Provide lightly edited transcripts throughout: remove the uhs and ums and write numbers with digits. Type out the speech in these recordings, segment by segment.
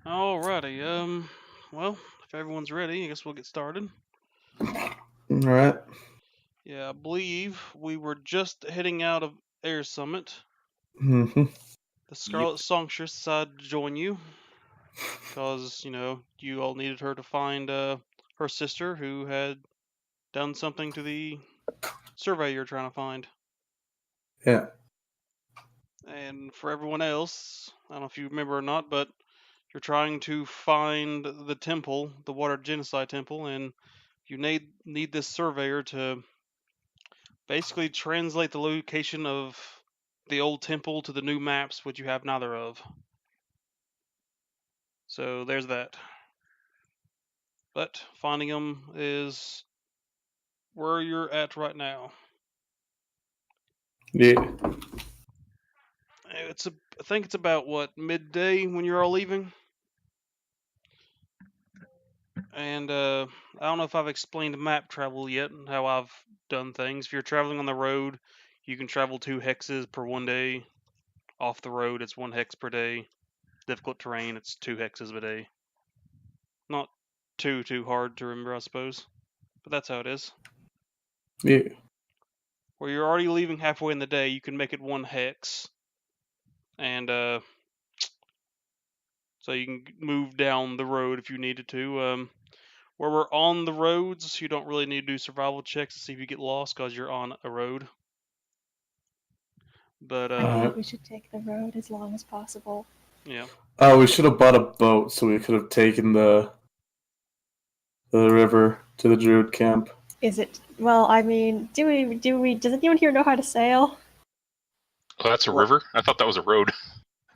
Alrighty, well, if everyone's ready, I guess we'll get started. Alright. Yeah, I believe we were just heading out of Air Summit. Mm-hmm. The Scarlet Songstress decided to join you, because, you all needed her to find, her sister who had done something to the survey you're trying to find. Yeah. And for everyone else, I don't know if you remember or not, but you're trying to find the temple, the Water Genocide Temple, and you need this surveyor to basically translate the location of the old temple to the new maps, which you have neither of. So there's that. But finding them is where you're at right now. Yeah. I think it's about what, midday when you're all leaving. And I don't know if I've explained map travel yet and how I've done things. If you're traveling on the road, you can travel 2 hexes per one day. Off the road, it's 1 hex per day. Difficult terrain, it's 2 hexes a day. Not too hard to remember, I suppose. But that's how it is. Yeah. Where you're already leaving halfway in the day, you can make it 1 hex. And so you can move down the road if you needed to. Where we're on the roads, you don't really need to do survival checks to see if you get lost because you're on a road. But I think we should take the road as long as possible. Yeah. Oh, we should have bought a boat so we could have taken the river to the Druid camp. Is it? Well, I mean, do we? Does anyone here know how to sail? Oh, that's a river? I thought that was a road.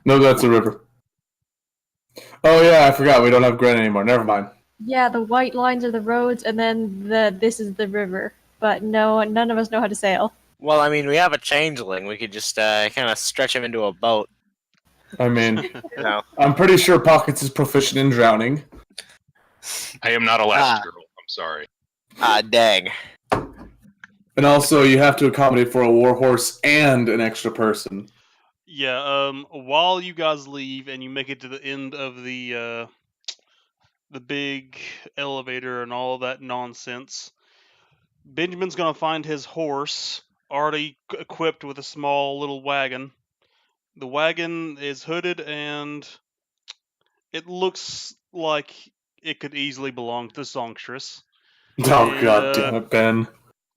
No, that's a river. Oh yeah, I forgot. We don't have Gren anymore. Never mind. Yeah, the white lines are the roads, and then this is the river. But no, none of us know how to sail. Well, I mean, we have a changeling. We could just kind of stretch him into a boat. I mean, You know. I'm pretty sure Pockets is proficient in drowning. I am not a last girl. I'm sorry. Dang. And also, you have to accommodate for a warhorse and an extra person. Yeah. While you guys leave and you make it to the end of the big elevator and all of that nonsense, Benjamin's gonna find his horse already equipped with a small little wagon. The wagon is hooded and it looks like it could easily belong to the Songstress. Oh, And, god damn it, Ben.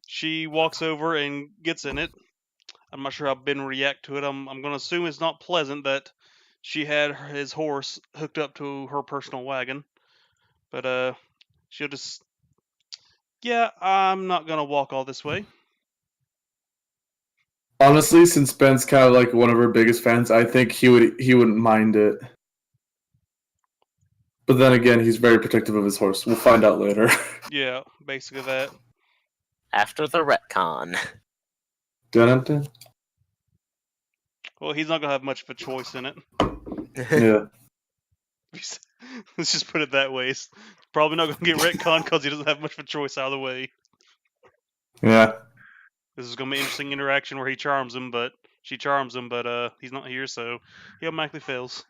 She walks over and gets in it. I'm not sure how Ben will react to it. I'm going to assume it's not pleasant that she had his horse hooked up to her personal wagon. But she'll just, yeah, I'm not going to walk all this way. Honestly, since Ben's kind of like one of her biggest fans, I think he wouldn't mind it. But then again, he's very protective of his horse. We'll find out later. Yeah, basically that. After the retcon. Dun-dun-dun. Well, he's not going to have much of a choice in it. Yeah. Let's just put it that way. It's probably not going to get retconned because he doesn't have much of a choice out of the way. Yeah. This is going to be an interesting interaction where she charms him, but he's not here, so he automatically fails.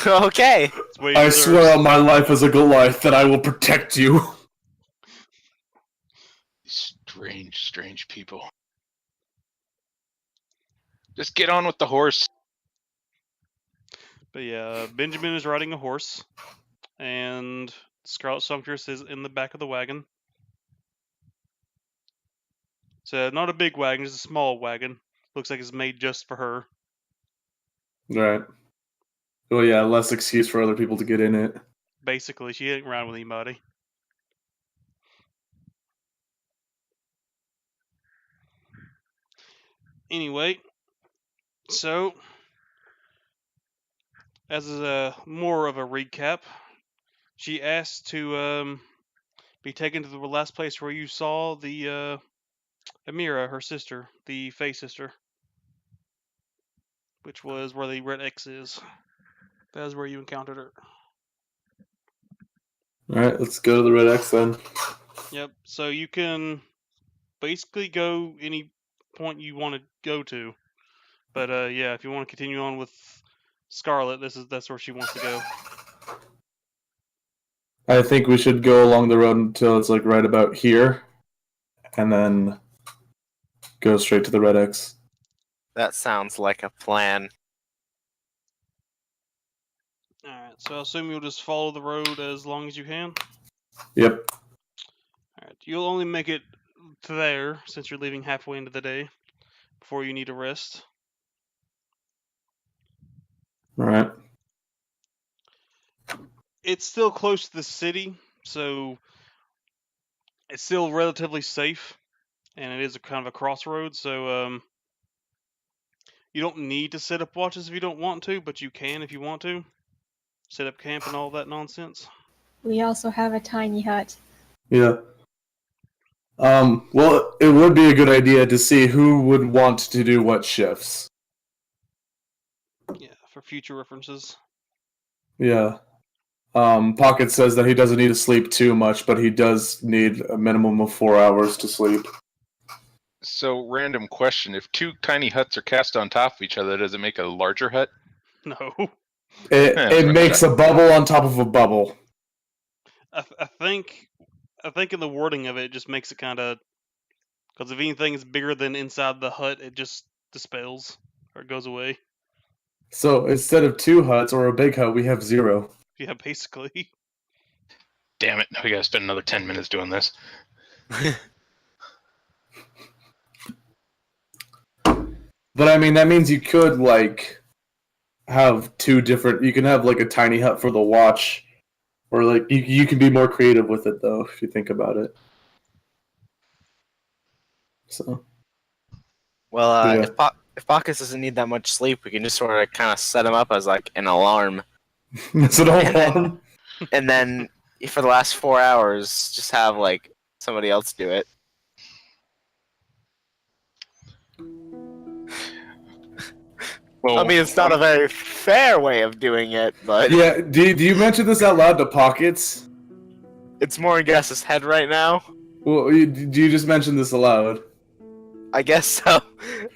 Okay. I swear on my life as a Goliath that I will protect you. Strange people. Just get on with the horse. But yeah, Benjamin is riding a horse, and Scarlet Songstress is in the back of the wagon. So not a big wagon, just a small wagon. Looks like it's made just for her. Right. Well, yeah, less excuse for other people to get in it. Basically, she ain't around with anybody. Anyway, so as more of a recap, she asked to be taken to the last place where you saw the Amira, her sister, the Fae sister, which was where the red X is. That was where you encountered her. Alright, let's go to the red X then. Yep, so you can basically go any point you want to go to. But yeah, if you want to continue on with Scarlet, that's where she wants to go. I think we should go along the road until it's like right about here, and then go straight to the Red X. That sounds like a plan. Alright, so I assume you'll just follow the road as long as you can? Yep. Alright, you'll only make it to there, since you're leaving halfway into the day, before you need a rest. All right. It's still close to the city, so it's still relatively safe, and it is a kind of a crossroads, so you don't need to set up watches if you don't want to, but you can if you want to. Set up camp and all that nonsense. We also have a tiny hut. Yeah. Well, it would be a good idea to see who would want to do what shifts. Yeah, for future references. Yeah. Pocket says that he doesn't need to sleep too much, but he does need a minimum of 4 hours to sleep. So, random question: if two tiny huts are cast on top of each other, does it make a larger hut? No. It makes a bubble on top of a bubble. I think in the wording of it, it just makes it kind of... Because if anything is bigger than inside the hut, it just dispels, or it goes away. So instead of 2 huts or a big hut, we have 0. Yeah, basically. Damn it! Now we gotta spend another 10 minutes doing this. But I mean, that means you could like have 2 different. You can have like a tiny hut for the watch, or like you can be more creative with it though if you think about it. So Well, Yeah. if Bacchus doesn't need that much sleep, we can just sort of kind of set him up as like an alarm, that's an alarm. and then for the last 4 hours, just have like somebody else do it. Well, I mean, it's not a very fair way of doing it, but Yeah. Do you mention this out loud to Pockets? it's more in Gus's head right now. Well, do you just mention this aloud? I guess so.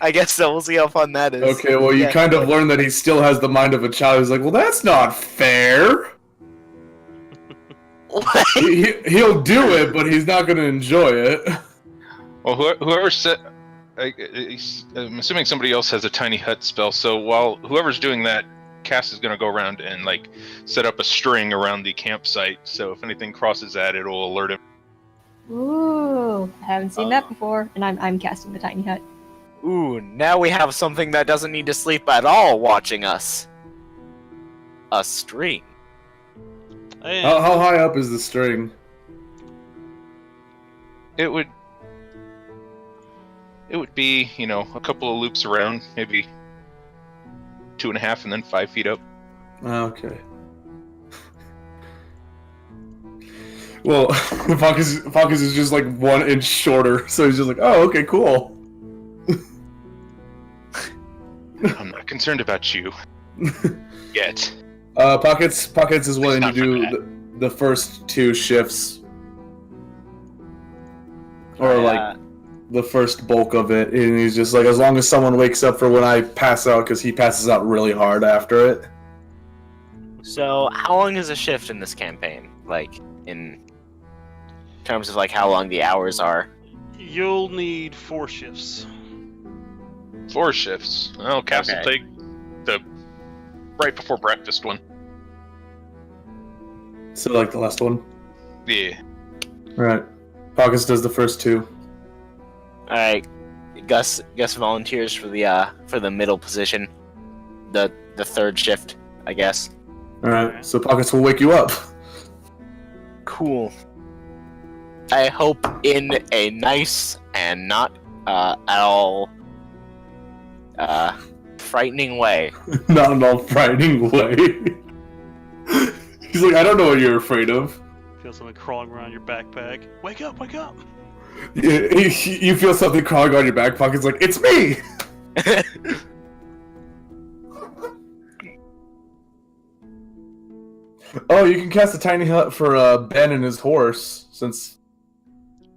I guess so. We'll see how fun that is. Okay. Well, you Yeah. kind of learn that he still has the mind of a child. He's like, well, that's not fair. What? He'll do it, but he's not going to enjoy it. well, whoever said, I'm assuming somebody else has a tiny hut spell. So while whoever's doing that, Cass is gonna go around and like set up a string around the campsite. So if anything crosses that, it'll alert him. Ooh, I haven't seen that before, and I'm casting the tiny hut. Ooh, now we have something that doesn't need to sleep at all watching us. A string. And How high up is the string? It would be, a couple of loops around, maybe 2.5 and then 5 feet up. Okay. Well, Focus is just like 1 inch shorter, so he's just like, oh, okay, cool. I'm not concerned about you yet. Pockets is willing to Not for do the first 2 shifts, or like the first bulk of it, and he's just like, as long as someone wakes up for when I pass out, because he passes out really hard after it. So, how long is a shift in this campaign? Like, in terms of like how long the hours are? you'll need 4 shifts. 4 shifts. Well, Cass will take the right before breakfast one. So like the last one. Yeah. Right. Pockets does the first 2. All right, Gus volunteers for the middle position, the third shift, I guess. Alright, so Pockets will wake you up. Cool. I hope in a nice and not at all frightening way. Not in all frightening way. He's like, I don't know what you're afraid of. Feel something crawling around your backpack. Wake up, wake up! You feel something crawling on your back pocket. It's like, it's me! Oh, you can cast a tiny hut for Ben and his horse, since...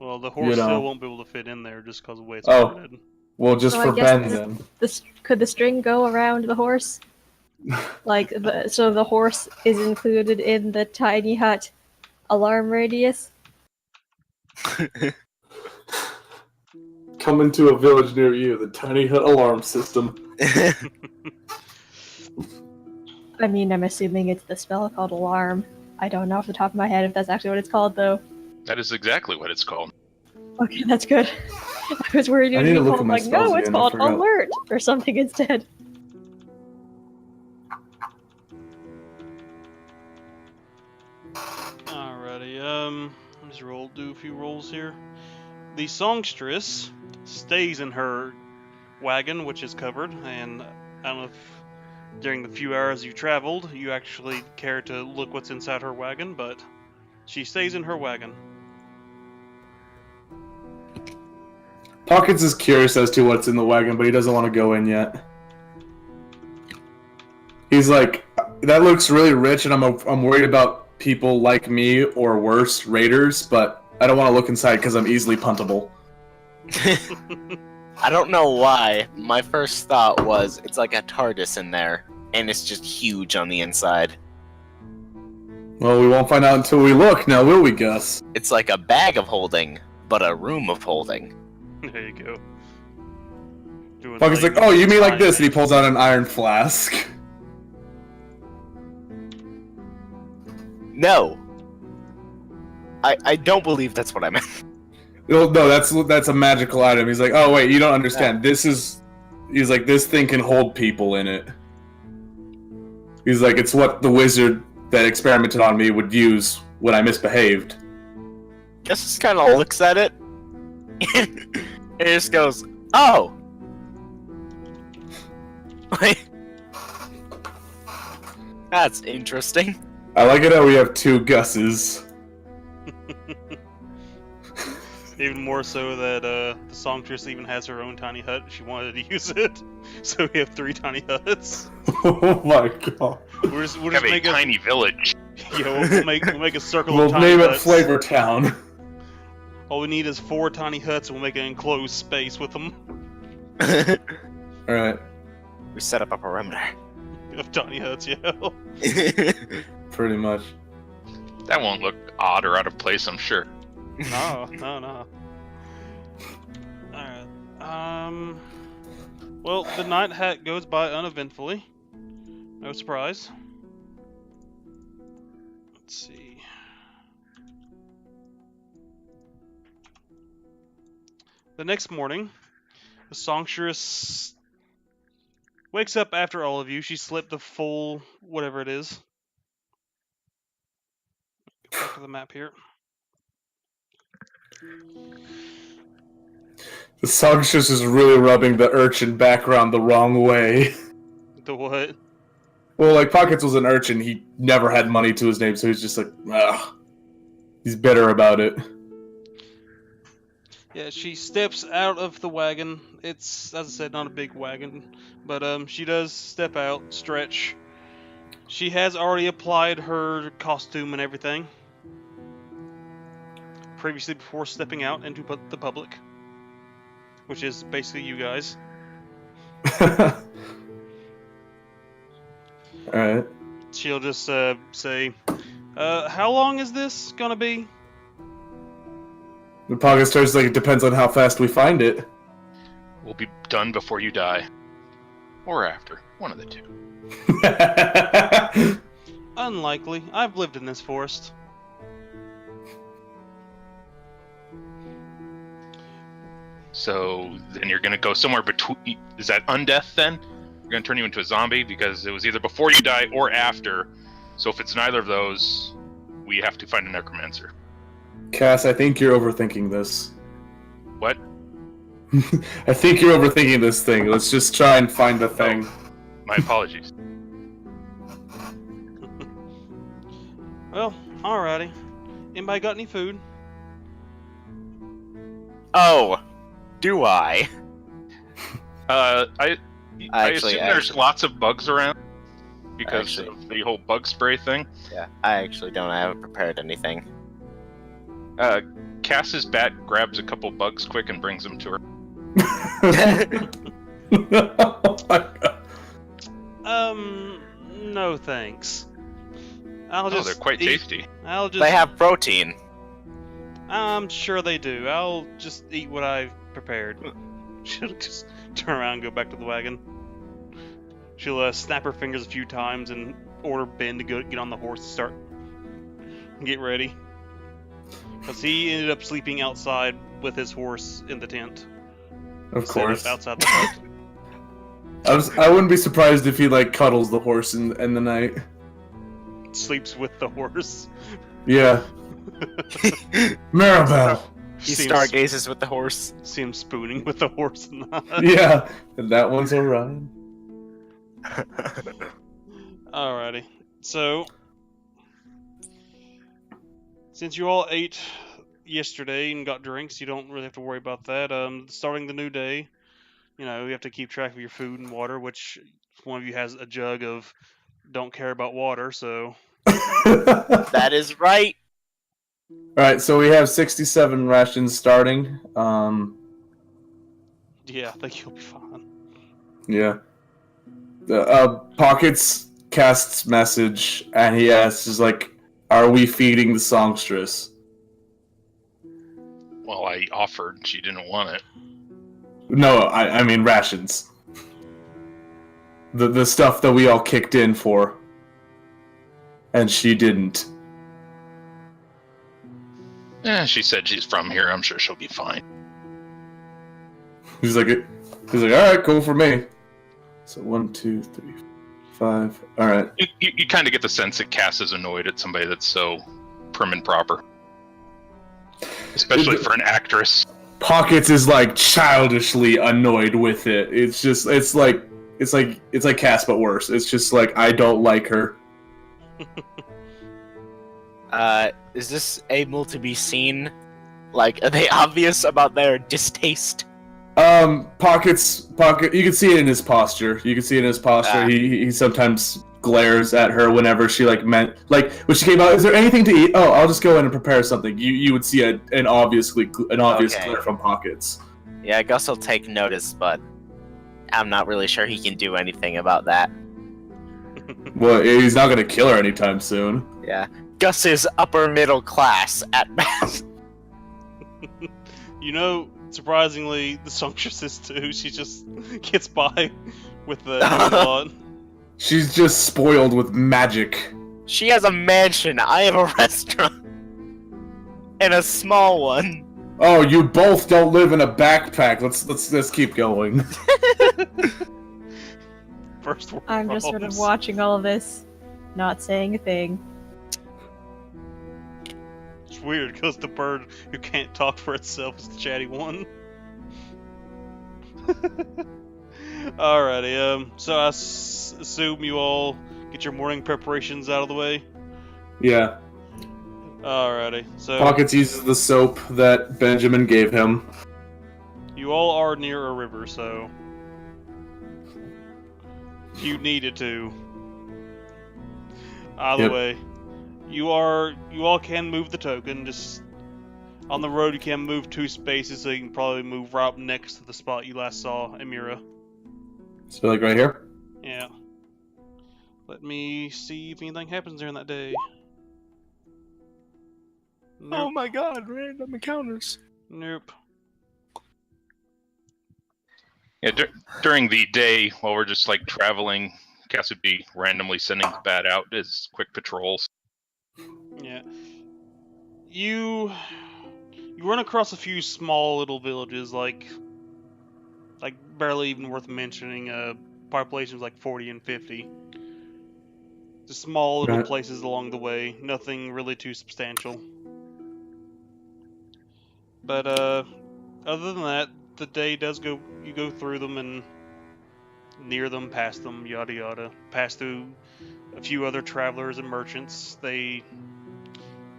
Well, the horse know. still won't be able to fit in there just because of the way it's Oh. worded. Well, just So for I guess Ben, then. could the string go around the horse? Like, so the horse is included in the tiny hut alarm radius? Coming to a village near you, the tiny hut alarm system. I mean, I'm assuming it's the spell called alarm. I don't know off the top of my head if that's actually what it's called, though. That is exactly what it's called. Okay, that's good. I was worried it I would need be to look called, at my like, spells no, it's again, I called forgot. alert or something instead. Alrighty, let's do a few rolls here. The Songstress stays in her wagon, which is covered, and I don't know if during the few hours you traveled, you actually care to look what's inside her wagon, but she stays in her wagon. Pockets is curious as to what's in the wagon, but he doesn't want to go in yet. He's like, that looks really rich, and I'm worried about people like me or worse, raiders, but I don't want to look inside because I'm easily puntable. I don't know why. My first thought was it's like a TARDIS in there, and it's just huge on the inside. Well, we won't find out until we look, now will we, Gus? It's like a bag of holding, but a room of holding. There you go. Doing Pocket's like, oh, you mean like this? And he pulls out an iron flask. No. I don't believe that's what I meant. No, that's a magical item. He's like, oh wait, you don't understand. He's like, this thing can hold people in it. He's like, it's what the wizard that experimented on me would use when I misbehaved. Guess just kind of looks at it. And it just goes, oh. Like, that's interesting. I like it how we have two Gus's. Even more so that the Songstress even has her own tiny hut. She wanted to use it, so we have 3 tiny huts. Oh my god. We'll just make a tiny village. Yeah, we'll make a circle We'll of tiny name it huts. Flavor Town. All we need is 4 tiny huts, and we'll make an enclosed space with them. Alright, We set up a perimeter. Of tiny huts, yeah. pretty much. That won't look odd or out of place, I'm sure. No. Alright. Well, the night hat goes by uneventfully. No surprise. Let's see. The next morning, the Songstress wakes up after all of you. She slept the full whatever it is. Get back to the map here. The Songstress is really rubbing the urchin background the wrong way. The what? Well, like, Pockets was an urchin, he never had money to his name, so he's just like, ugh. He's bitter about it. Yeah, she steps out of the wagon. It's, as I said, not a big wagon, but she does step out, stretch. She has already applied her costume and everything previously before stepping out into the public, which is basically you guys. Alright. She'll just say, how long is this gonna be? The Pockets starts like, it depends on how fast we find it. We'll be done before you die. Or after. One of the two. Unlikely. I've lived in this forest. So then you're gonna go somewhere between. Is that undeath then? You're gonna turn you into a zombie because it was either before you die or after. So if it's neither of those, we have to find a necromancer. Cass, I think you're overthinking this. What? I think you're overthinking this thing. Let's just try and find the thing. My apologies. Well, alrighty. Anybody got any food? Oh, do I? I Actually, assume there's lots of bugs around because of the whole bug spray thing. Yeah, I actually don't. I haven't prepared anything. Cass's bat grabs a couple bugs quick and brings them to her. Oh my god. No thanks. I'll Oh, just they're quite eat- tasty. I'll just. They have protein. I'm sure they do. I'll just eat what I've prepared. She'll just turn around and go back to the wagon. She'll snap her fingers a few times and order Ben to go get on the horse and start get ready. Because he ended up sleeping outside with his horse in the tent. Of instead course. outside the hut. I wouldn't be surprised if he like cuddles the horse in the night. Sleeps with the horse. Yeah. Maribel. He See him stargazes with the horse. See him spooning with the horse in the hut. Yeah, and that one's Orion. Alrighty. So, since you all ate yesterday and got drinks, you don't really have to worry about that. Starting the new day, you have to keep track of your food and water, which one of you has a jug of don't care about water, so... That is right. Alright, so we have 67 rations starting. Yeah, I think you'll be fine. Yeah. Pockets casts message, and he asks, is like, are we feeding the songstress? Well, I offered. She didn't want it. No, I mean rations. The stuff that we all kicked in for. And she didn't. She said she's from here. I'm sure she'll be fine. He's like, alright, cool for me. So 1, 2, 3, 5. Alright. You kind of get the sense that Cass is annoyed at somebody that's so prim and proper. Especially for an actress. Pockets is like childishly annoyed with it. It's like Cass but worse. It's just like, I don't like her. Is this able to be seen? Like, are they obvious about their distaste? Pocket, you can see it in his posture. He sometimes glares at her whenever she when she came out, is there anything to eat? Oh, I'll just go in and prepare something. You would see an obvious glare from Pockets. Yeah, Gus will take notice, but I'm not really sure he can do anything about that. Well, he's not gonna kill her anytime soon. Yeah. Gus is upper middle class at best. Surprisingly, the Songstress is too. She just gets by with the lot. She's just spoiled with magic. She has a mansion. I have a restaurant. And a small one. Oh, you both don't live in a backpack. Let's keep going. First world I'm just sort of problems. watching all of this, not saying a thing. It's weird because the bird who can't talk for itself is the chatty one. Alrighty, so I assume you all get your morning preparations out of the way? Yeah. Alrighty, so Pockets uses the soap that Benjamin gave him. you all are near a river, so if you needed to. Either Yep. way, you all can move the token. Just on the road, you can move 2 spaces, so you can probably move right up next to the spot you last saw Amira. So right here? Yeah. Let me see if anything happens during that day. Nope. Oh my god, random encounters. Nope. Yeah, during the day, while we're just traveling, Cass would be randomly sending the bat out as quick patrols. Yeah. You run across a few small little villages, like barely even worth mentioning. Populations like 40 and 50. Just small little Right. places along the way. Nothing really too substantial. But other than that, the day does go. You go through them and near them, past them, yada yada. Pass through a few other travelers and merchants. They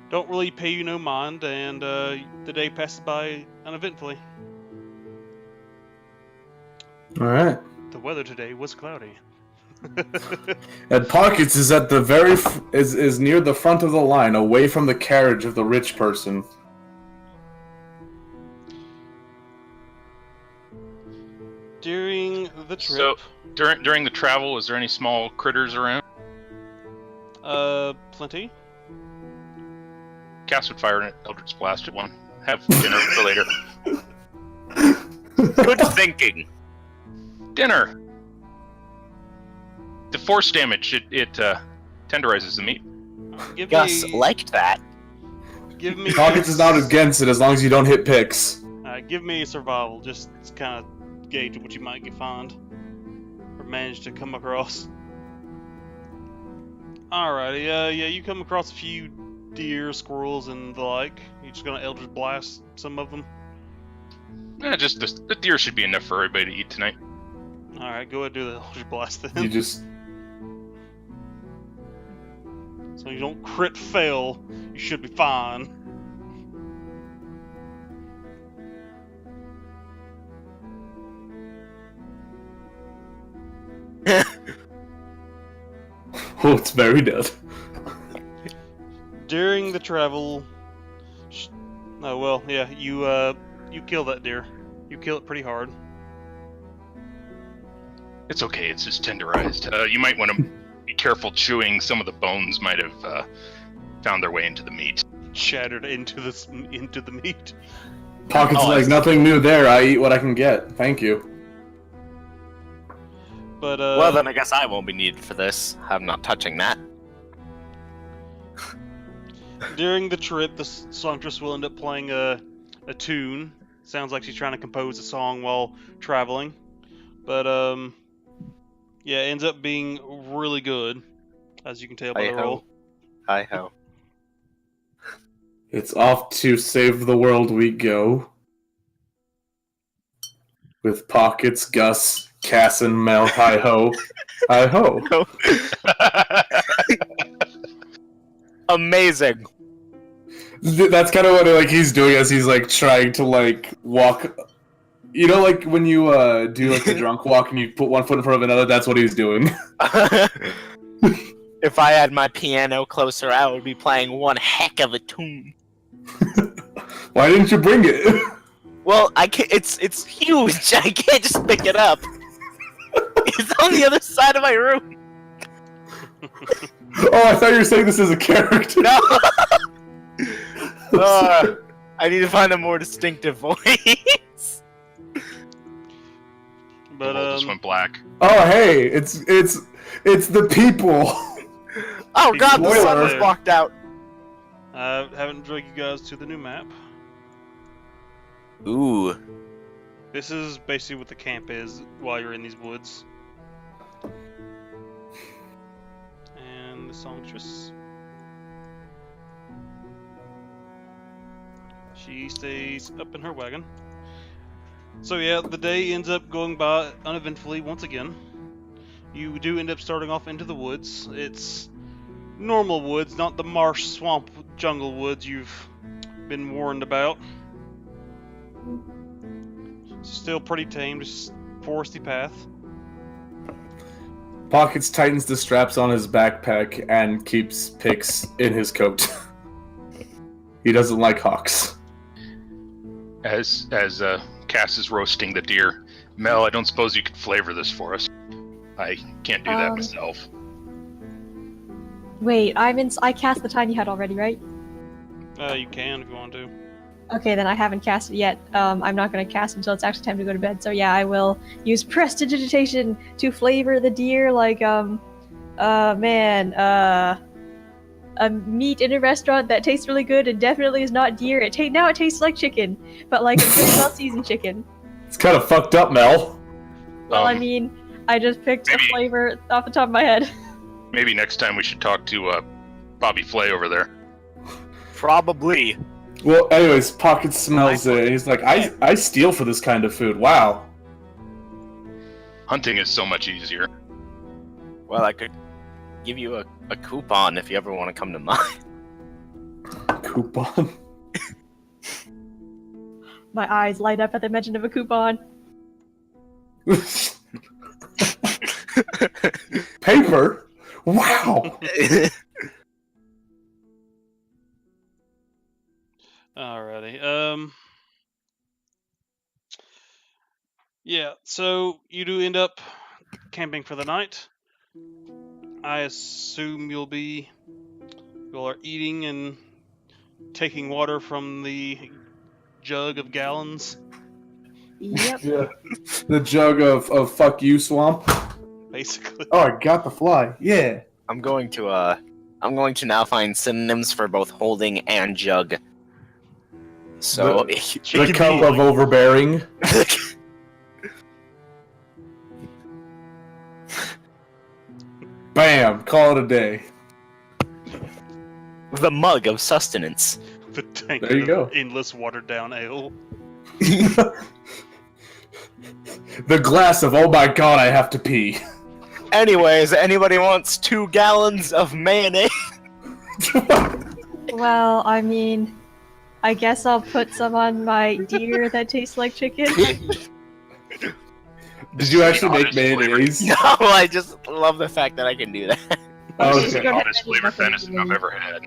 don't really pay you no mind, and the day passes by uneventfully. Alright. The weather today was cloudy. And Pockets is at the is near the front of the line, away from the carriage of the rich person. During the So trip, during the travel, is there any small critters around? plenty. Cass would fire an Eldritch Blast at one. Have dinner for later. Good thinking. Dinner! The force damage, it tenderizes the meat. Give Gus me, liked that. give me, Pockets is not against it as long as you don't hit picks. give me a survival, just to kind of gauge what you might find or manage to come across. Alrighty, yeah, you come across a few deer, squirrels, and the like. You just gonna Eldritch Blast some of them? Just the deer should be enough for everybody to eat tonight. Alright, go ahead and do the Eldritch Blast then. You just So you don't crit fail, you should be fine. oh, it's very dead. During the travel, oh well, yeah, you kill that deer. You kill it pretty hard. It's okay, it's just tenderized. You might want to be careful chewing. Some of the bones might have found their way into the meat. Shattered into the meat. Pockets like nothing new there. I eat what I can get. Thank you. But Well, then I guess I won't be needed for this. I'm not touching that. during the trip, the songstress will end up playing a tune. Sounds like she's trying to compose a song while traveling. But yeah, it ends up being really good, as you can tell by the roll. Hi ho. It's off to save the world we go. With Pockets, Gus, Cass, and Mel. Hi ho. Hi ho. Amazing. That's kind of what like he's doing as he's like trying to like walk. You know, like when you do like the drunk walk and you put one foot in front of another. That's what he's doing. If I had my piano closer, I would be playing one heck of a tune. Why didn't you bring it? Well, I can't. It's huge. I can't just pick it up. It's on the other side of my room. Oh, I thought you were saying this as a character. No. I need to find a more distinctive voice. But The wall just went black. Oh, hey, it's the people. Oh god, the sun Spoiler. was blocked out. I haven't dragged you guys to the new map. Ooh. This is basically what the camp is while you're in these woods. And the songstress. She stays up in her wagon. So yeah, the day ends up going by uneventfully once again. You do end up starting off into the woods. It's normal woods, not the marsh, swamp, jungle woods you've been warned about. Still pretty tame, just foresty path. Pockets tightens the straps on his backpack and keeps picks in his coat. He doesn't like hawks. As Cass is roasting the deer, Mel, I don't suppose you could flavor this for us. I can't do that myself. Wait, I cast the tiny hut already, right? You can if you want to. Okay, then I haven't cast it yet. I'm not going to cast until it's actually time to go to bed. So yeah, I will use prestidigitation to flavor the deer like, a meat in a restaurant that tastes really good and definitely is not deer. Now it tastes like chicken, but like a very well-seasoned chicken. It's kind of fucked up, Mel. Well, I mean, I just picked a flavor off the top of my head. Maybe next time we should talk to Bobby Flay over there. Probably. Well, anyways, Pocket smells it, and he's like, I steal for this kind of food. Wow. Hunting is so much easier. Well, I could give you a coupon if you ever want to come to mine. Coupon? My eyes light up at the mention of a coupon. Paper? Wow. Alrighty. Yeah, so you do end up camping for the night. I assume you'll be You all are eating and taking water from the jug of gallons, Yep. Yeah. The jug of fuck you, swamp. basically. Oh, I got the fly. Yeah. I'm going to now find synonyms for both holding and jug. So The cup of overbearing. Bam. Call it a day. the mug of sustenance. The tank There you of go. endless watered down ale. The glass of, oh my god, I have to pee. Anyways, anybody wants 2 gallons of mayonnaise? Well, I mean, I guess I'll put some on my deer that tastes like chicken. Did you actually make Honest flavor. mayonnaise? No, I just love the fact that I can do that. Oh, This is okay. the hottest flavored venison I've ever had.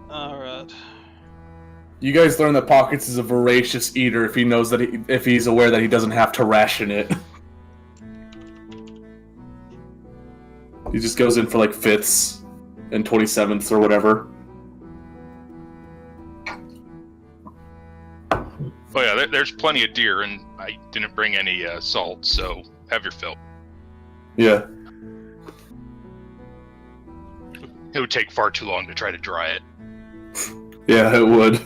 Alright. You guys learn that Pockets is a voracious eater if he knows that if he's aware that he doesn't have to ration it. He just goes in for like 5ths and 27ths or whatever. Oh yeah, there's plenty of deer, and I didn't bring any salt, so have your fill. Yeah. It would take far too long to try to dry it. Yeah, it would.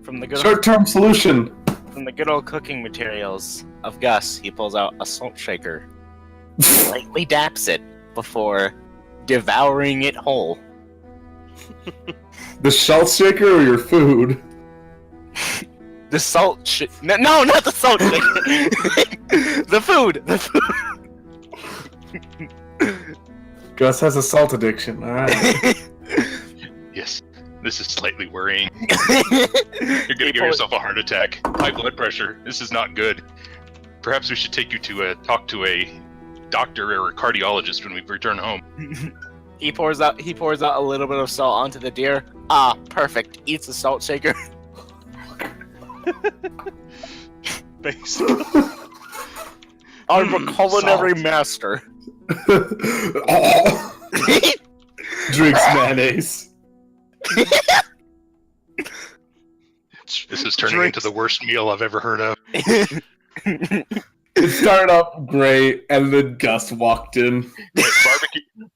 From the good Short-term solution. From the good old cooking materials of Gus, he pulls out a salt shaker, lightly daps it before devouring it whole. The salt shaker or your food? The salt no, not the salt shaker. The food. Gus has a salt addiction. Alright. Yes, this is slightly worrying. You're gonna give yourself a heart attack. High blood pressure. This is not good. Perhaps we should take you to talk to a doctor or a cardiologist when we return home. He pours out a little bit of salt onto the deer. Ah, perfect. Eats the salt shaker. Basically. I'm a culinary salt. master. Drinks mayonnaise. This is turning into the worst meal I've ever heard of. It started off great, and then Gus walked in.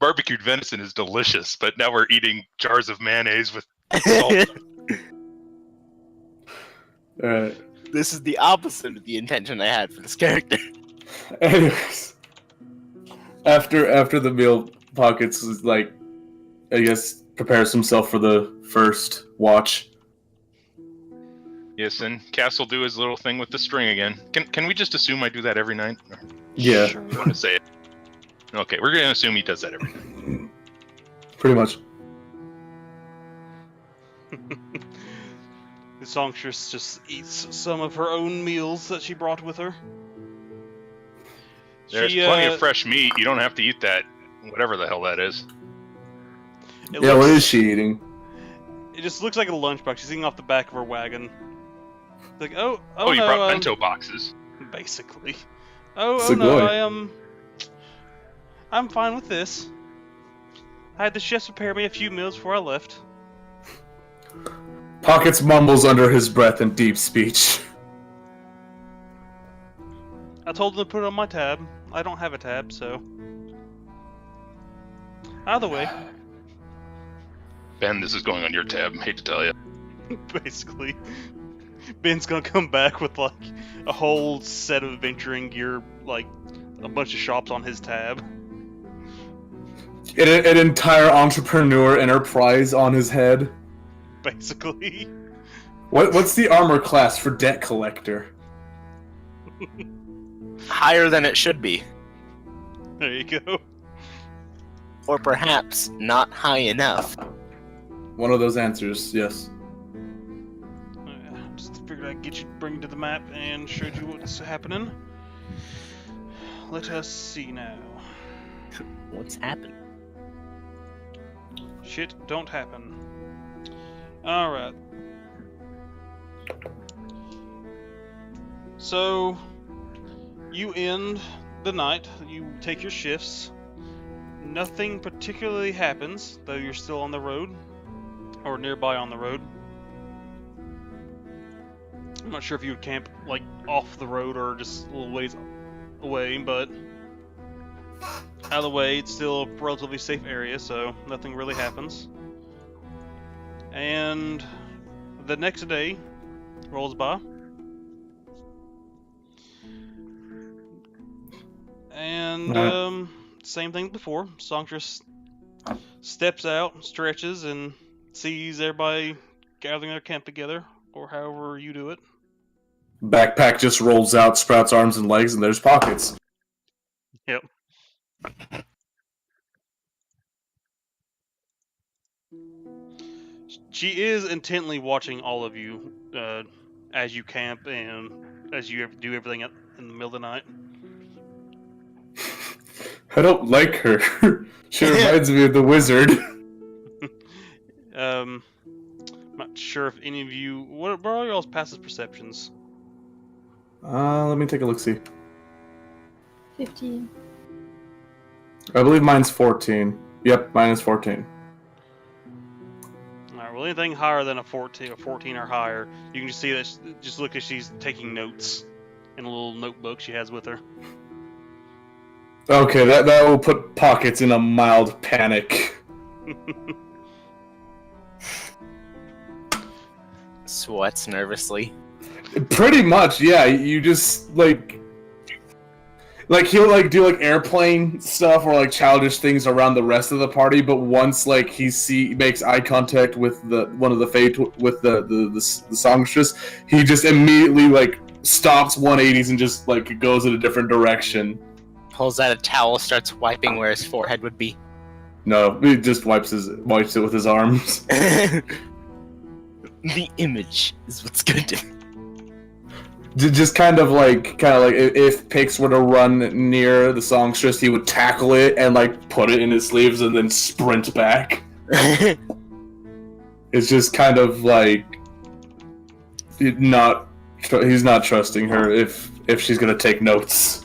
Barbecued venison is delicious, but now we're eating jars of mayonnaise with salt. Alright. This is the opposite of the intention I had for this character. Anyways. After the meal, Pockets is like, I guess, prepares himself for the first watch. Yes, and Cass will do his little thing with the string again. Can we just assume I do that every night? Yeah. Sure. I want to say it. Okay, we're gonna assume he does that every night. Pretty much. The Songstress just eats some of her own meals that she brought with her. There's plenty of fresh meat. You don't have to eat that, whatever the hell that is. Yeah, what is she eating? It just looks like a lunchbox. She's eating off the back of her wagon. Like, oh Oh, you no, brought bento boxes. basically. Oh no, Sugoi. I'm fine with this. I had the chefs prepare me a few meals before I left. Pockets mumbles under his breath in deep speech. I told them to put it on my tab. I don't have a tab, so. Either way, Ben, this is going on your tab. Hate to tell you. basically, Ben's gonna come back with like a whole set of adventuring gear, like a bunch of shops on his tab. An entire entrepreneur enterprise on his head. Basically. What's the armor class for debt collector? Higher than it should be. There you go. Or perhaps not high enough. One of those answers, yes. Just figured I'd get you, bring you to the map and showed you what's happening. Let us see now. What's happened? Shit don't happen. Alright. So, You end the night. You take your shifts. Nothing particularly happens, though you're still on the road, or nearby on the road. I'm not sure if you would camp like off the road or just a little ways away, but out of the way, it's still a relatively safe area, so nothing really happens. And the next day rolls by. And same thing before. Songstress steps out, stretches, and sees everybody gathering their camp together, or however you do it. Backpack just rolls out, sprouts arms and legs, and there's pockets. Yep. She is intently watching all of you as you camp and as you do everything in the middle of the night. I don't like her. She reminds me of the wizard. I'm not sure if any of you... What are y'all's passive perceptions? Let me take a look-see. 15. I believe mine's 14. Yep, mine is 14. Alright, well, anything higher than a 14 or higher, you can just see that, just look as she's taking notes in a little notebook she has with her. Okay, that will put pockets in a mild panic. Sweats nervously. Pretty much, yeah. You just like he'll like do like airplane stuff or like childish things around the rest of the party, but once like he makes eye contact with one of the fate with the songstress, he just immediately like stops 180s and just like goes in a different direction. Pulls out a towel, starts wiping where his forehead would be. No, he just wipes it with his arms. The image is what's good. Just kind of like if Pix were to run near the songstress, he would tackle it and like put it in his sleeves and then sprint back. It's just kind of like he's not trusting her if she's gonna take notes.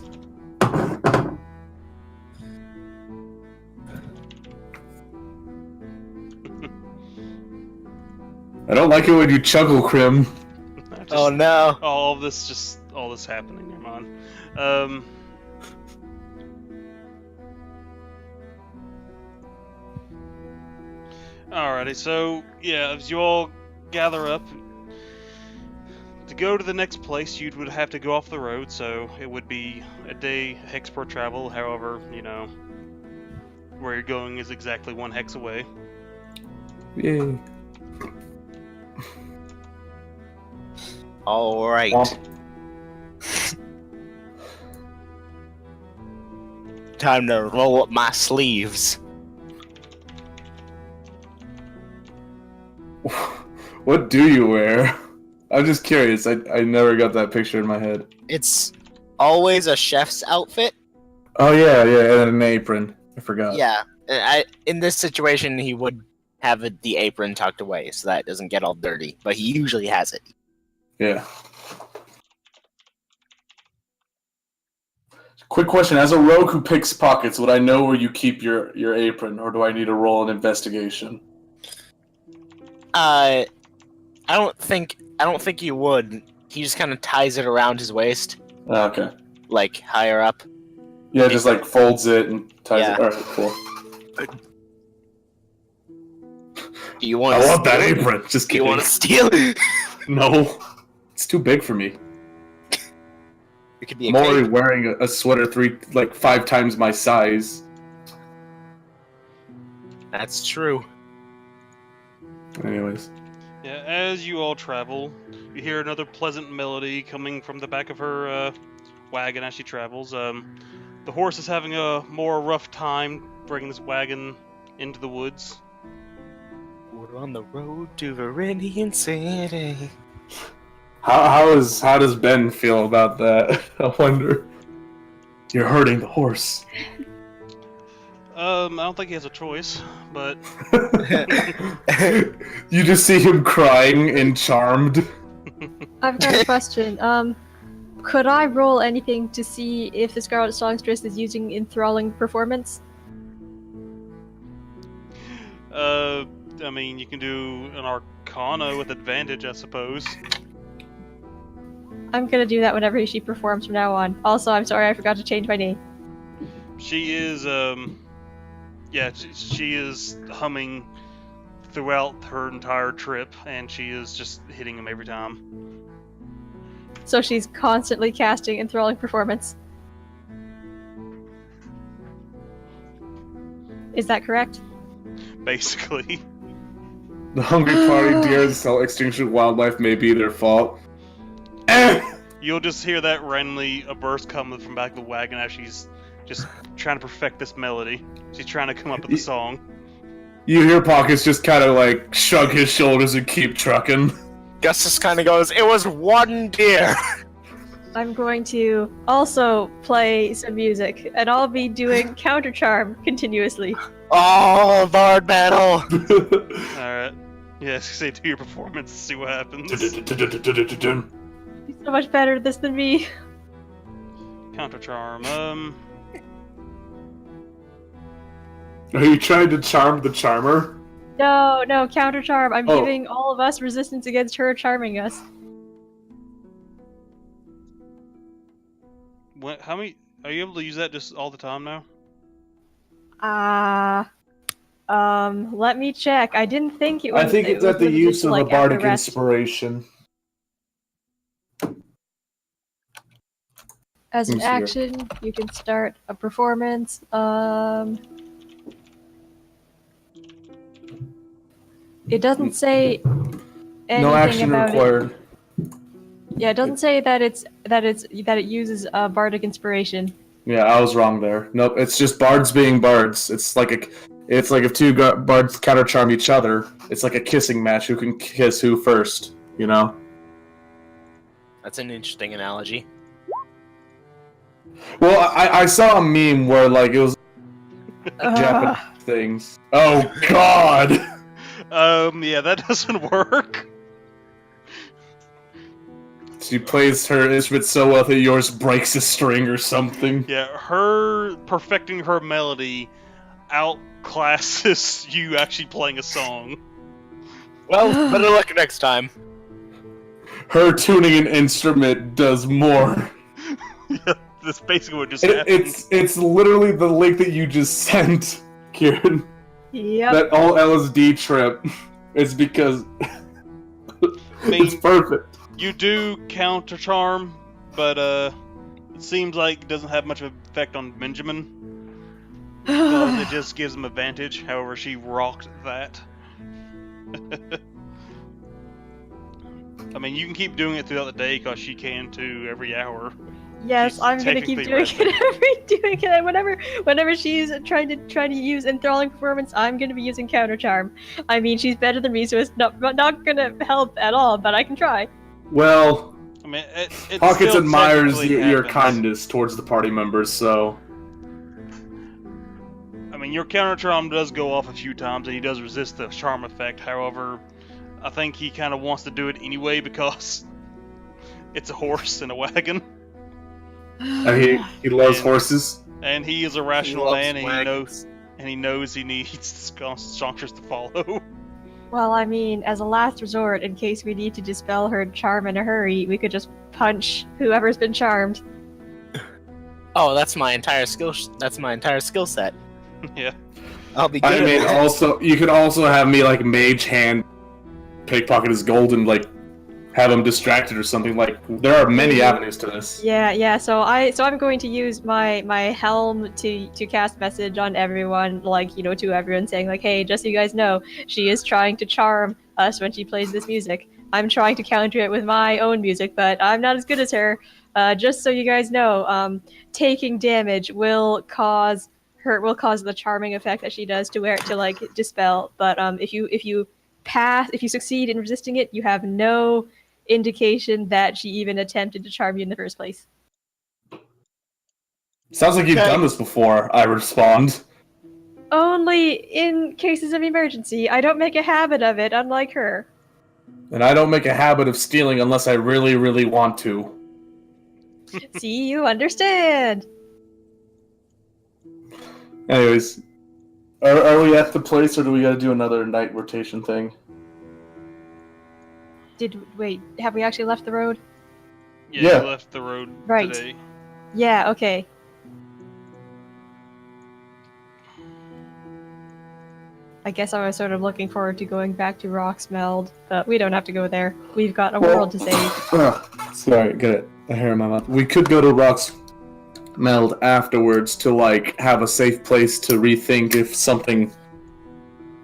I don't like it when you chuckle, Krim. Oh no! All this happening, never mind. Alrighty, so yeah, as you all gather up to go to the next place, you would have to go off the road, so it would be a day hex per travel. However, where you're going is exactly 1 hex away. Yay. All right. Time to roll up my sleeves. What do you wear? I'm just curious. I never got that picture in my head. It's always a chef's outfit. Oh yeah, and an apron. I forgot. Yeah. In this situation, he would have the apron tucked away so that it doesn't get all dirty, but he usually has it. Yeah. Quick question: as a rogue who picks pockets, would I know where you keep your apron, or do I need to roll an investigation? I don't think you would. He just kind of ties it around his waist, Okay. like higher up. Yeah, just like folds it and ties it. All right, cool. Do you want? I want that apron. Just Do kidding. you want to steal? No, it's too big for me. It could be I'm a already cape. wearing a sweater 5 times my size. That's true. Anyways. Yeah, as you all travel, you hear another pleasant melody coming from the back of her wagon as she travels. The horse is having a more rough time bringing this wagon into the woods. We're on the road to Viridian City. How does Ben feel about that? I wonder. You're hurting the horse. I don't think he has a choice, but You just see him crying and charmed. I've got a question. Could I roll anything to see if the Scarlet Songstress is using enthralling performance? I mean, you can do an Arcana with advantage, I suppose. I'm gonna do that whenever she performs from now on. Also, I'm sorry I forgot to change my name. She is, yeah, she is humming throughout her entire trip, and she is just hitting him every time. So she's constantly casting enthralling performance. Is that correct? Basically. The hungry party deer and cell extinction wildlife may be their fault. You'll just hear that randomly a burst coming from back of the wagon as she's just trying to perfect this melody. She's trying to come up with the song. You hear Pockets just kind of like shrug his shoulders and keep trucking. Gus just kind of goes, "It was one deer." I'm going to also play some music, and I'll be doing counter charm continuously. Oh, bard battle! Alright. Yeah, say do your performance, see what happens. He's so much better at this than me. Counter charm. Are you trying to charm the charmer? No, counter charm. I'm Oh. giving all of us resistance against her charming us. What? How many? Are you able to use that just all the time now? Let me check. I didn't think it was. I think it it's was at the limited use to, of like, a bardic after rest. inspiration. As an Let me see here. action, you can start a performance. It doesn't say anything No action about required. it. Yeah, it doesn't say that it uses bardic inspiration. Yeah, I was wrong there. Nope, it's just bards being bards. It's like if two bards counter charm each other. It's like a kissing match. Who can kiss who first? You know. That's an interesting analogy. Well, I saw a meme where like it was Japanese things. Oh God. Yeah, that doesn't work. She plays her instrument so well that yours breaks a string or something. Yeah, her perfecting her melody outclasses you actually playing a song. Well, better luck next time. Her tuning an instrument does more. Yeah, that's basically what just happened. It's literally the link that you just sent, Kieran. Yep. That all LSD trip is because it's perfect. You do counter charm, but it seems like it doesn't have much of an effect on Benjamin. Because it just gives him advantage. However, she rocked that. I mean, you can keep doing it throughout the day because she can too every hour. Yes, She's I'm gonna keep technically doing it. Whenever she's trying to use enthralling performance, I'm gonna be using counter charm. I mean, she's better than me, so it's not gonna help at all. But I can try. Well, I mean, it Pockets still admires technically your happens. kindness towards the party members, so I mean, your counter charm does go off a few times, and he does resist the charm effect. However, I think he kind of wants to do it anyway because it's a horse and a wagon, and he loves And- horses. and he is a rational loves man, and wagons. he knows he needs the Songstress to follow. Well, I mean, as a last resort, in case we need to dispel her charm in a hurry, we could just punch whoever's been charmed. Oh, that's my entire skill. That's my entire skill set. Yeah. I'll be good. I at mean, that. also you could also have me like mage hand pickpocket his gold and like have him distracted or something. Like there are many avenues to this. Yeah. So I'm going to use my helm to cast message on everyone, like, to everyone, saying like, hey, just so you guys know, she is trying to charm us when she plays this music. I'm trying to counter it with my own music, but I'm not as good as her. Just so you guys know, taking damage will cause the charming effect that she does to like dispel. But if you succeed in resisting it, you have no indication that she even attempted to charm you in the first place. Sounds like you've Okay. done this before. I respond. Only in cases of emergency. I don't make a habit of it, unlike her. And I don't make a habit of stealing unless I really, really want to. See, you understand. Anyways, are we at the place, or do we got to do another night rotation thing? Wait, have we actually left the road? Yeah. You left the road Right. today. Yeah, okay. I guess I was sort of looking forward to going back to Rocksmeld, but we don't have to go there. We've got a world to save. Sorry, get a hair in my mouth. We could go to Rock's Meld afterwards to like have a safe place to rethink if something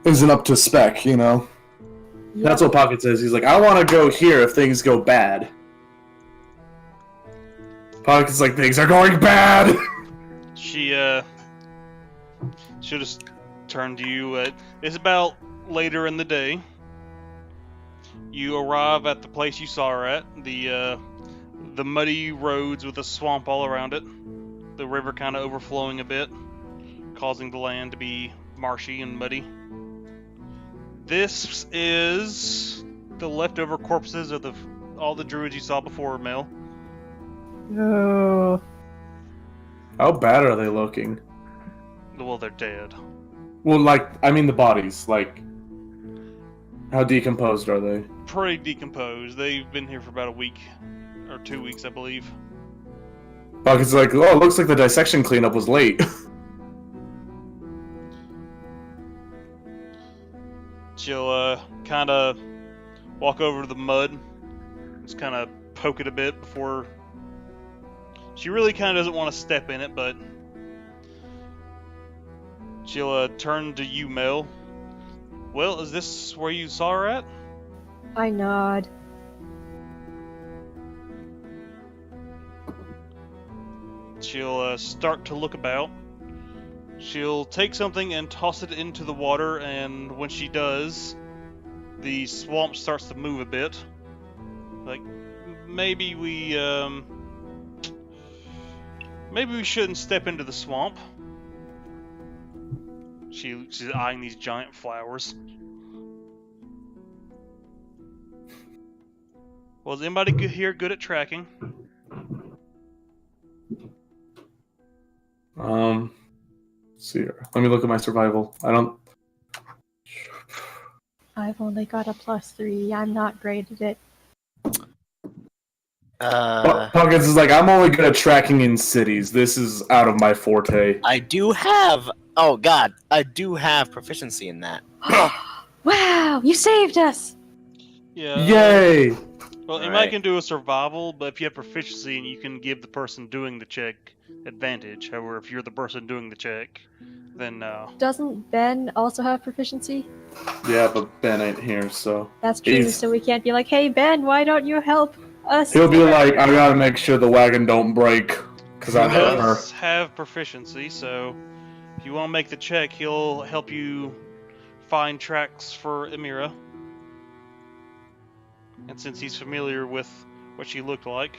isn't up to spec, you know? Yeah. That's what Pocket says. He's like, I want to go here if things go bad. Pocket's like, things are going bad! She'll just turn to you. It's about later in the day. You arrive at the place you saw her at. The muddy roads with a swamp all around it. The river kind of overflowing a bit, causing the land to be marshy and muddy. This is the leftover corpses of all the druids you saw before, Mel. Oh. How bad are they looking? Well, they're dead. Well, like, I mean the bodies, like, how decomposed are they? Pretty decomposed. They've been here for about a week or 2 weeks, I believe. Pocket's like, oh, it looks like the dissection cleanup was late. She'll kind of walk over to the mud, just kind of poke it a bit before. She really kind of doesn't want to step in it, but she'll turn to you, Mel. Well, is this where you saw her at? I nod. She'll start to look about. She'll take something and toss it into the water, and when she does, the swamp starts to move a bit. Like, maybe we shouldn't step into the swamp. She's eyeing these giant flowers. Well, is anybody here good at tracking? See here. Let me look at my survival. I've only got a +3. I'm not great at it. Pockets is like, I'm only good at tracking in cities. This is out of my forte. I do have. Oh God, I do have proficiency in that. Wow, you saved us! Yeah. Yay! Well, anybody Alright. can do a survival, but if you have proficiency, and you can give the person doing the check advantage. However, if you're the person doing the check, then no. Doesn't Ben also have proficiency? Yeah, but Ben ain't here, so That's true, He's- so we can't be like, hey Ben, why don't you help us? he'll be like, I gotta make sure the wagon don't break, because I He hurt her. does have proficiency, so if you want to make the check, he'll help you find tracks for Emira. And since he's familiar with what she looked like,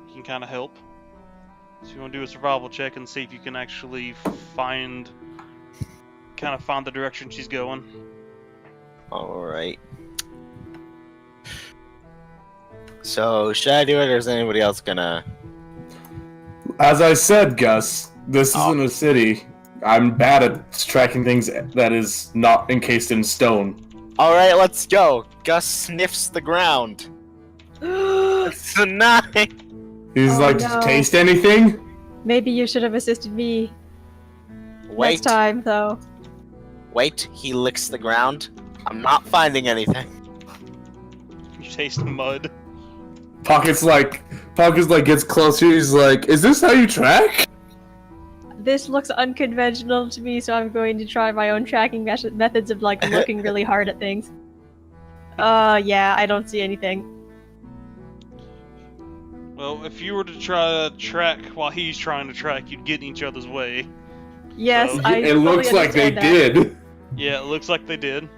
he can kind of help. So you want to do a survival check and see if you can actually find the direction she's going. All right. So should I do it, or is anybody else gonna? As I said, Gus, this Oh. isn't a city. I'm bad at tracking things that is not encased in stone. All right, let's go. Gus sniffs the ground. It's a 9. He's Oh, like, no. taste anything? Maybe you should have assisted me Wait, next time, though. wait. He licks the ground. I'm not finding anything. You taste mud. Pockets like gets closer. He's like, is this how you track? This looks unconventional to me, so I'm going to try my own tracking methods of like looking really hard at things. Yeah, I don't see anything. Well, if you were to try to track while he's trying to track, you'd get in each other's way. Yes, So- I It fully looks like they understand that. did. Yeah, it looks like they did.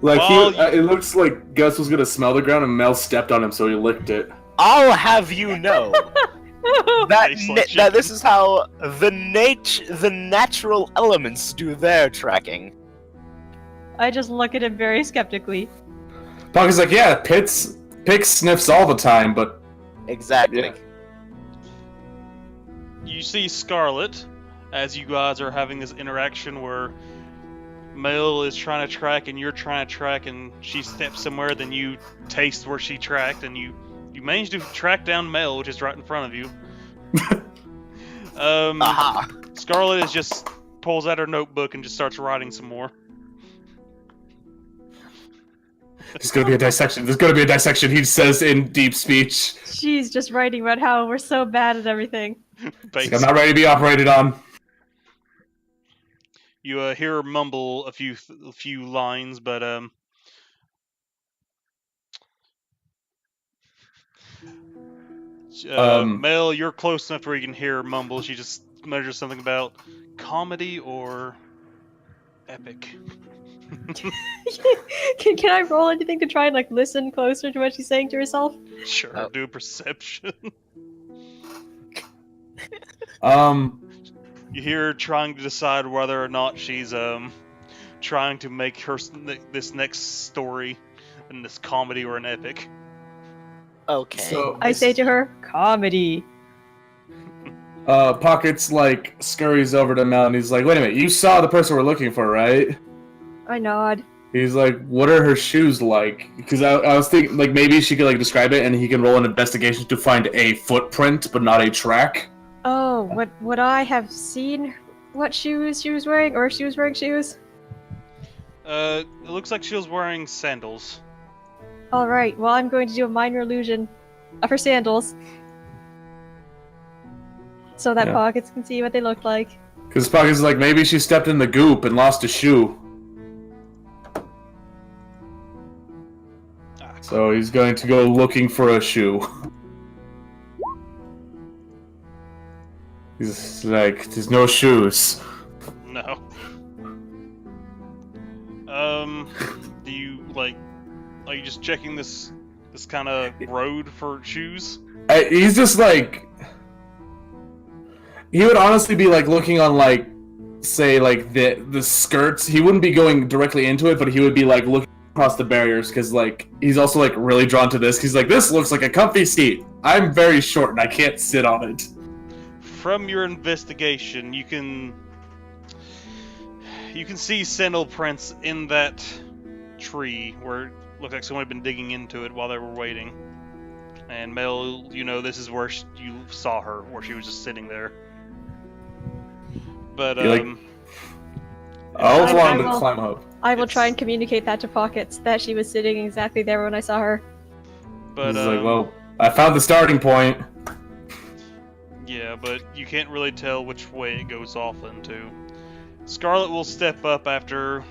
Like Well, it looks like Gus was gonna smell the ground and Mel stepped on him, so he licked it. I'll have you know that Tastes like that this is how the natural elements do their tracking. I just look at him very skeptically. Pocket's like, yeah, Pix sniffs all the time, but Exactly. Yeah. you see Scarlet as you guys are having this interaction where Mel is trying to track and you're trying to track, and she steps somewhere, then you taste where she tracked, and you manage to track down Mel, which is right in front of you. Aha! Scarlet is just pulls out her notebook and just starts writing some more. There's gonna be a dissection. There's gonna be a dissection. He says in deep speech. She's just writing about how we're so bad at everything. Like, I'm not ready to be operated on. You hear her mumble a few lines, but Mel, you're close enough where you can hear her mumble. She just mutters something about comedy or epic. Can I roll anything to try and like listen closer to what she's saying to herself? Sure, Oh. do a perception. You hear her trying to decide whether or not she's trying to make this next story in this comedy or an epic. Okay. So I say to her, comedy. Pockets like scurries over to Mel and he's like, "Wait a minute, you saw the person we're looking for, right?" I nod. He's like, "What are her shoes like?" Because I was thinking like maybe she could like describe it and he can roll an investigation to find a footprint but not a track. Oh, would I have seen what shoes she was wearing, or if she was wearing shoes? It looks like she was wearing sandals. Alright, well I'm going to do a minor illusion of her sandals. So that Yeah. Pockets can see what they look like. Because Pockets is like, maybe she stepped in the goop and lost a shoe. So he's going to go looking for a shoe. He's like, there's no shoes. No. Do you like? Are you just checking this kind of road for shoes? He's just like, he would honestly be like looking on like, say like the skirts. He wouldn't be going directly into it, but he would be like looking across the barriers because like he's also like really drawn to this. He's like, this looks like a comfy seat. I'm very short and I can't sit on it. From your investigation, you can see sandal prints in that tree where it looked like someone had been digging into it while they were waiting. And Mel, you know this is where you saw her, where she was just sitting there. But You like- I'll I allow him to will- climb up. I will try It's- and communicate that to Pockets, that she was sitting exactly there when I saw her. but He's like, well, I found the starting point. yeah, but you can't really tell which way it goes off into. Scarlet will step up after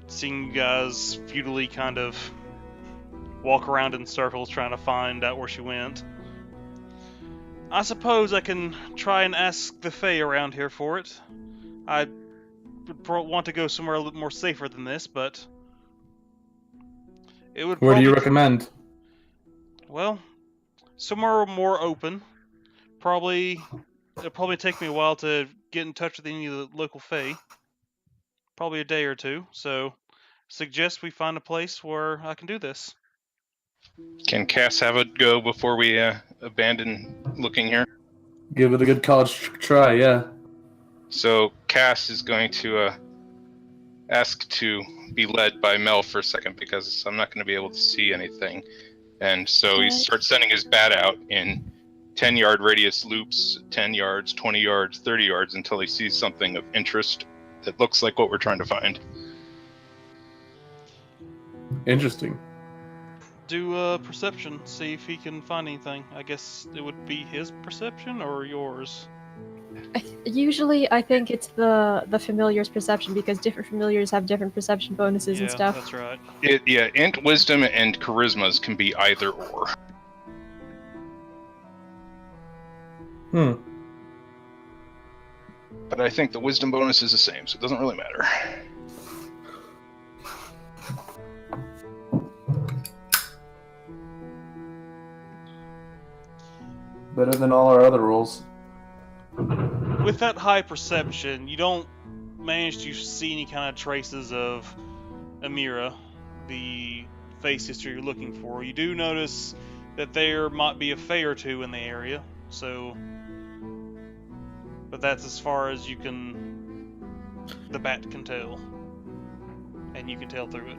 seeing you guys futilely kind of walk around in circles trying to find out where she went. I suppose I can try and ask the Fae around here for it. I would want to go somewhere a little more safer than this, but it would Where do you probably- recommend? Well, somewhere more open. It'll probably take me a while to get in touch with any of the local Fae. Probably a day or two. So, suggest we find a place where I can do this. Can Cass have a go before we abandon looking here? Give it a good college try, yeah. So Cass is going to ask to be led by Mel for a second because I'm not going to be able to see anything. And so he starts sending his bat out in 10-yard radius loops, 10 yards, 20 yards, 30 yards until he sees something of interest that looks like what we're trying to find. Interesting. Do a perception, see if he can find anything. I guess it would be his perception or yours. Usually, I think it's the familiar's perception, because different familiars have different perception bonuses and stuff. That's right. Int, wisdom, and charismas can be either or. But I think the wisdom bonus is the same, so it doesn't really matter. Better than all our other rolls. With that high perception, you don't manage to see any kind of traces of Amira, the face history you're looking for. You do notice that there might be a Fae or two in the area, so but that's as far as the bat can tell, and you can tell through it.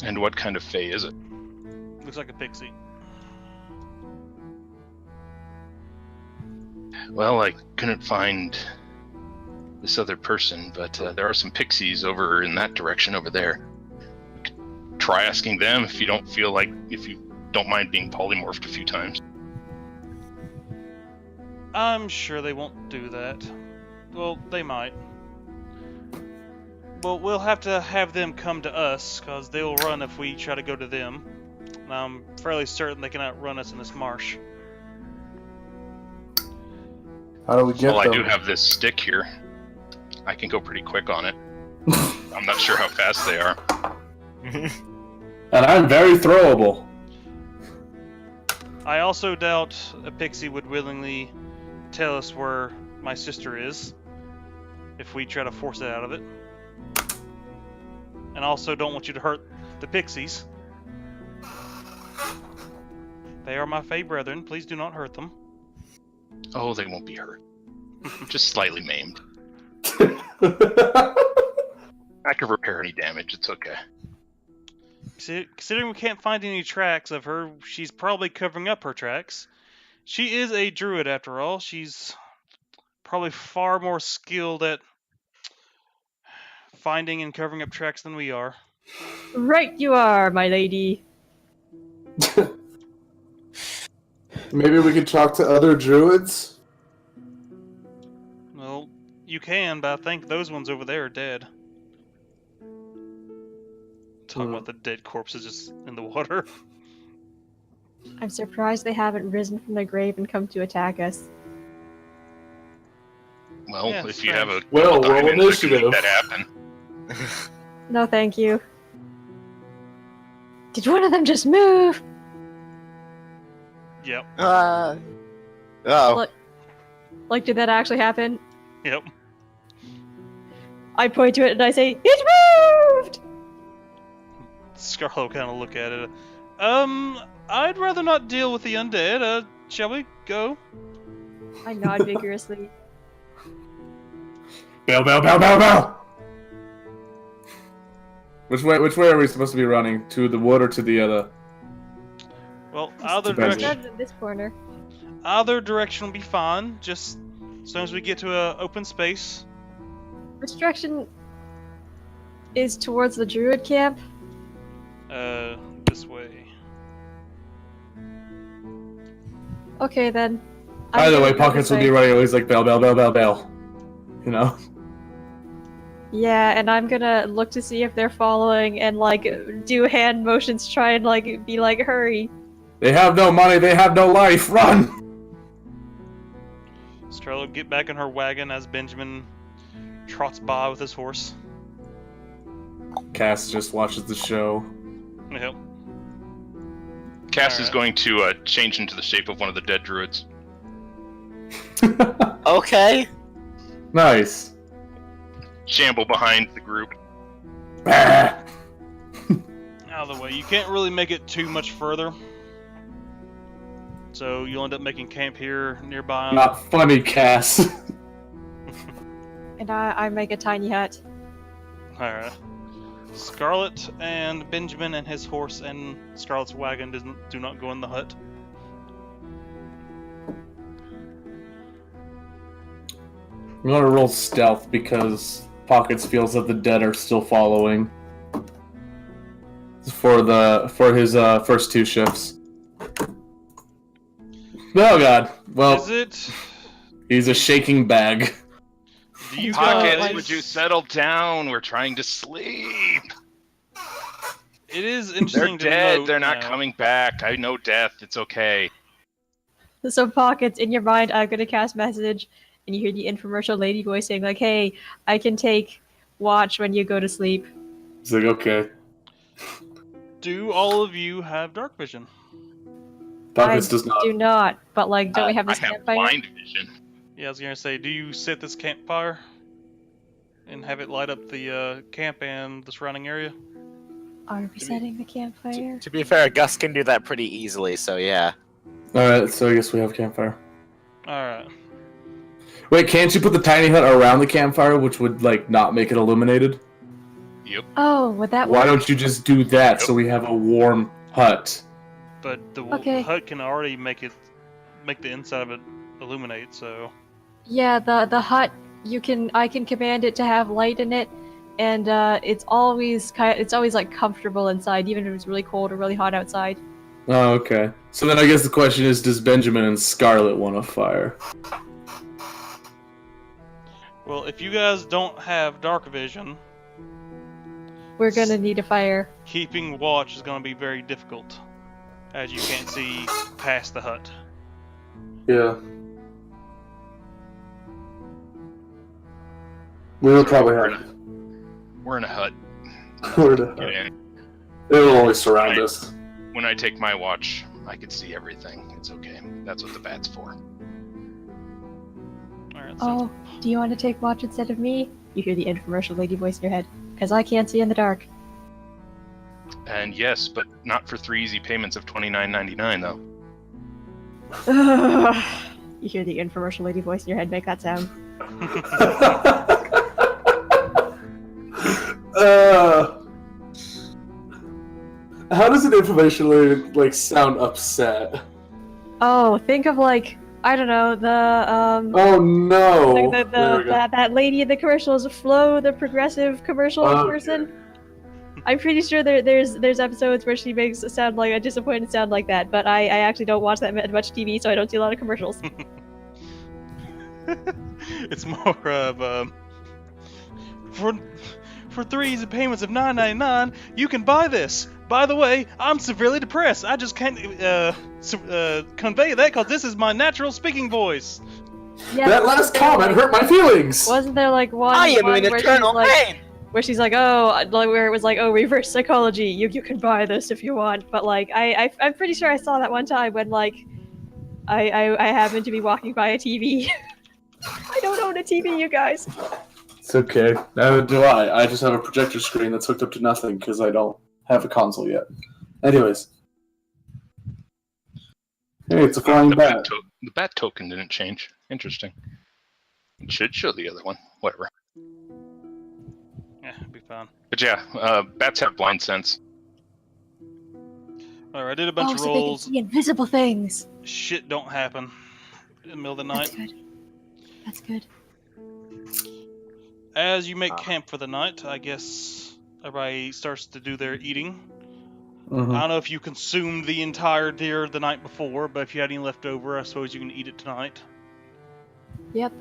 And what kind of fae is it? Looks like a pixie. Well, I couldn't find this other person, but there are some pixies over in that direction over there. Try asking them if you don't mind being polymorphed a few times. I'm sure they won't do that. Well, they might. Well, we'll have to have them come to us, because they'll run if we try to go to them. And I'm fairly certain they can outrun us in this marsh. How do we get Well, them? I do have this stick here. I can go pretty quick on it. I'm not sure how fast they are. And I'm very throwable. I also doubt a pixie would willingly tell us where my sister is if we try to force it out of it. And also don't want you to hurt the pixies. They are my fae brethren. Please do not hurt them. Oh, they won't be hurt. Just slightly maimed. I can repair any damage, it's okay. Considering we can't find any tracks of her, she's probably covering up her tracks. She is a druid after all. She's probably far more skilled at finding and covering up tracks than we are. Right you are, my lady. Maybe we could talk to other druids? Well, you can, but I think those ones over there are dead. Talking about the dead corpses just in the water. I'm surprised they haven't risen from their grave and come to attack us. Well, Yeah, if you have a Well, couple roll diamonds, I can initiative. make that happen. No, thank you. Did one of them just move? Yep, Oh. Like, did that actually happen? yep. I point to it and I say, it moved! Scarlet will kind of look at it. I'd rather not deal with the undead. Shall we go? I nod vigorously. Bell, bell, bell, bell, bell! Which way are we supposed to be running? To the wood or to the other? Well, either depends. direction. Started in this corner. Either direction will be fine. Just as long as we get to an open space. Which direction is towards the druid camp? This way. Okay then. Either way, gonna go Pockets this will way. be running always like bell, bell, bell, bell, bell. You know? Yeah, and I'm gonna look to see if they're following and like do hand motions, try and like be like, hurry. They have no money, they have no life, run! Scarlet will get back in her wagon as Benjamin trots by with his horse. Cass just watches the show. Yep. Cass is Alright. going to change into the shape of one of the dead druids. Okay. Nice. Shamble behind the group. Bah! Out of the way. You can't really make it too much further. So you'll end up making camp here nearby. Not funny, Cass. And I make a tiny hut. Alright. Scarlet and Benjamin and his horse and Scarlet's wagon do not go in the hut. I'm gonna roll stealth because Pockets feels that the dead are still following. For his first two shifts. Oh god. Well, Is it? he's a shaking bag. Do you Pockets, guys? would you settle down? We're trying to sleep. It is They're interesting to dead. note They're not now. coming back. I know death. It's okay. So Pockets, in your mind, I'm gonna cast message, and you hear the infomercial lady voice saying like, "Hey, I can take watch when you go to sleep." He's like, okay. Do all of you have dark vision? Pockets I does not. do not, but like, don't we have I this have campfire? blind vision. Yeah, I was gonna say, do you set this campfire and have it light up the camp and the surrounding area? Are we setting the campfire? To be fair, Gus can do that pretty easily, so yeah. Alright, so I guess we have campfire. All right. Wait, can't you put the tiny hut around the campfire, which would like not make it illuminated? Yep. Oh, would that Why work? don't you just do that so we have a warm hut? But the Okay. hut can already make the inside of it illuminate. So Yeah, the hut, I can command it to have light in it, and it's always like comfortable inside, even if it's really cold or really hot outside. Oh, okay. So then I guess the question is, does Benjamin and Scarlet want a fire? well, if you guys don't have dark vision, We're gonna need a fire. keeping watch is going to be very difficult, as you can't see past the hut. Yeah. We'll probably have. We're in a hut. Get in. It'll only surround us. When I take my watch, I can see everything. It's okay. That's what the bat's for. All right. Oh, do you want to take watch instead of me? You hear the infomercial lady voice in your head. Because I can't see in the dark. And yes, but not for 3 easy payments of $29.99 though. You hear the infomercial lady voice in your head make that sound. How does an information like sound upset? Oh, think of like, I don't know, Oh no! that lady in the commercials, Flo, the progressive commercial person. I'm pretty sure there's episodes where she makes it sound like a disappointed sound like that, but I actually don't watch that much TV, so I don't see a lot of commercials. It's more of for 3 easy payments of $9.99, you can buy this. By the way, I'm severely depressed. I just can't convey that because this is my natural speaking voice. Yeah, That last comment hurt my feelings. Wasn't there like one? I am one in where she's eternal like, pain. where she's like, oh, like where it was like, oh, reverse psychology. You can buy this if you want. But like, I'm pretty sure I saw that one time when like, I happened to be walking by a TV. I don't own a TV, you guys. It's okay. Neither do I. I just have a projector screen that's hooked up to nothing because I don't have a console yet. Anyways. Hey, it's a flying The bat. the bat token didn't change. Interesting. It should show the other one. Whatever. Yeah, it'll be fine. But yeah, bats have blind sense. All right, I did a bunch Oh, of so they can rolls. see invisible things. Shit don't happen in the middle of the night. That's good. That's good. As you make camp for the night, I guess everybody starts to do their eating. I don't know if you consumed the entire deer the night before, but if you had any left over, I suppose you can eat it tonight. Yep.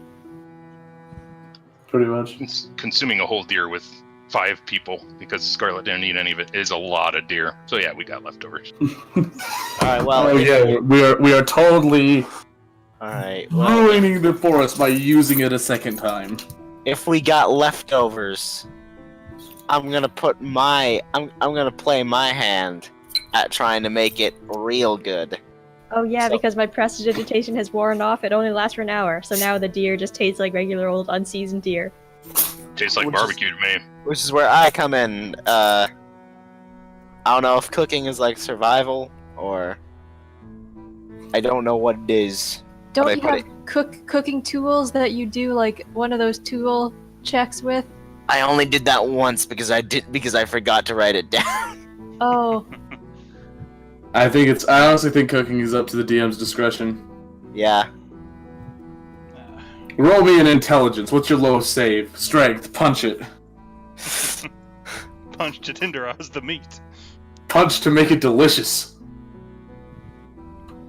Pretty much. Consuming a whole deer with 5 people because Scarlet didn't eat any of it is a lot of deer. So yeah, we got leftovers. Alright, well. Oh yeah, we are totally Alright, well. ruining the forest by using it a second time. If we got leftovers, I'm gonna play my hand at trying to make it real good. Oh yeah, So- because my prestidigitation has worn off. It only lasts for an hour, so now the deer just tastes like regular old unseasoned deer. Tastes like Which is- barbecue to me. Which is where I come in. I don't know if cooking is like survival or I don't know what it is. Don't But I you put have cooking tools that you do like one of those tool checks with? I only did that once because I forgot to write it down. Oh, I honestly think cooking is up to the DM's discretion. Yeah. Roll me an intelligence. What's your lowest save? Strength. Punch it. Punch to tenderize the meat. Punch to make it delicious.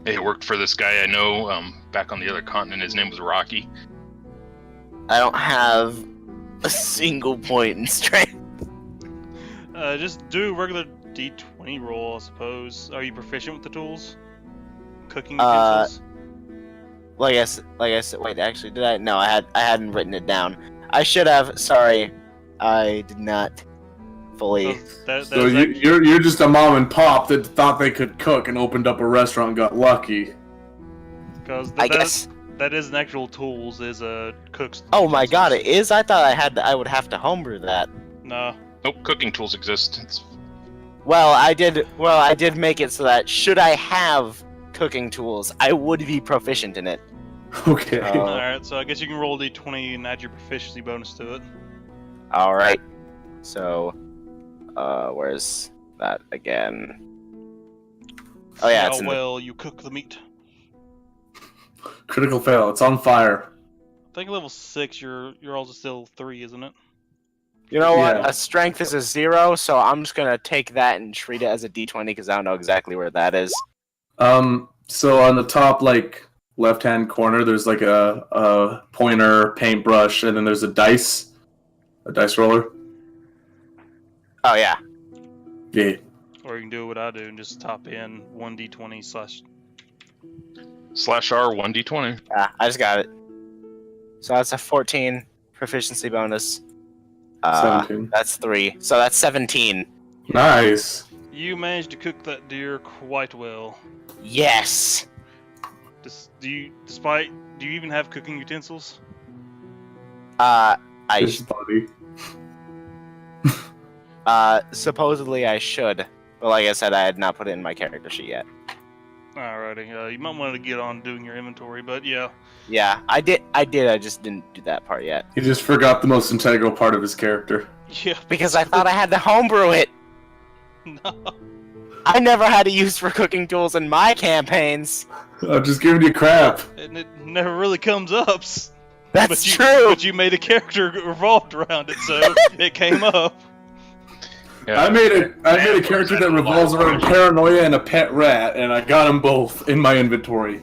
It worked for this guy I know back on the other continent. His name was Rocky. I don't have a single point in strength. Just do a regular D20 roll, I suppose. Are you proficient with the tools? Cooking utensils? Like I said, wait, actually, did I? No, I hadn't written it down. I should have. Sorry, I did not fully. So you're just a mom and pop that thought they could cook and opened up a restaurant and got lucky. Because I guess. that is an actual tools, is a cook's. Oh my god, it is. I thought I would have to homebrew that. No. Nope, cooking tools exist. It's Well, I did make it so that should I have cooking tools, I would be proficient in it. Okay. Oh. Alright, so I guess you can roll a d20 and add your proficiency bonus to it. All right. So, where's that again? Oh yeah, See it's how in well you cook the meat. Critical fail. It's on fire. I think level 6, you're also still 3, isn't it? You know what? Yeah. A strength is a 0, so I'm just gonna take that and treat it as a d20 because I don't know exactly where that is. So on the top, like, left-hand corner, there's like a pointer, paintbrush, and then there's a dice roller. Oh yeah. Yeah. Or you can do what I do and just top in 1d20 slash. /R 1d20. I just got it. So that's a 14 proficiency bonus. 17. That's 3. So that's 17. Nice. You managed to cook that deer quite well. Yes. Do you even have cooking utensils? His body. Supposedly I should. But like I said, I had not put it in my character sheet yet. Alrighty, you might want to get on doing your inventory, but yeah. Yeah, I did. I just didn't do that part yet. He just forgot the most integral part of his character. Yeah. Because I thought I had to homebrew it. No. I never had to use for cooking tools in my campaigns. I'm just giving you crap. And it never really comes up. That's true. But you made a character revolved around it, so it came up. Yeah. I made a character that revolves around paranoia and a pet rat, and I got them both in my inventory.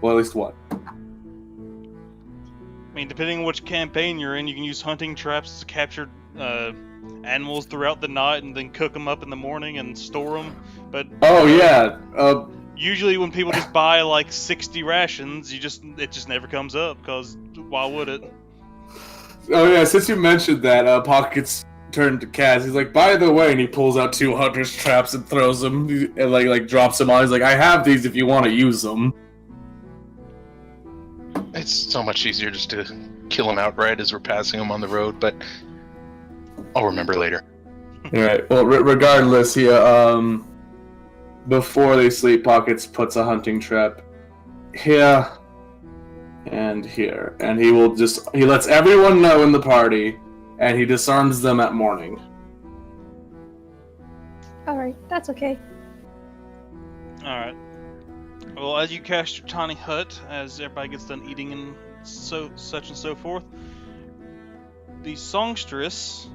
Well, at least one. I mean, depending on which campaign you're in, you can use hunting traps to capture animals throughout the night and then cook them up in the morning and store them. But Oh yeah. usually when people just buy like 60 rations, it just never comes up because why would it? Oh yeah. Since you mentioned that, Pockets turned to Kaz. He's like, by the way, and he pulls out 2 hunter's traps and throws them, and like drops them on. He's like, I have these if you want to use them. It's so much easier just to kill them outright as we're passing them on the road, but I'll remember later. All right. Well, regardless, he before they sleep, Pockets puts a hunting trap here and here, and he lets everyone know in the party, and he disarms them at morning. Alright, that's okay. Alright. Well, as you cast your tiny hut, as everybody gets done eating and such and so forth, the Songstress,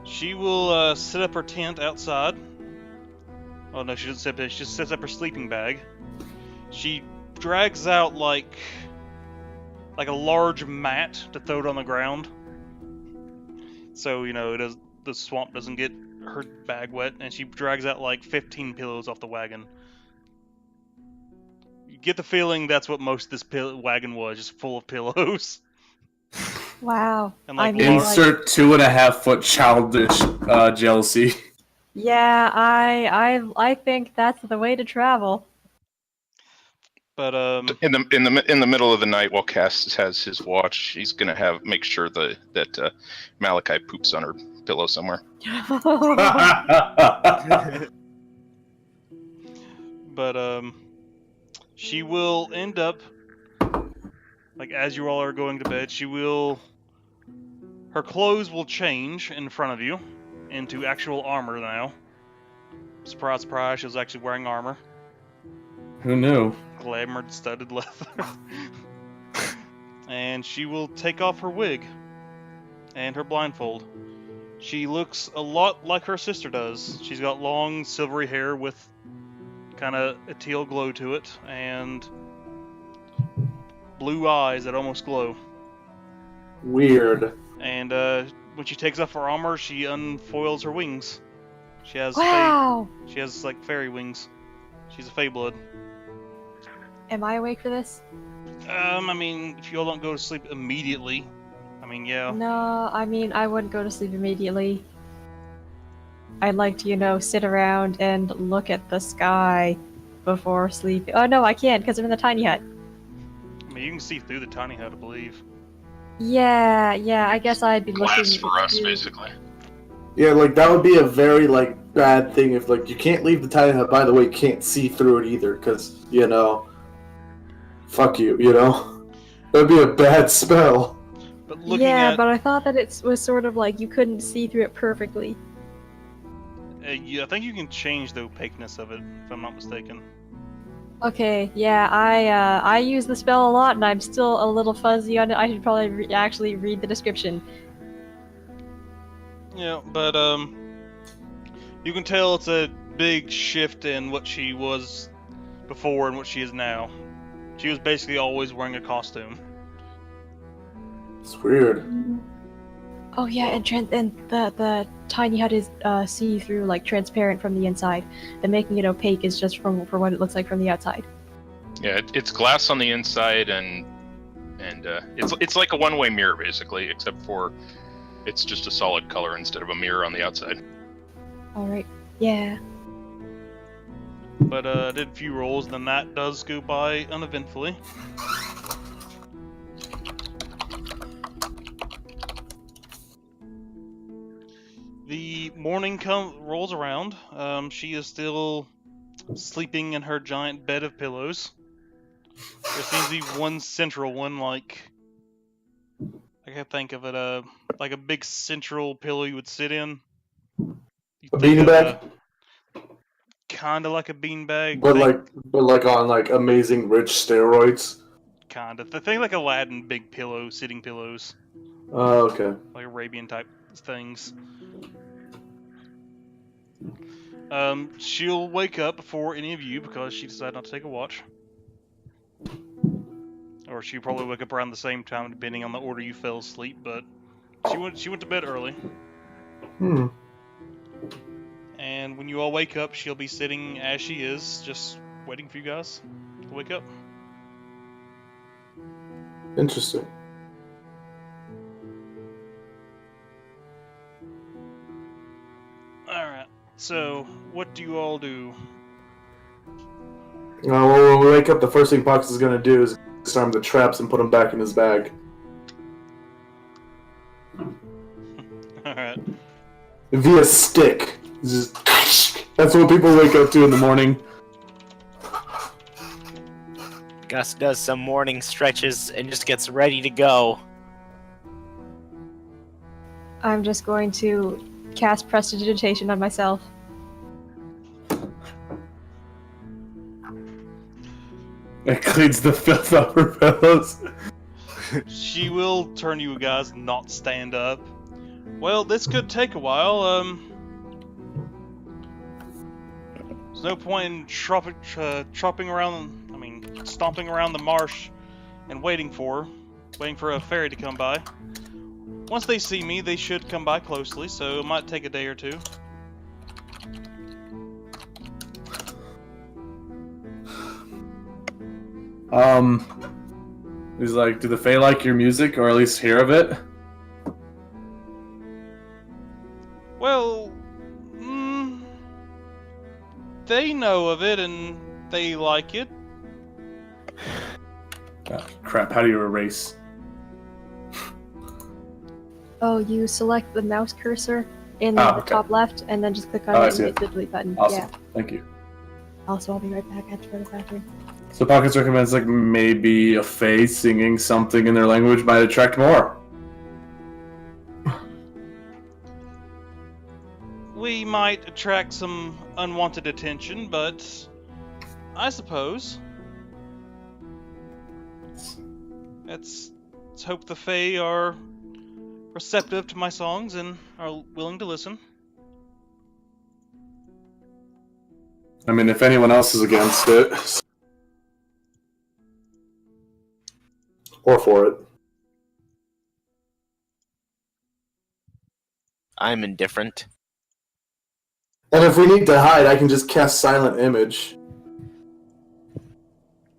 she will set up her tent outside. Oh no, she doesn't set up. She just sets up her sleeping bag. She drags out like a large mat to throw it on the ground, so the swamp doesn't get her bag wet. And she drags out like 15 pillows off the wagon. You get the feeling that's what most of this wagon was, just full of pillows. Wow. And like Insert 2.5-foot childish jealousy. Yeah, I think that's the way to travel. But In the middle of the night, while Cass has his watch, he's gonna make sure that Malachi poops on her pillow somewhere. But she will end up, like, as you all are going to bed, her clothes will change in front of you into actual armor now. Surprise, surprise, she was actually wearing armor. Who knew? Glamored studded leather. And she will take off her wig and her blindfold. She looks a lot like her sister does. She's got long silvery hair with kind of a teal glow to it, and blue eyes that almost glow. Weird. And when she takes off her armor, she unfoils her wings. She has Wow! she has like fairy wings. She's a Fey blood. Am I awake for this? I mean, if you all don't go to sleep immediately, I mean, yeah. No, I mean, I wouldn't go to sleep immediately. I'd like to, sit around and look at the sky before sleeping. Oh no, I can't because I'm in the tiny hut. I mean, you can see through the tiny hut, I believe. Yeah, I guess I'd be Glass looking for us, through- basically. Yeah, like that would be a very bad thing if you can't leave the tiny hut. By the way, you can't see through it either because fuck you, you know? That'd be a bad spell. But looking Yeah, at, but I thought that it was sort of like you couldn't see through it perfectly. I think you can change the opaqueness of it, if I'm not mistaken. Okay, yeah, I use the spell a lot, and I'm still a little fuzzy on it. I should probably actually read the description. Yeah, but you can tell it's a big shift in what she was before and what she is now. She was basically always wearing a costume. It's weird. Oh yeah, and the tiny hut is see-through, like transparent from the inside. And making it opaque is just for what it looks like from the outside. Yeah, it's glass on the inside, and it's like a one-way mirror basically, except for it's just a solid color instead of a mirror on the outside. All right. Yeah. But I did a few rolls, then that does go by uneventfully. The morning rolls around. She is still sleeping in her giant bed of pillows. There seems to be one central one, like I can think of it, like a big central pillow you would sit in. A beanbag? Kind of like a beanbag, But like on like amazing rich steroids. kind of. The thing like Aladdin, big pillow, sitting pillows, Oh, okay. like Arabian type things. She'll wake up before any of you because she decided not to take a watch. Or she'll probably wake up around the same time, depending on the order you fell asleep. But she went to bed early. And when you all wake up, she'll be sitting as she is, just waiting for you guys to wake up. Interesting. Alright, so what do you all do? Well, when we wake up, the first thing Pox is gonna do is disarm the traps and put them back in his bag. Alright. Via stick. Just, that's what people wake up to in the morning. Gus does some morning stretches and just gets ready to go. I'm just going to cast prestidigitation on myself. It cleans the filth off her pillows. She will turn you guys not stand up. Well, this could take a while. There's no point in stomping around the marsh and waiting for a fairy to come by. Once they see me, they should come by closely, so it might take a day or two. He's like, do the Fae like your music, or at least hear of it? Well, they know of it and they like it. Oh, crap, how do you erase? Oh, you select the mouse cursor in Oh, the okay. top left, and then just click on Oh, I it and see hit it. the delete button. Awesome, Yeah. thank you. Also, I'll be right back after the bathroom. So Pockets recommends like maybe a Fae singing something in their language might attract more. We might attract some unwanted attention, but I suppose let's hope the Fae are receptive to my songs and are willing to listen. I mean, if anyone else is against it. Or for it. I'm indifferent. And if we need to hide, I can just cast Silent Image.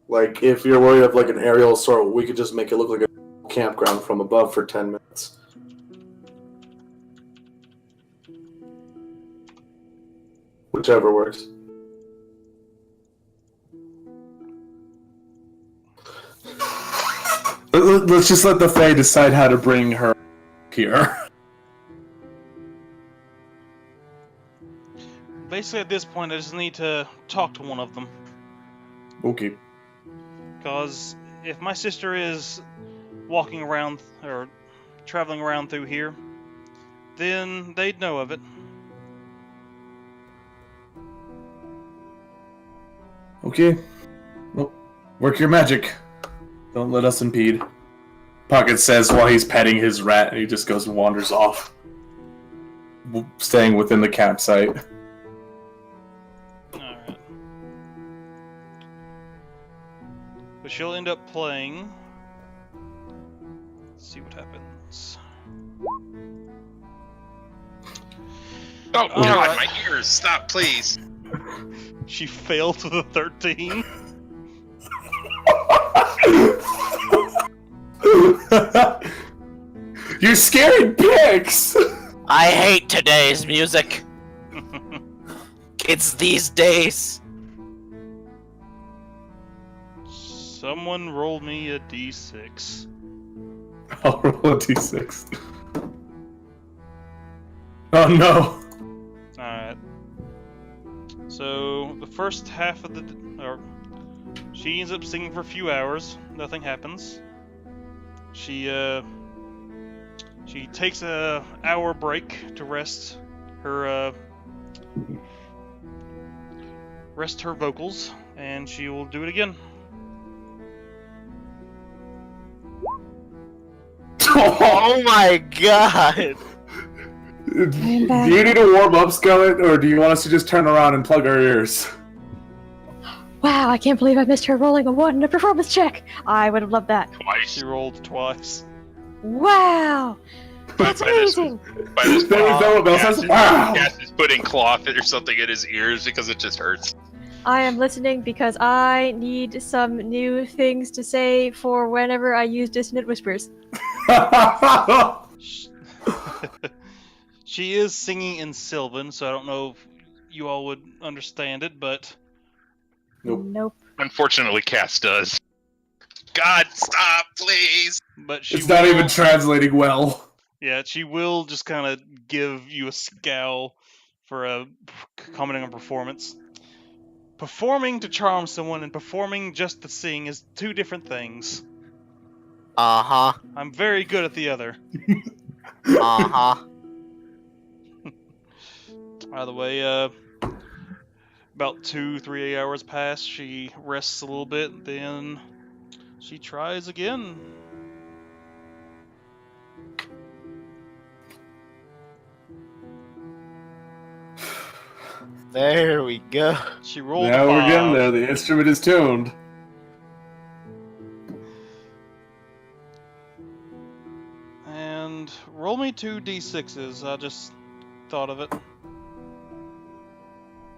Like, if you're worried of like an aerial assault, we could just make it look like a campground from above for 10 minutes. Whichever works. Let's just let the Fae decide how to bring her here. Basically, at this point, I just need to talk to one of them. Okay. Because if my sister is walking around or traveling around through here, then they'd know of it. Okay. Well, work your magic. Don't let us impede. Pocket says while he's petting his rat, and he just goes and wanders off, staying within the campsite. Alright. But she'll end up playing. Let's see what happens. Oh All God, right. my ears! Stop, please. She failed with a 13. You're scaring pigs! I hate today's music. Kids these days. Someone roll me a d6. I'll roll a d6. Oh no! Alright. So, the first half of she ends up singing for a few hours. Nothing happens. She takes a hour break to rest her vocals, and she will do it again. Oh my god! Do you need to warm up, Scarlet, or do you want us to just turn around and plug our ears? Wow, I can't believe I missed her rolling a 1 in a performance check. I would have loved that. Twice. She rolled twice. Wow, that's By this- amazing. By this There was point, no one else. Cass is- Wow. Cass is putting cloth or something in his ears because it just hurts. I am listening because I need some new things to say for whenever I use dissonant whispers. She is singing in Sylvan, so I don't know if you all would understand it, but Nope. Unfortunately, Cass does. God, stop, please! she It's not will- even translating well. Yeah, she will just kind of give you a scowl for commenting on performance. Performing to charm someone and performing just to sing is two different things. Uh-huh. I'm very good at the other. Uh-huh. By the way, about 2-3 hours pass, she rests a little bit, then she tries again. There we go. She rolled Now a 5. we're getting there. The instrument is tuned. And roll me 2 d6s. I just thought of it.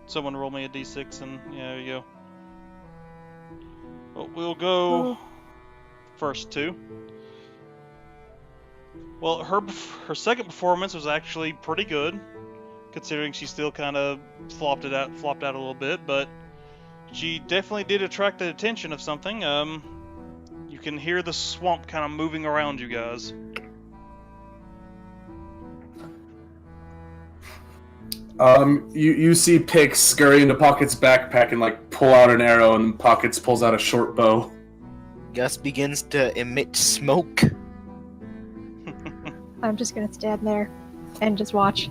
Someone roll me a d6 and yeah, there you go. Well, we'll go first 2. Well, her second performance was actually pretty good, considering she still kind of flopped out a little bit, but she definitely did attract the attention of something. You can hear the swamp kind of moving around you guys. You see Pix scurry into Pocket's backpack and like pull out an arrow, and Pockets pulls out a short bow. Gus begins to emit smoke. I'm just gonna stand there and just watch.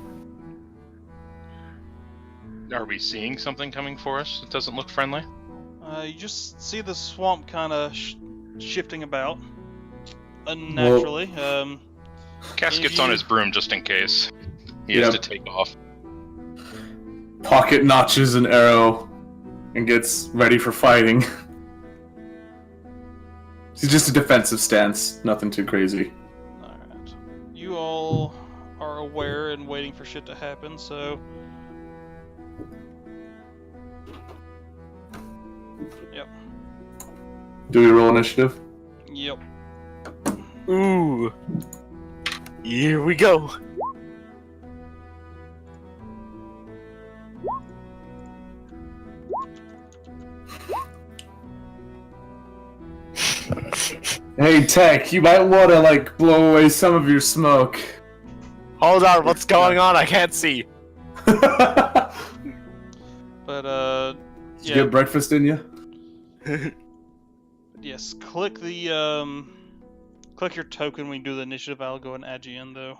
Are we seeing something coming for us that doesn't look friendly? You just see the swamp kind of shifting about unnaturally. Cass If gets you- on his broom just in case he has Yep. to take off. Pocket notches an arrow and gets ready for fighting. It's just a defensive stance, nothing too crazy. Alright. You all are aware and waiting for shit to happen, so... Yep. Do we roll initiative? Yep. Ooh. Here we go. Hey, Tech, you might want to like blow away some of your smoke. Hold on, what's going on? I can't see. Did But, you yeah. get breakfast in you? Yes, click the click your token when you do the initiative. I'll go and add you in though.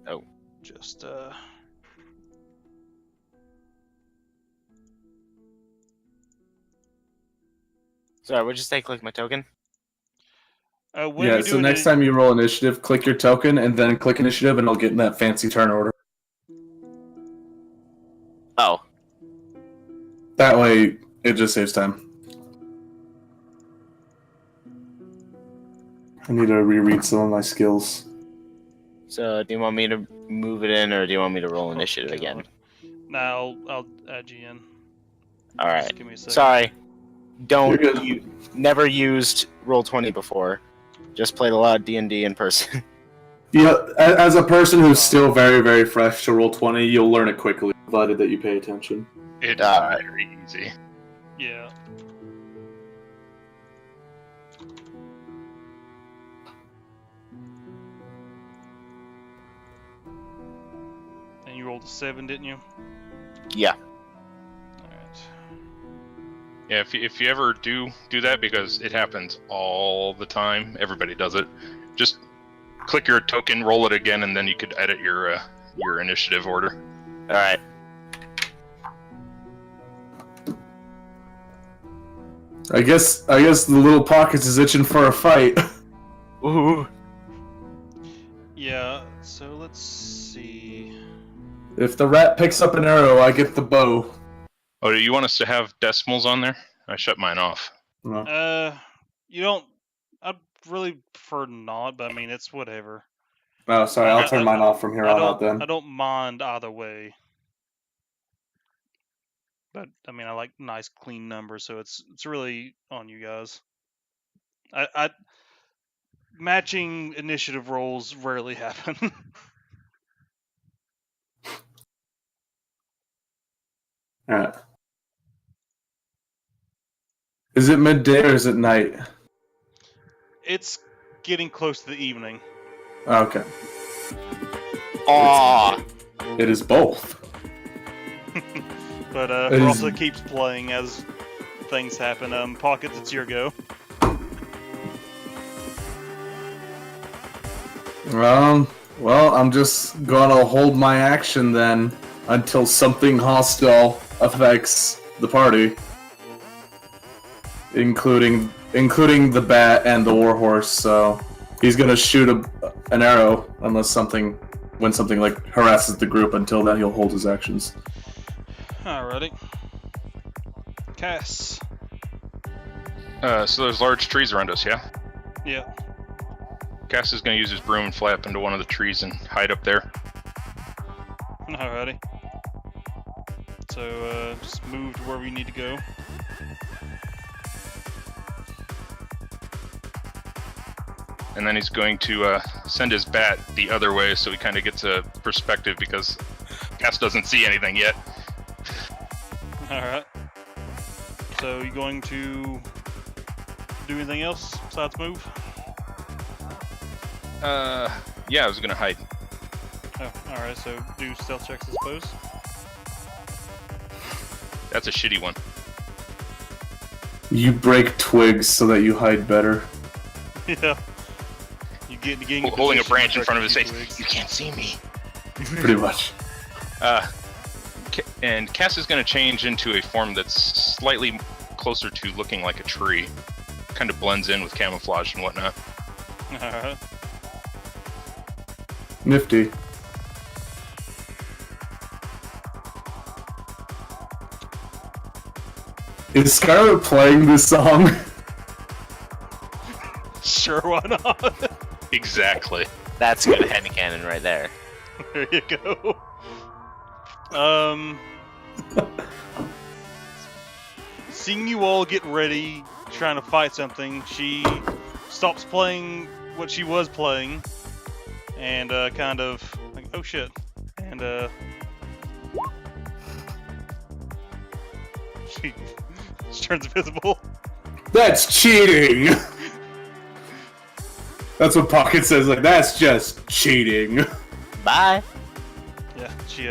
Oh. Just Sorry, what'd you say? Click my token? when Yeah, you so do next time you roll initiative, click your token and then click initiative, and it'll get in that fancy turn order. Oh. That way, it just saves time. I need to reread some of my skills. So, do you want me to move it in, or do you want me to roll initiative again? Now I'll add you in. All right. Just give me a second. Sorry. Don't You're good. you never used Roll20 before. Just played a lot of D&D in person. Yeah, as a person who's still very, very fresh to Roll20, you'll learn it quickly, provided that you pay attention. It's Alright. very easy. Yeah. And you rolled a 7, didn't you? Yeah. Alright. Yeah, if you ever do that, because it happens all the time, everybody does it. Just click your token, roll it again, and then you could edit your initiative order. All right. I guess the little pockets is itching for a fight. Ooh. Yeah, so let's see. If the rat picks up an arrow, I get the bow. Oh, do you want us to have decimals on there? I shut mine off. You don't. I'd really prefer not, but I mean, it's whatever. Oh, sorry, I'll turn mine off from here on out then. I don't mind either way. But I mean, I like nice, clean numbers, so it's really on you guys. I matching initiative rolls rarely happen. Alright. Is it midday or is it night? It's getting close to the evening. Okay. Aw. It is both. But It also is- keeps playing as things happen. Pockets, it's your go. Well, I'm just gonna hold my action then until something hostile affects the party. Including the bat and the warhorse, so he's gonna shoot an arrow when something like harasses the group. Until then, he'll hold his actions. Alrighty. Cass. So there's large trees around us, yeah? Yeah. Cass is going to use his broom and fly up into one of the trees and hide up there. Alrighty. So just move to where we need to go. And then he's going to send his bat the other way so he kind of gets a perspective, because Cass doesn't see anything yet. Alright. So you going to do anything else besides move? Yeah, I was going to hide. Oh, alright, so do stealth checks, I suppose. That's a shitty one. You break twigs so that you hide better. Yeah. You get getting Holding a position branch to in front of his break face. a few twigs. You can't see me. Pretty much. And Cass is going to change into a form that's slightly closer to looking like a tree. Kind of blends in with camouflage and whatnot. Alright. Nifty. Is Scarlet playing this song? Sure, why not? Exactly. That's good headcanon right there. There you go. Seeing you all get ready, trying to fight something, she stops playing what she was playing, and kind of like, oh shit, and she turns invisible. That's cheating! That's what Pocket says, like, that's just cheating. Bye. Yeah, she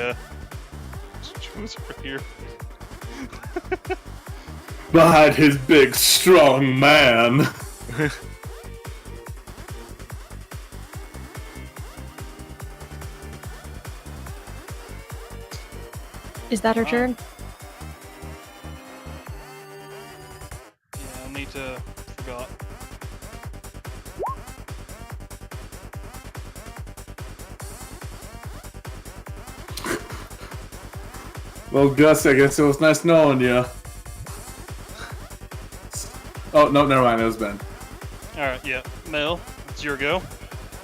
moves over here. behind his big, strong man. Is that her turn? Yeah, I need to... forgot. Well, Gus, I guess it was nice knowing you. Oh, no, never mind, it was Ben. Alright, yeah. Mel, it's your go.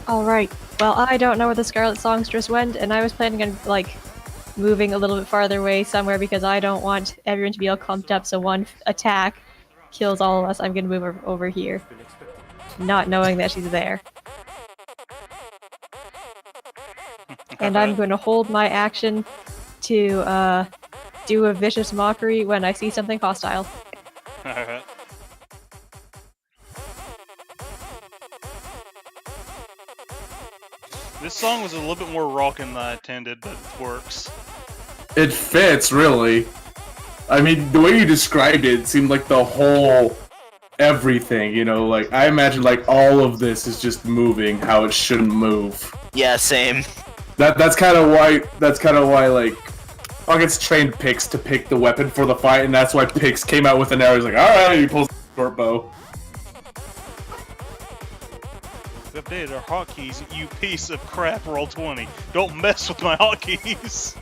Alright. Well, I don't know where the Scarlet Songstress went, and I was planning on, like, moving a little bit farther away somewhere because I don't want everyone to be all clumped up, so one attack kills all of us. I'm gonna move over here. Not knowing that she's there. And I'm going to hold my action to do a vicious mockery when I see something hostile. Alright. This song was a little bit more rockin' than I intended, but it works. It fits, really. I mean, the way you described it, it seemed like the whole everything, you know, like, I imagine, like, all of this is just moving how it shouldn't move. Yeah, same. That's kind of why, like, Pockets trained Pix to pick the weapon for the fight, and that's why Pix came out with an arrow. He's like, alright, he pulls the short bow. We updated our hotkeys, you piece of crap, Roll20. Don't mess with my hotkeys.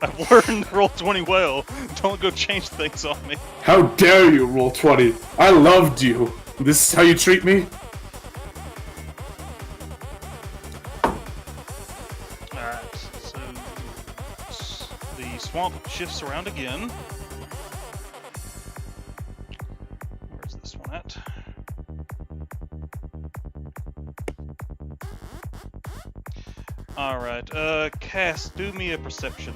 I've learned Roll20 well. Don't go change things on me. How dare you, Roll20? I loved you. This is how you treat me? Alright, so the swamp shifts around again. Where's this one at? Alright, Cass, do me a perception.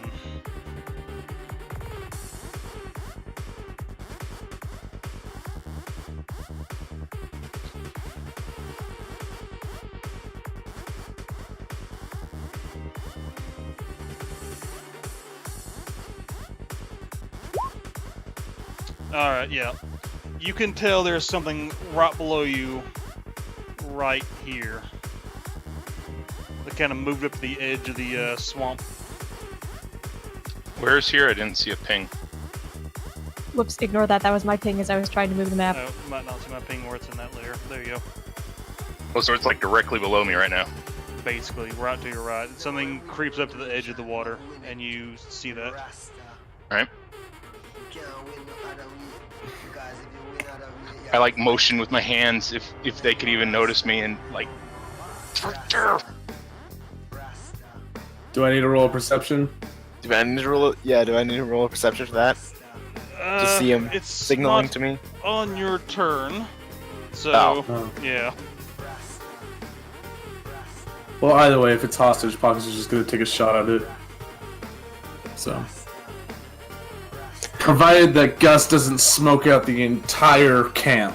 Alright, yeah. You can tell there's something right below you, right here. That kind of moved up to the edge of the swamp. Where's here? I didn't see a ping. Whoops, ignore that. That was my ping as I was trying to move the map. Oh, you might not see my ping where it's in that layer. There you go. Oh, so it's like directly below me right now. Basically, right to your right. Something creeps up to the edge of the water, and you see that. Alright. I like motion with my hands if they could even notice me and like. Do I need to roll a perception? Do I need to roll? Yeah, do I need to roll a perception for that? To see him It's signaling not to me? on your turn. So, Oh. yeah. Well, either way, if it's hostage, Pockets is just gonna take a shot at it. So. Provided that Gus doesn't smoke out the entire camp.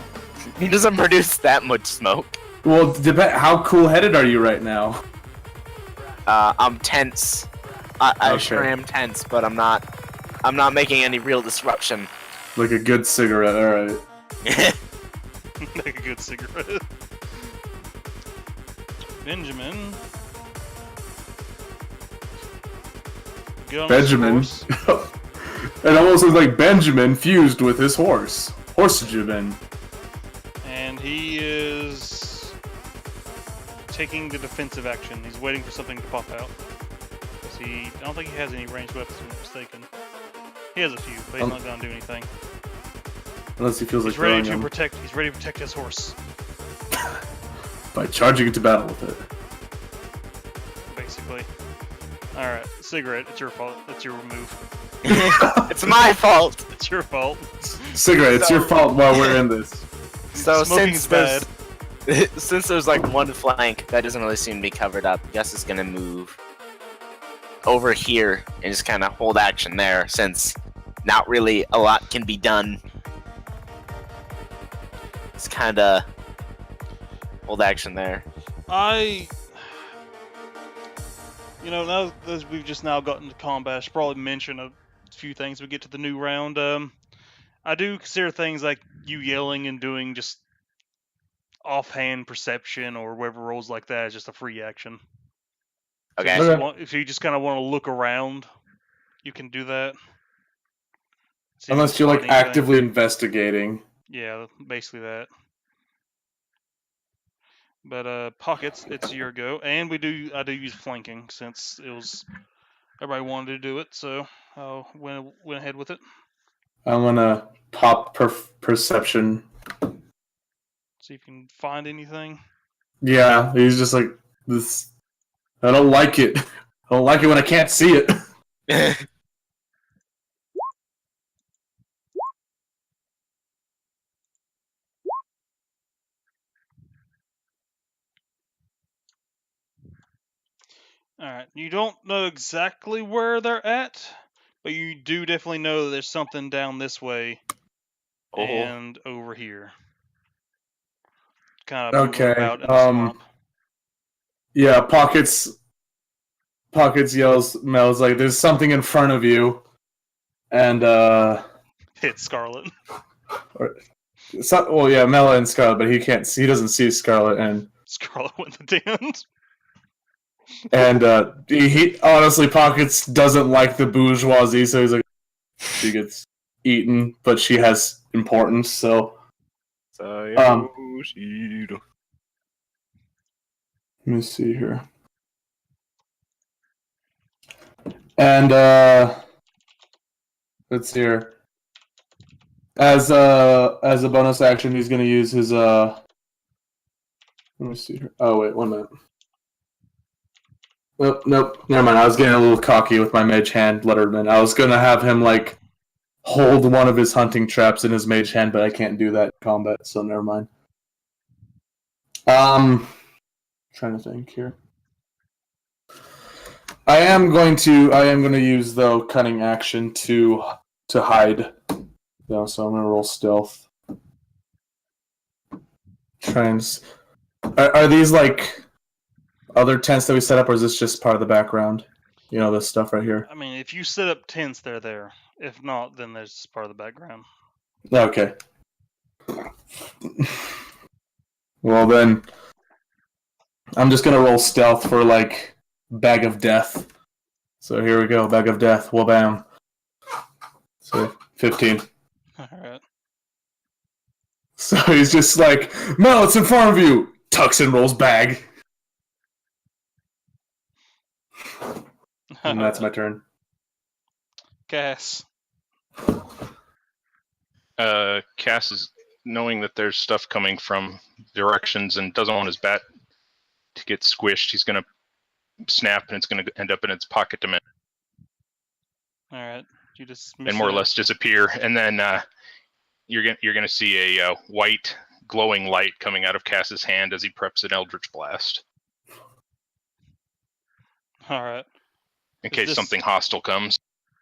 He doesn't produce that much smoke. Well, how cool-headed are you right now? I'm tense. I Okay. sure am tense, but I'm not making any real disruption. Like a good cigarette, alright. Like a good cigarette. Benjamin. Get on his Benjamin. horse. It almost looks like Benjamin fused with his horse. Horsejamin. And he is taking the defensive action. He's waiting for something to pop out. I don't think he has any ranged weapons, if I'm mistaken. He has a few, but he's not gonna do anything. Unless he feels He's like ready throwing to him. protect. He's ready to protect his horse. By charging into battle with it. Basically. All right, cigarette. It's your fault. It's your move. It's my fault. It's your fault. Cigarette, it's your fault while we're in this. So Smoking's since there's like one flank that doesn't really seem to be covered up, Gus is gonna move over here and just kind of hold action there, since not really a lot can be done. It's kind of hold action there. Now that we've just now gotten to combat, I should probably mention a few things as we get to the new round. I do consider things like you yelling and doing just offhand perception or whatever rolls like that as just a free action. So Okay. if you just kind of want to look around, you can do that. See if you Unless can you're spot like anything. actively investigating. Yeah, basically that. But pockets, it's your go, and I do use flanking since everybody wanted to do it, so I went ahead with it. I'm gonna pop perception. See if you can find anything. Yeah, he's just like this. I don't like it. I don't like it when I can't see it. All right, you don't know exactly where they're at, but you do definitely know that there's something down this way and over here. Kind of moving Okay. about in the swamp. Yeah, Pockets yells, Mel's like, there's something in front of you. And, Hit Scarlet. well, yeah, Mel and Scarlet, but he doesn't see Scarlet, and Scarlet went to dance. and he honestly, Pockets doesn't like the bourgeoisie, so he's like, she gets eaten, but she has importance, so. Let me see here. And let's see here. As a bonus action, he's gonna use his Let me see here. Oh wait, 1 minute. Nope, never mind. I was getting a little cocky with my mage hand, Letterman. I was gonna have him like hold one of his hunting traps in his mage hand, but I can't do that in combat, so never mind. Trying to think here. I am going to use though cunning action to hide. Yeah, so I'm gonna roll stealth. Are these like other tents that we set up, or is this just part of the background? You know, this stuff right here. I mean, if you set up tents, they're there. If not, then there's just part of the background. Okay. Well then, I'm just gonna roll stealth for like bag of death. So here we go, bag of death. Well, bam. So 15. All right. So he's just like, Mel, it's in front of you. Tucks and rolls bag. And that's my turn. Cass. Cass is knowing that there's stuff coming from directions and doesn't want his bat to get squished. He's gonna snap and it's gonna end up in its pocket dimension All right. You just and more or less disappear. And then you're gonna see a white glowing light coming out of Cass's hand as he preps an Eldritch Blast All right. in case something hostile comes.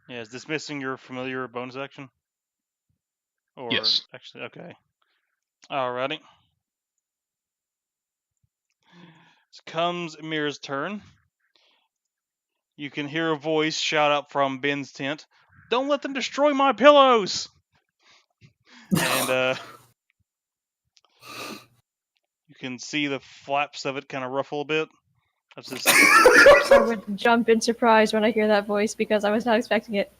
Yeah, is this missing your familiar bonus action? Or Yes. Actually, okay. Alrighty. So comes Amir's turn. You can hear a voice shout out from Ben's tent. Don't let them destroy my pillows! And you can see the flaps of it kind of ruffle a bit. That's just... I would jump in surprise when I hear that voice because I was not expecting it.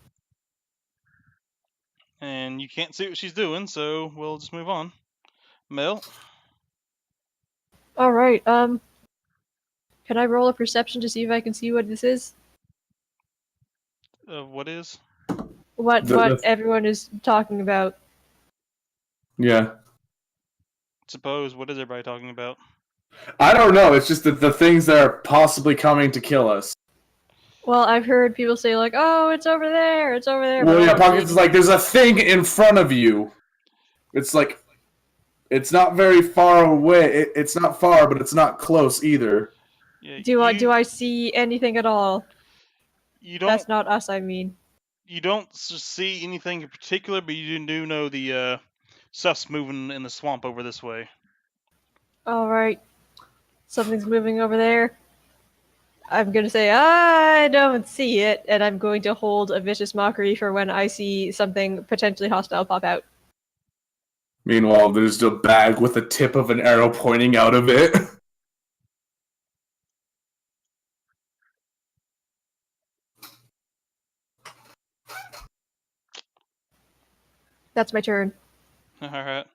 And you can't see what she's doing, so we'll just move on. Mel? Alright, can I roll a perception to see if I can see what this is? What is? What everyone is talking about. Yeah. Suppose, what is everybody talking about? I don't know. It's just that the things that are possibly coming to kill us. Well, I've heard people say like, "Oh, it's over there, it's over there." Well, but yeah, I don't Pockets see is like, there's a thing in front of you. It's like, it's not very far away. It's not far, but it's not close either. Yeah, Do I see anything at all? You don't. That's not us, I mean. You don't see anything in particular, but you do know the stuff's moving in the swamp over this way. Alright. Something's moving over there. I'm gonna say, I don't see it, and I'm going to hold a vicious mockery for when I see something potentially hostile pop out. Meanwhile, there's a bag with the tip of an arrow pointing out of it. That's my turn. Alright.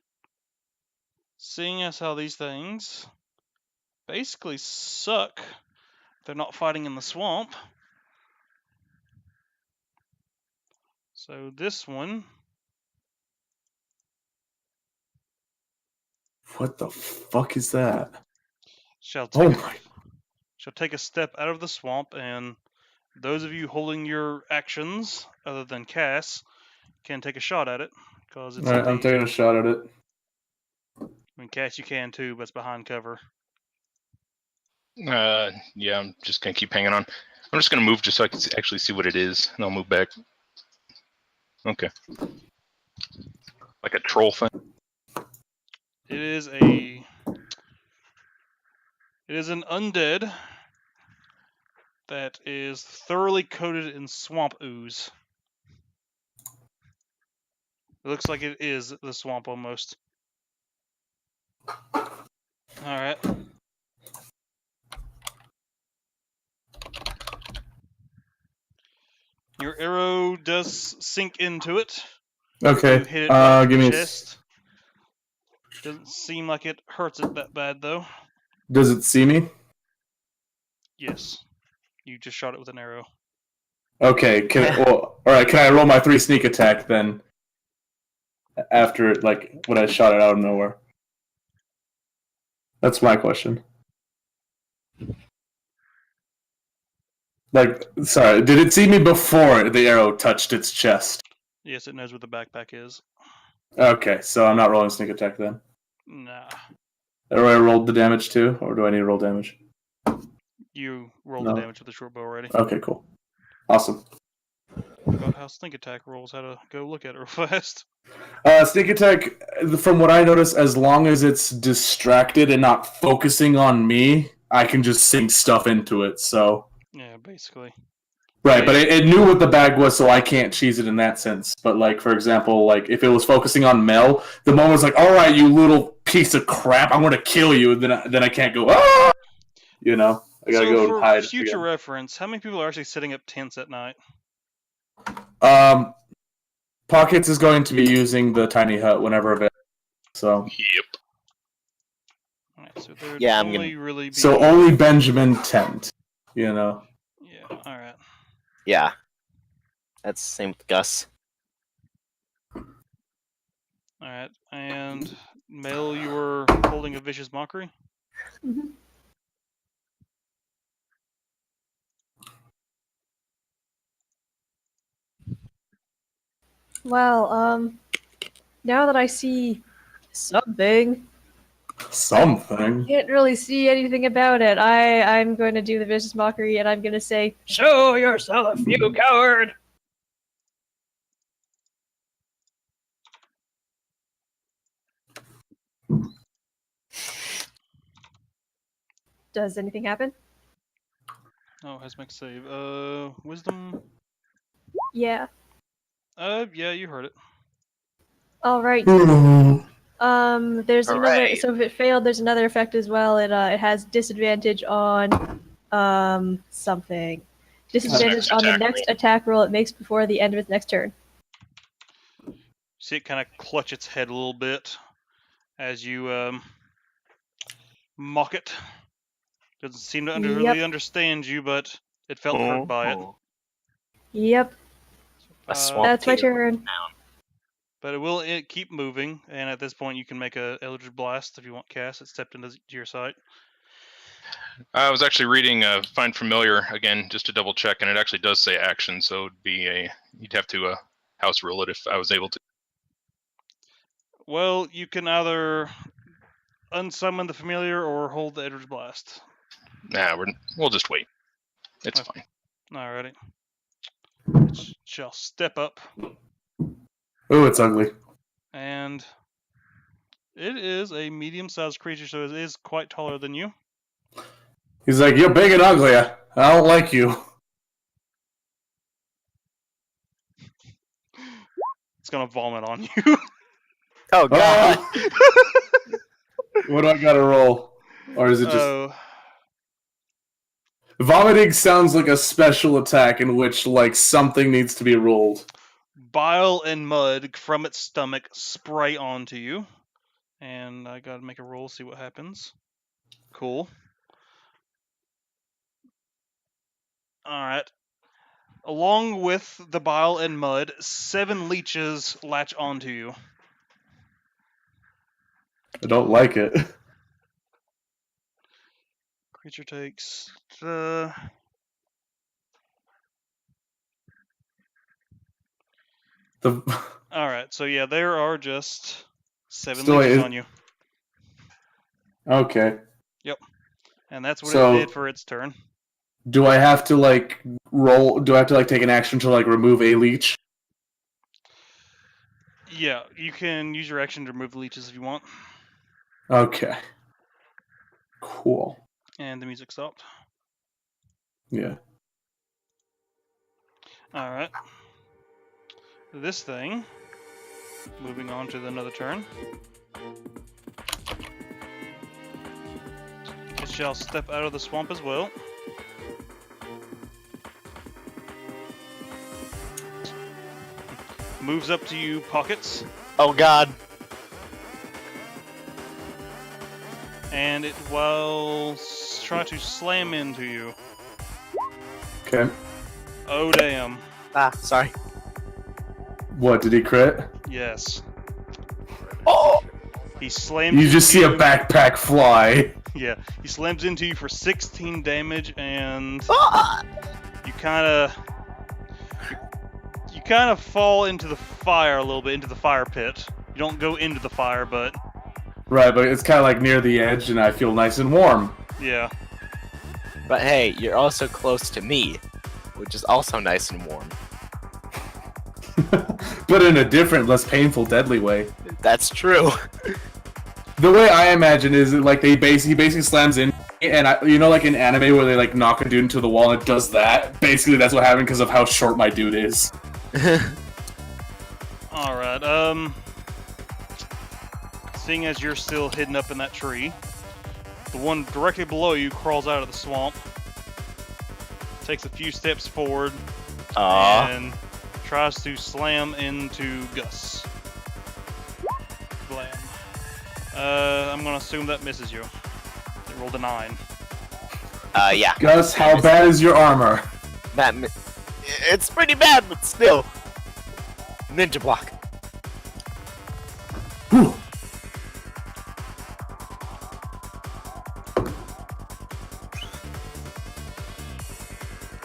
Seeing as how these things basically suck, they're not fighting in the swamp. So this one What the fuck is that? shall Oh take my. shall take a step out of the swamp, and those of you holding your actions other than Cass can take a shot at it, because it's Alright, I'm taking a shot at it. I mean, Cass, you can too, but it's behind cover. Yeah, I'm just gonna keep hanging on. I'm just gonna move just so I can actually see what it is, and I'll move back. Okay. Like a troll thing. It is an undead that is thoroughly coated in swamp ooze. It looks like it is the swamp almost. Alright. Your arrow does sink into it. Okay. You hit it right in Give the me. chest. Doesn't seem like it hurts it that bad though. Does it see me? Yes. You just shot it with an arrow. Okay. All right. Can I roll my 3 sneak attack then? After when I shot it out of nowhere. That's my question. Sorry, did it see me before the arrow touched its chest? Yes, it knows where the backpack is. Okay, so I'm not rolling sneak attack then. Nah. Or I rolled the damage too, or do I need to roll damage? You rolled No. the damage with the short bow already. Okay, cool. Awesome. Forgot how sneak attack rolls, how to go look at it real fast. Sneak attack, from what I notice, as long as it's distracted and not focusing on me, I can just sink stuff into it, so... Yeah, basically. Right, but it knew what the bag was, so I can't cheese it in that sense. But, for example, if it was focusing on Mel, the moment was like, alright, you little piece of crap, I'm gonna kill you, and then I can't go, ah! You know? I gotta go for hide. future again. reference, how many people are actually setting up tents at night? Pockets is going to be using the tiny hut whenever available, so... Yep. Alright, so there would Yeah, I'm only really be... So only Benjamin tent, you know? Yeah, alright. Yeah. That's the same with Gus. Alright, and Mel, you were holding a vicious mockery? Mhm. Well, now that I see something, Something. can't really see anything about it. I'm going to do the vicious mockery, and I'm going to say, "Show yourself, you coward!" Does anything happen? Oh, has make save. Wisdom? Yeah. Yeah, you heard it. All right. Hmm. There's another. Hooray. So if it failed, there's another effect as well. It has disadvantage on something. Disadvantage Next on the attack. next attack roll it makes before the end of its next turn. See it kind of clutch its head a little bit as you mock it. Doesn't seem to really understand you, but it felt hurt by it. Yep. A swamp That's my gator. turn. But it will keep moving, and at this point you can make a Eldritch Blast if you want cast. It stepped into your sight. I was actually reading Find Familiar again just to double check, and it actually does say action, so it'd be you'd have to house rule it if I was able to. Well, you can either unsummon the familiar or hold the Eldritch Blast. Nah, we'll just wait. It's Okay. fine. Alrighty. It shall step up, Ooh, it's ugly. and it is a medium-sized creature, so it is quite taller than you. He's like, you're big and ugly. I don't like you. It's gonna vomit on you. Oh god. What do I gotta roll? Or is it just... Oh, Vomiting sounds like a special attack in which, like, something needs to be rolled. bile and mud from its stomach spray onto you. And I gotta make a roll, see what happens. Cool. Alright. Along with the bile and mud, 7 leeches latch onto you. I don't like it. Creature takes the... Alright, so yeah, there are just 7 Still, leeches on you. Okay. And that's what So- it did for its turn. Do I have to, like, roll... Do I have to, like, take an action to, like, remove a leech? Yeah, you can use your action to remove the leeches if you want. Okay. Cool. And the music stopped. Yeah. Alright. This thing, moving on to another turn. It shall step out of the swamp as well. Moves up to you, Pockets, Oh god. and it will try to slam into you. Okay. Oh damn. Ah, sorry. What, did he crit? Yes. Oh! He slams You just see into a backpack fly. Yeah, he slams into you for 16 damage, and Ah! you kind of fall into the fire a little bit, into the fire pit. You don't go into the fire, but Right, but it's kind of like near the edge, and I feel nice and warm. yeah. But hey, you're also close to me, which is also nice and warm. But in a different, less painful, deadly way. That's true. The way I imagine is that, like, he basically slams in, and you know, like in anime where they like knock a dude into the wall and it does that. Basically, that's what happened because of how short my dude is. All right. Seeing as you're still hidden up in that tree, the one directly below you crawls out of the swamp, takes a few steps forward, and tries to slam into Gus. Blam. I'm gonna assume that misses you. It rolled a 9. Yeah. Gus, how bad is your armor? It's pretty bad, but still. Ninja block. Whew.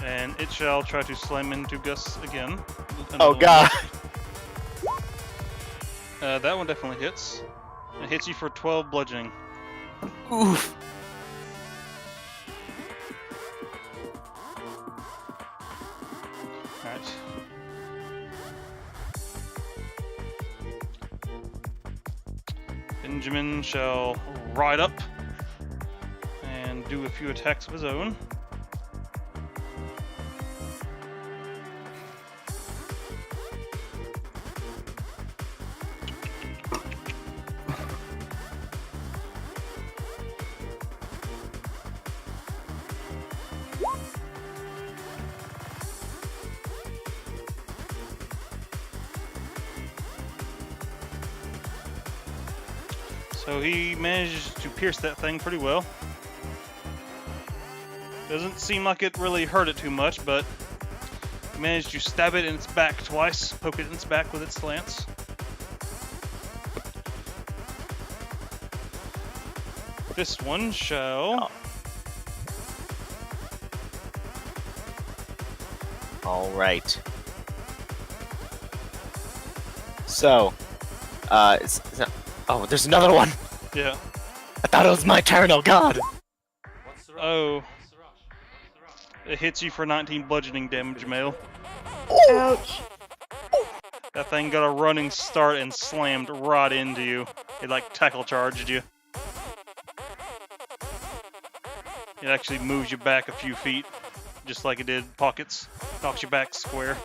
And it shall try to slam into Gus again. Oh god. That one definitely hits. It hits you for 12 bludgeoning. Oof. Alright. Benjamin shall ride up and do a few attacks of his own. So he managed to pierce that thing pretty well. Doesn't seem like it really hurt it too much, but he managed to stab it in its back twice, poke it in its back with its lance. This one shall... Alright. So, oh, there's another one! Yeah. I thought it was my turn, oh god! Oh. It hits you for 19 bludgeoning damage, Male. Ouch. That thing got a running start and slammed right into you. It like tackle charged you. It actually moves you back a few feet, just like it did Pockets. Knocks you back square.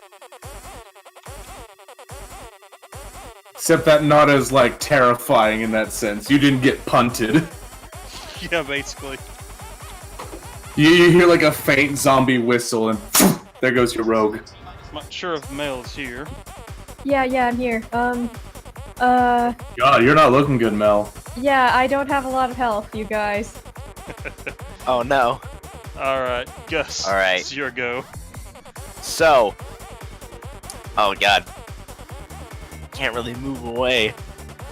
Except that not as, like, terrifying in that sense. You didn't get punted. Yeah, basically. You hear, like, a faint zombie whistle, and there goes your rogue. I'm not sure if Mel is here. Yeah, I'm here. God, you're not looking good, Mel. Yeah, I don't have a lot of health, you guys. Oh no. Alright, Gus. Alright. It's your go. So. Oh god. Can't really move away.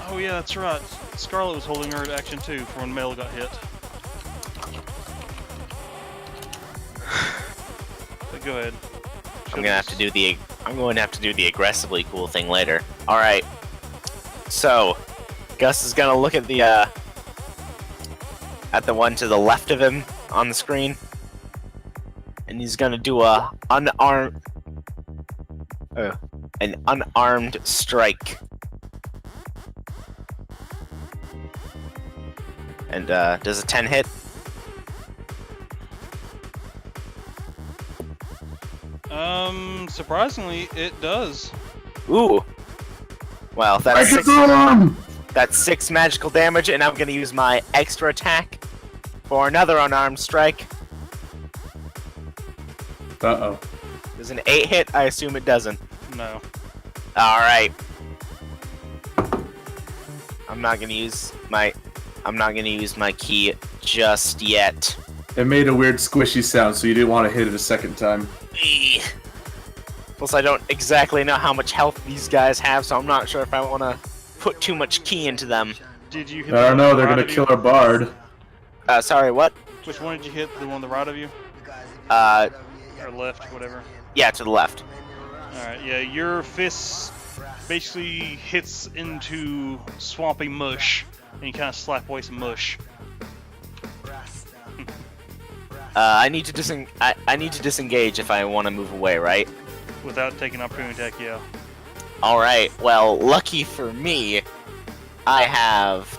Oh yeah, that's right. Scarlet was holding her action too for when Mel got hit. But go ahead. I'm going to have to do the aggressively cool thing later. Alright. So, Gus is gonna look at the one to the left of him on the screen. And he's gonna do an unarmed strike. And does a 10 hit? Surprisingly, it does. Ooh. Well, that's that's 6 magical damage, and I'm gonna use my extra attack for another unarmed strike. Uh-oh. Does an 8 hit? I assume it doesn't. No. Alright. I'm not gonna use my key just yet. It made a weird squishy sound, so you didn't want to hit it a second time. Eeh. Plus, I don't exactly know how much health these guys have, so I'm not sure if I want to put too much key into them. Did you hit I don't the know, one they're on the gonna right kill of our bard. Sorry, what? you? Which one did you hit? The one on the right of you? Uh, Or left, whatever. yeah, to the left. Alright, yeah, your fist basically hits into swampy mush, and you kind of slap away some mush. I need to disengage if I want to move away, right? Without taking opportunity attack, yeah. Alright, well, lucky for me, I have...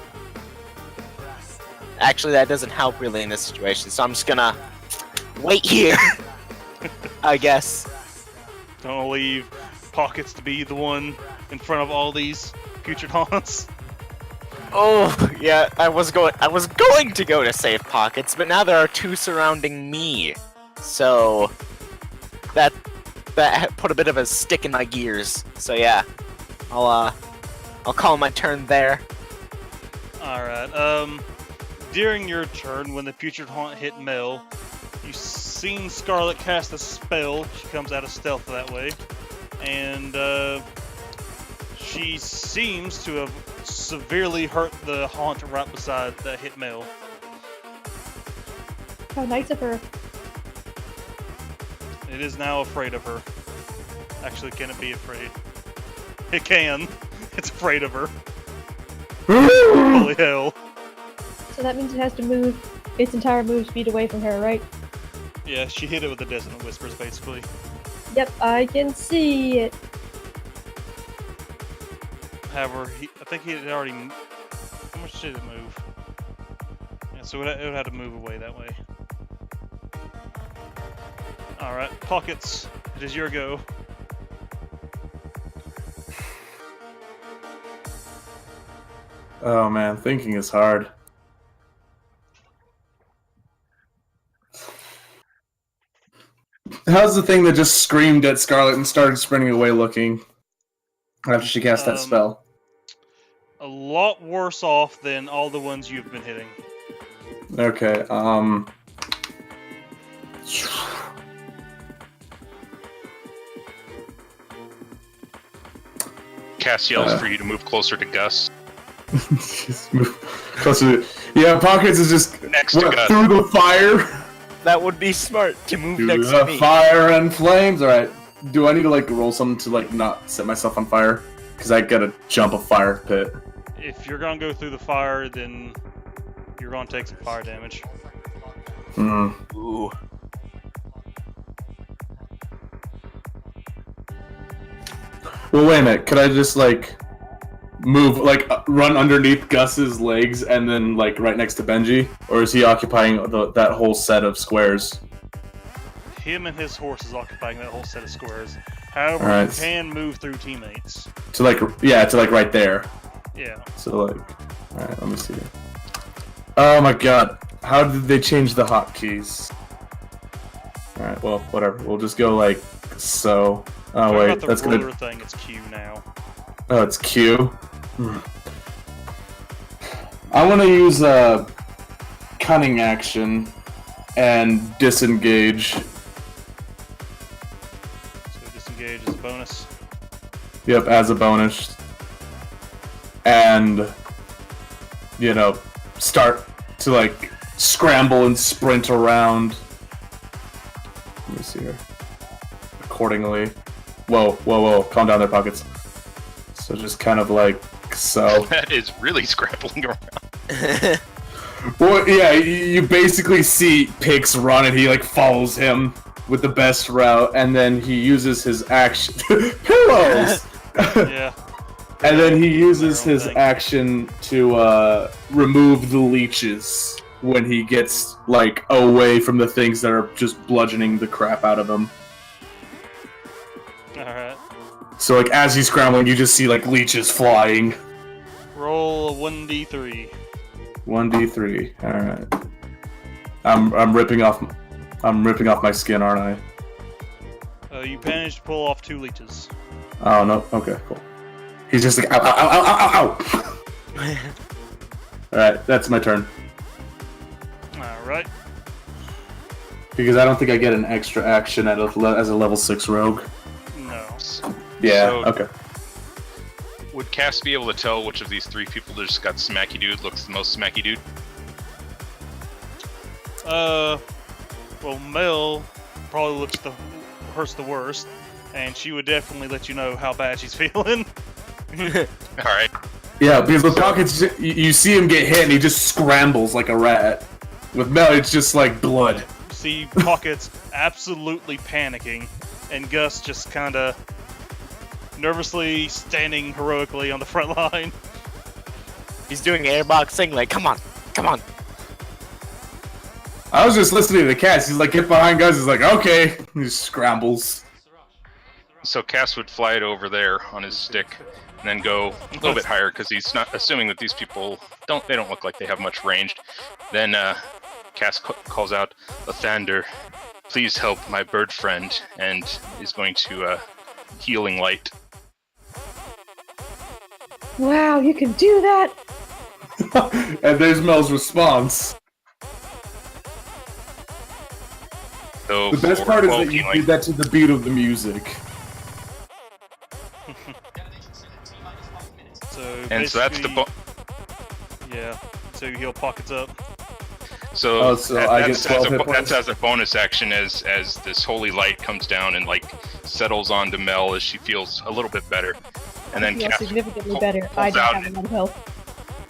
Actually, that doesn't help really in this situation, so I'm just gonna wait here, I guess. Don't leave Pockets to be the one in front of all these putrid haunts. Oh, yeah, I was going to go to save Pockets, but now there are 2 surrounding me. So that put a bit of a stick in my gears. So yeah, I'll call my turn there. Alright, during your turn, when the putrid haunt hit Mel, you've seen Scarlet cast a spell. She comes out of stealth that way. And, she seems to have severely hurt the haunt right beside that hit Mel. How nice of her. It is now afraid of her. Actually, can it be afraid? It can. It's afraid of her. Holy hell. So that means it has to move its entire move speed away from her, right? Yeah, she hit it with the Dissonant Whispers, basically. Yep, I can see it. However, I think he had already... How much did it move? Yeah, so it would have to move away that way. Alright, Pockets. It is your go. Oh man, thinking is hard. How's the thing that just screamed at Scarlet and started sprinting away looking after she cast that spell? A lot worse off than all the ones you've been hitting. Okay, Cass yells for you to move closer to Gus. just move closer to... Yeah, Pockets is just Next to Gus. through the fire. That would be smart to move Through next the to me. fire and flames. All right. Do I need to like roll something to like not set myself on fire? Because I gotta jump a fire pit. If you're gonna go through the fire, then you're gonna take some fire damage. Hmm. Ooh. Well, wait a minute. Could I just like move, like run underneath Gus's legs and then like right next to Benji, or is he occupying that whole set of squares? Him and his horse is occupying that whole set of squares. However, Alright. you can move through teammates. To like right there. Yeah. So like, all right, let me see. Oh my god, how did they change the hotkeys? All right, well, whatever. We'll just go like so. Oh Sorry wait, about the that's ruler gonna. thing. It's Q now. Oh, it's Q. I want to use a cunning action and disengage. So disengage is a bonus. Yep, as a bonus. And, you know, start to like scramble and sprint around. Let me see here. Accordingly. Whoa, whoa, whoa. Calm down there, Pockets. So just kind of like so. That is really scrambling around. Well, yeah, you basically see Pix run and he like follows him with the best route, and then he uses his action. Pillows! Yeah. And then he uses Their own his thing. action to remove the leeches when he gets like away from the things that are just bludgeoning the crap out of him. Alright. So like as he's scrambling, you just see like leeches flying. Roll a 1d3. 1d3. All right. I'm ripping off my skin, aren't I? You managed to pull off 2 leeches. Oh no. Okay, cool. He's just like ow ow ow ow ow ow. All right, that's my turn. Alright. Because I don't think I get an extra action as a level 6 rogue. No. Yeah. So- Okay. Would Cass be able to tell which of these 3 people that just got smacky dude looks the most smacky dude? Well, Mel probably hurts the worst, and she would definitely let you know how bad she's feeling. Alright. Yeah, because with Pockets, you see him get hit and he just scrambles like a rat. With Mel, it's just like blood. See Pockets absolutely panicking, and Gus just kinda nervously standing heroically on the front line. He's doing airboxing, like, come on, come on. I was just listening to the cats. He's like, get behind guys. He's like, okay. He just scrambles. So Cass would fly it over there on his stick, and then go a little bit higher because he's not assuming that these people don't look like they have much range. Then Cass calls out, "Lathander, please help my bird friend," and is going to healing light. Wow, you can do that! And there's Mel's response. So The best for part is 12 that you healing. did that to the beat of the music. So And so that's the basically- Yeah. So you heal Pockets up. So, Oh, so I get that's, 12 as hit a, points? that's as a bonus action as this holy light comes down and like settles onto Mel as she feels a little bit better. And then feel Cass, significantly better. I pulls don't out- have a lot of health.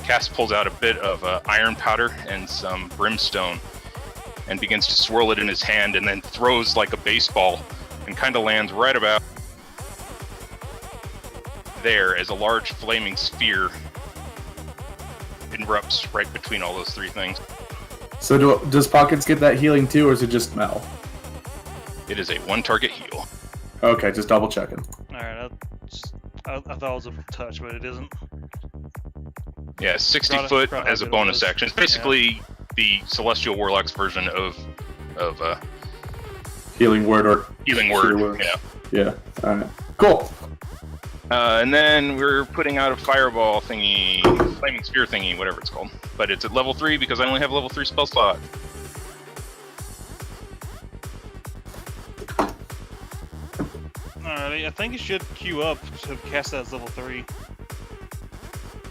Cass pulls out a bit of iron powder and some brimstone and begins to swirl it in his hand and then throws like a baseball and kind of lands right about there as a large flaming sphere erupts right between all those 3 things. So does Pockets get that healing too, or is it just Mel? It is a 1-target heal. Okay, just double checking. Alright, I thought it was a touch, but it isn't. Yeah, 60 Forgot- foot forgot how as a good it bonus was. action. It's basically the Celestial Warlock's version of Healing word or Healing Cure Word. Word. Yeah. yeah. All right. Cool. And then we're putting out a fireball thingy, flaming spear thingy, whatever it's called. But it's at level 3 because I only have a level 3 spell slot. Alright, I think it should queue up to cast that as level 3.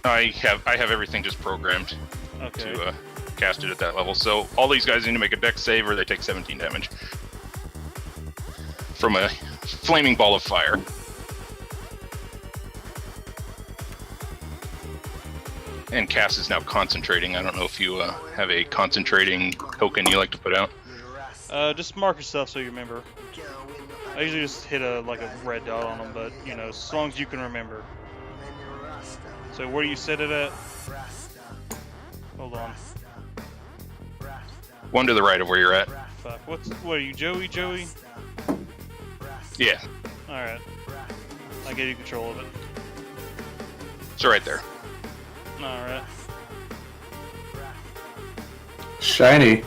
I have everything just programmed Okay. to cast it at that level. So all these guys need to make a dex save or they take 17 damage from a flaming ball of fire. And Cass is now concentrating. I don't know if you have a concentrating token you like to put out. Just mark yourself so you remember. I usually just hit a red dot on them, but you know, as long as you can remember. So where do you set it at? Hold on. One to the right of where you're at. Fuck. What are you, Joey? Joey? Yeah. Alright. I gave you control of it. It's right there. Alright. Shiny.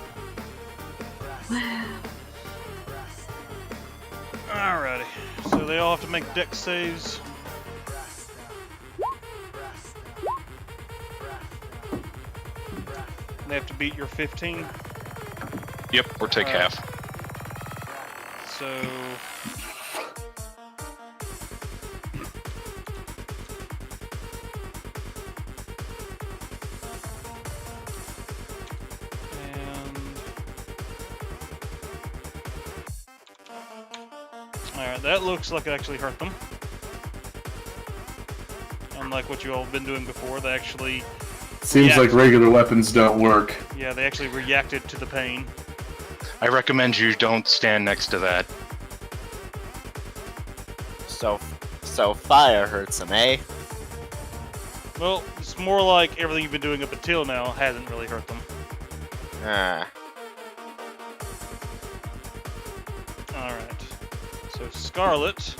Alrighty. So they all have to make dex saves. They have to beat your 15. Yep, or take half. So... Alright, that looks like it actually hurt them. Unlike what you all have been doing before, they actually... Seems like regular weapons don't work. Yeah, they actually reacted to the pain. I recommend you don't stand next to that. So fire hurts him, eh? Well, it's more like everything you've been doing up until now hasn't really hurt them. Ah. Alright. So Scarlet...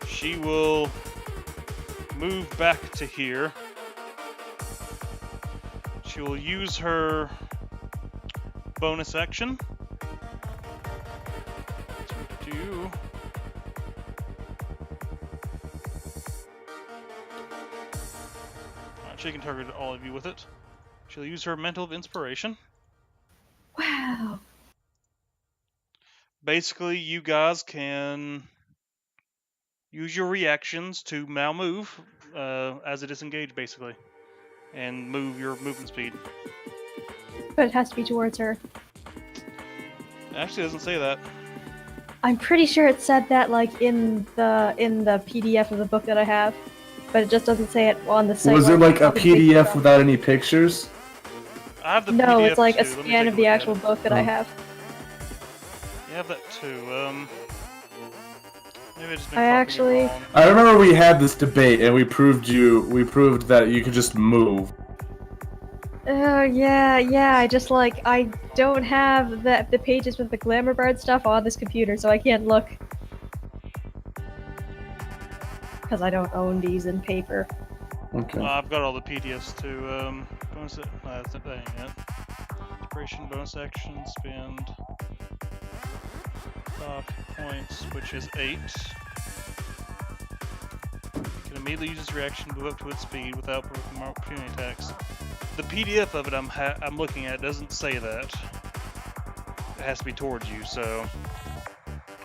She will move back to here. She will use her bonus action to do... She can target all of you with it. She'll use her Mental of Inspiration. Wow. Basically, you guys can use your reactions to now move as it is engaged, basically. And move your movement speed. But it has to be towards her. It actually doesn't say that. I'm pretty sure it said that like in the PDF of the book that I have, but it just doesn't say it on the site. Was it where like a the big PDF stuff. without any pictures? I have the No, PDF it's like a too. Let me scan take of the look at actual it. book that I Oh. have. You have that too. Maybe I just been I copying it actually- wrong. I remember we had this debate and we proved that you could just move. Oh yeah. I don't have the pages with the glamour bard stuff on this computer, so I can't look. Because I don't own these in paper. Okay. I've got all the PDFs too. Bonus. That's not that yet. Inspiration, bonus action, spend 5 points, which is 8. Can immediately use its reaction to move up to its speed without provoking more opportunity attacks. The PDF of it I'm looking at doesn't say that. It has to be towards you, so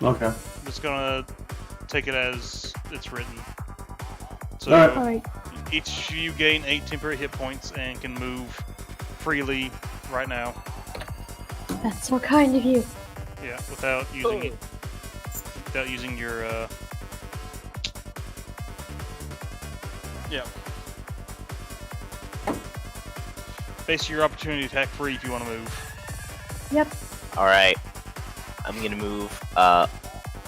Okay. I'm just gonna take it as it's written. So Alright. Alright. each of you gain 8 temporary hit points and can move freely right now. That's so kind of you. Yeah, without using your yeah. Basically, your opportunity attack free if you want to move. Yep. Alright. I'm gonna move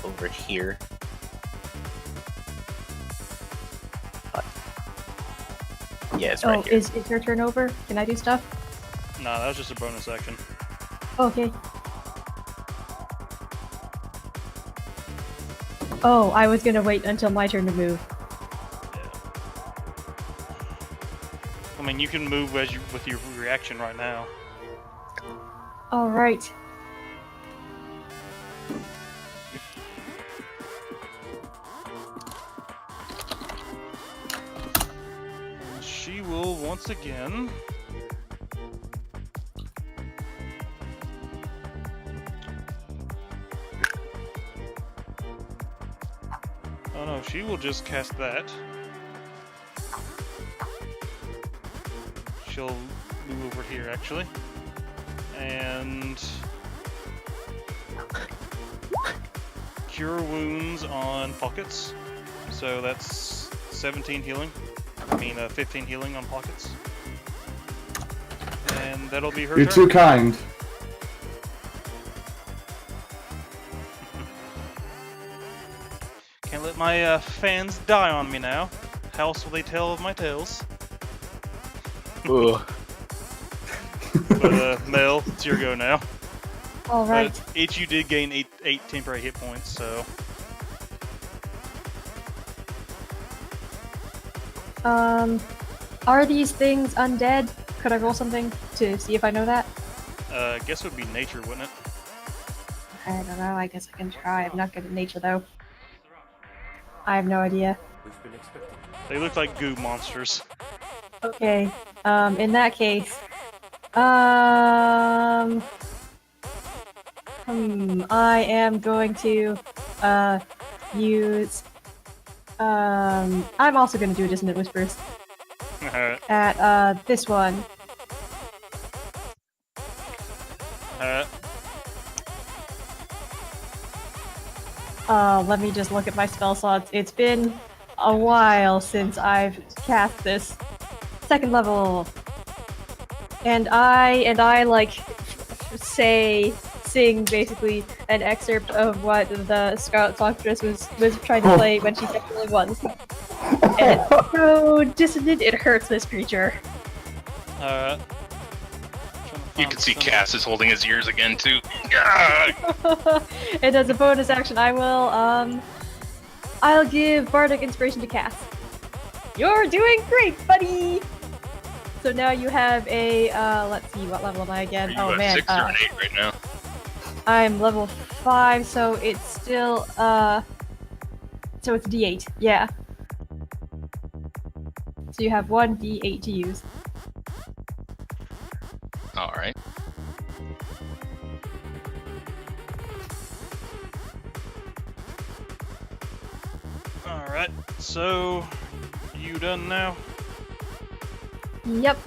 over here. Yeah, it's right Oh, here. is your turn over? Can I do stuff? Nah, that was just a bonus action. Okay. Oh, I was gonna wait until my turn to move. Yeah. I mean, you can move as you with your reaction right now. Alright. She will once again. Oh no, she will just cast that. She'll move over here actually. And cure wounds on pockets. So that's 17 healing. I mean 15 healing on pockets. And that'll be her You're turn. too kind. Can't let my fans die on me now. How else will they tell of my tales? Ooh. But Mel, it's your go now. All right. But each you did gain eight temporary hit points, so. Are these things undead? Could I roll something to see if I know that? I guess it would be nature, wouldn't it? I don't know. I guess I can try. I'm not good at nature though. I have no idea. They look like goo monsters. Okay. In that case, I am going to use. I'm also going to do a Dissonant Whispers at this one. Let me just look at my spell slots. It's been a while since I've cast this. Second level. And I like sing basically an excerpt of what the Songstress was trying to play when she said only once. And it's so dissonant, it hurts this creature. You can see Cass is holding his ears again too. And as a bonus action, I will I'll give Bardic Inspiration to Cass. You're doing great, buddy. So now you have a let's see, what level am I again? Are you Oh man, 6 or an 8 right now? I'm level 5, so it's still so it's D8, yeah. So you have one D8 to use. All right. Alright, so you done now? Yep.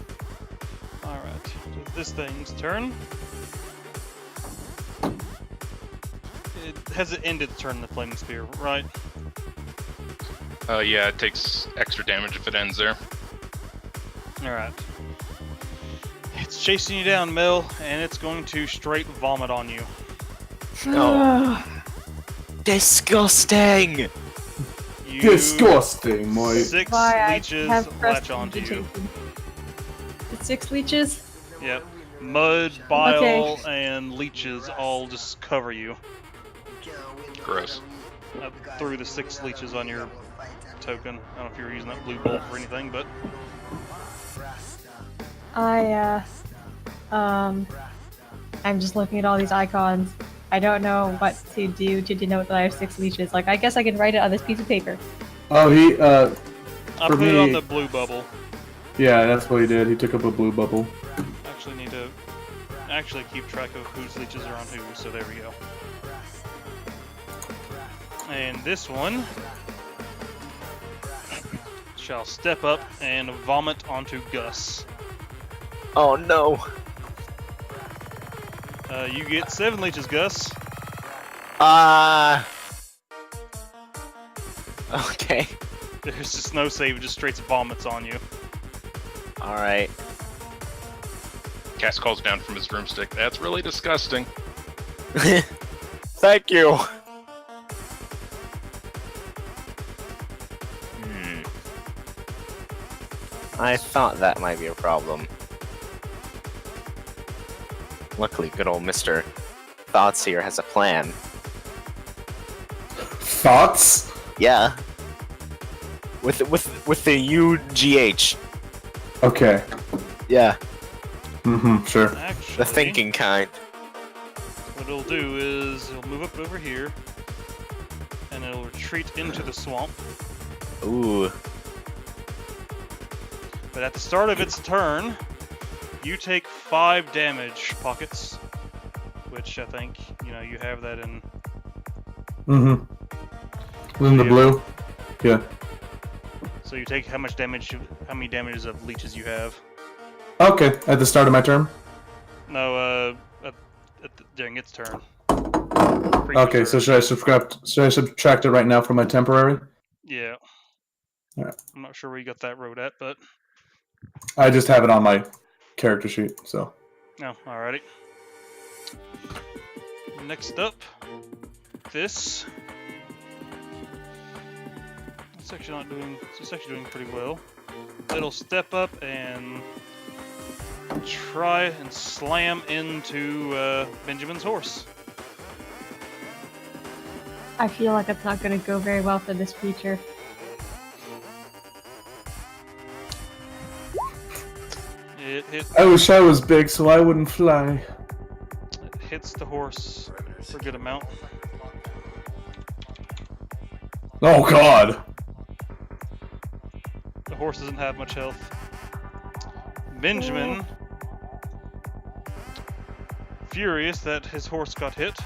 Alright, so this thing's turn. It hasn't ended its turn in the Flaming Spear, right? Yeah, it takes extra damage if it ends there. Alright. It's chasing you down, Mel, and it's going to straight vomit on you. No. Disgusting! You Disgusting, mate. 6 Why I leeches have latch onto you. prestidigitation. It's 6 leeches? Yep. Mud, bile, Okay. and leeches all just cover you. Gross. Through the 6 leeches on your token. I don't know if you were using that blue bolt for anything, but I'm just looking at all these icons. I don't know what to do to denote that I have 6 leeches. Like, I guess I can write it on this piece of paper. Oh, he, I For put it on me- the blue bubble. yeah, that's what he did. He took up a blue bubble. Actually need to actually keep track of whose leeches are on who, so there we go. And this one shall step up and vomit onto Gus. Oh no. You get 7 leeches, Gus. Okay. There's just no save, it just straight vomits on you. Alright. Cass calls down from his broomstick. That's really disgusting. Thank you. I thought that might be a problem. Luckily, good old Mr. Thoughts here has a plan. Thoughts? Yeah. With the UGH. Okay. Yeah. Mm-hmm, sure. Actually, The thinking kind. what it'll do is it'll move up over here, and it'll retreat into the swamp. Ooh. But at the start of its turn, you take 5 damage, Pockets. Which I think, you have that in... Mm-hmm. In the Yeah. blue? Yeah. So you take how many damages of leeches you have. Okay, at the start of my turn? No, during its turn. Okay, so should I subtract it right now from my temporary? Yeah. Alright. I'm not sure where you got that wrote at, but... I just have it on my character sheet, so. No, alrighty. Next up, this. It's actually doing pretty well. It'll step up and and try and slam into Benjamin's horse. I feel like it's not going to go very well for this creature. I wish I was big so I wouldn't fly. It hits the horse for a good amount. Oh god! The horse doesn't have much health. Benjamin, furious that his horse got hit,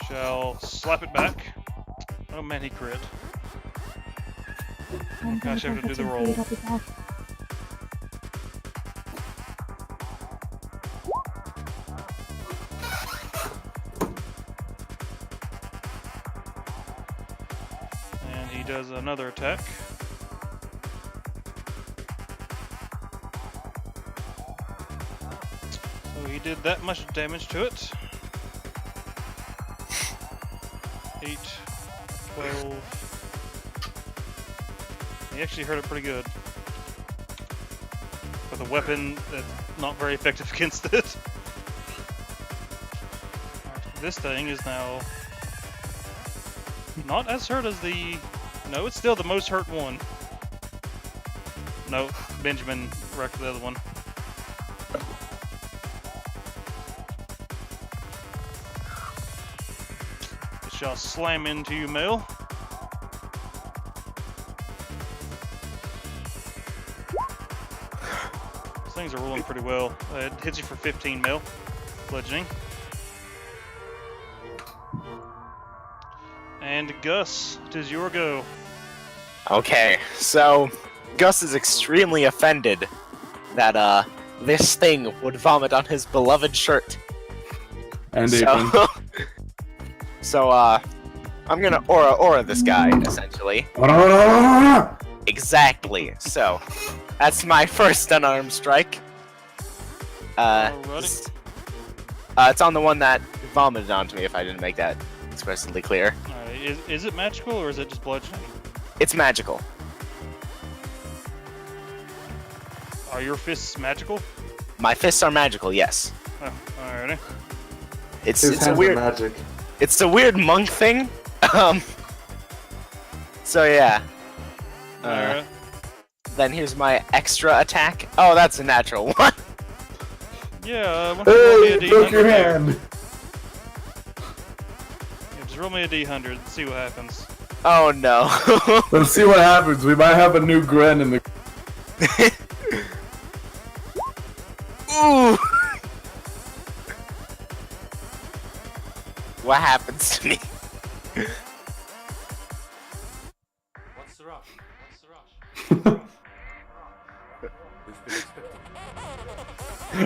shall slap it back. Oh man, he crit. Gosh, I have to do the roll. And he does another attack. So he did that much damage to it. 8, 12. He actually hurt it pretty good. With a weapon that's not very effective against it. This thing is now not as hurt as the... No, it's still the most hurt one. No, Benjamin wrecked the other one. It shall slam into you, Male. These things are rolling pretty well. It hits you for 15, Male. Bludgeoning. And Gus, it is your go. Okay, so Gus is extremely offended that this thing would vomit on his beloved shirt. And apron. So I'm gonna aura this guy essentially. Exactly. So that's my first unarmed strike. Alrighty. It's on the one that vomited onto me. If I didn't make that expressly clear. Alright, is it magical or is it just bludgeoning? It's magical. Are your fists magical? My fists are magical. Yes. Oh, alrighty. It's His a hands weird. are magic. It's a weird monk thing. So yeah. Alright. Then here's my extra attack. Oh, that's a natural one. Yeah, why don't you roll me a Hey, broke your D100 there? hand! Yeah, just roll me a D100 and see what happens. Oh no. Let's see what happens. We might have a new Gren in the. Ooh. What happens to me? What's the rush? What's the rush? We've been expecting.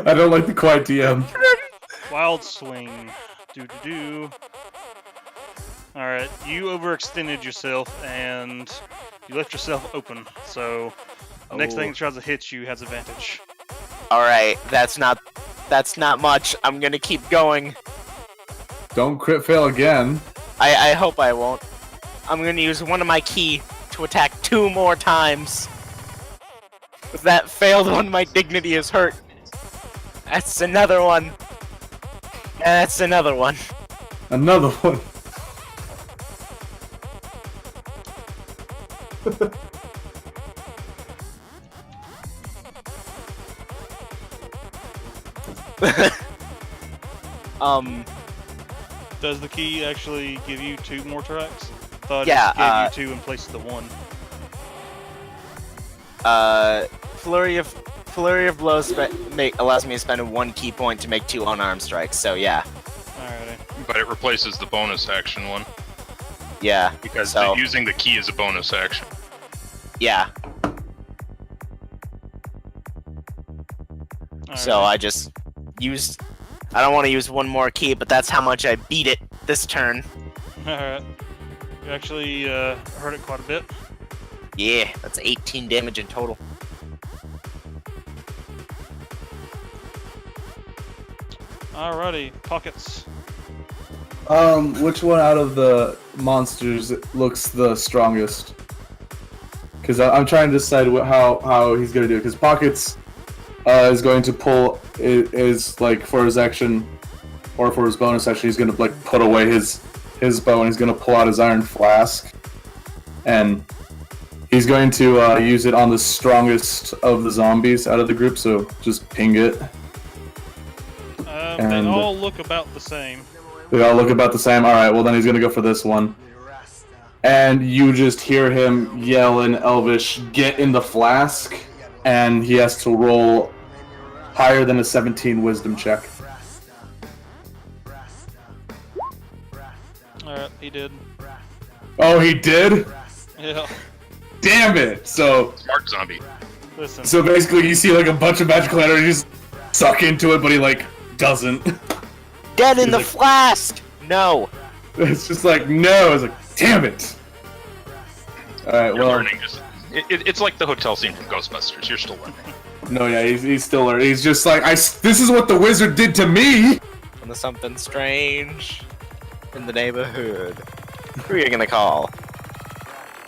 I don't like the quiet DM. Wild swing. Do. Alright, you overextended yourself and you left yourself open. So the next thing that tries to hit you has advantage. Alright, that's not much. I'm gonna keep going. Don't crit fail again. I hope I won't. I'm gonna use one of my ki to attack 2 more times. If that failed one, my dignity is hurt. That's another one. And that's another one. Another one. Does the key actually give you 2 more tracks? Thought Yeah, it just gave you 2 in place of the 1. Flurry of blows allows me to spend 1 key point to make 2 unarmed strikes. So yeah, Alrighty. But it replaces the bonus action one yeah. because So using the key is a bonus action. yeah. So Alrighty. I just used. I don't want to use 1 more key, but that's how much I beat it this turn. Alright. You actually hurt it quite a bit. Yeah, that's 18 damage in total. Alrighty, pockets. Which one out of the monsters looks the strongest? Because I'm trying to decide how he's gonna do it. Because Pockets is going to pull is like for his action or for his bonus action. He's going to like put away his bow and he's going to pull out his iron flask, and he's going to use it on the strongest of the zombies out of the group. So just ping it. They all look about the same. They all look about the same. All right. Well, then he's going to go for this one. And you just hear him yell in Elvish, "Get in the flask!" And he has to roll higher than a 17 wisdom check. Alright, he did. Oh, he did? Yeah. Damn it! Smart zombie. Listen. So basically you see like a bunch of magical energies suck into it, but he like doesn't. Get in the like- flask! No! It's just like, no! It's like, damn it! Alright, You're well... learning. It's like the hotel scene from Ghostbusters. You're still learning. No, yeah, he's still learning. He's just like, this is what the wizard did to me! And there's something strange in the neighborhood. Who are you gonna call?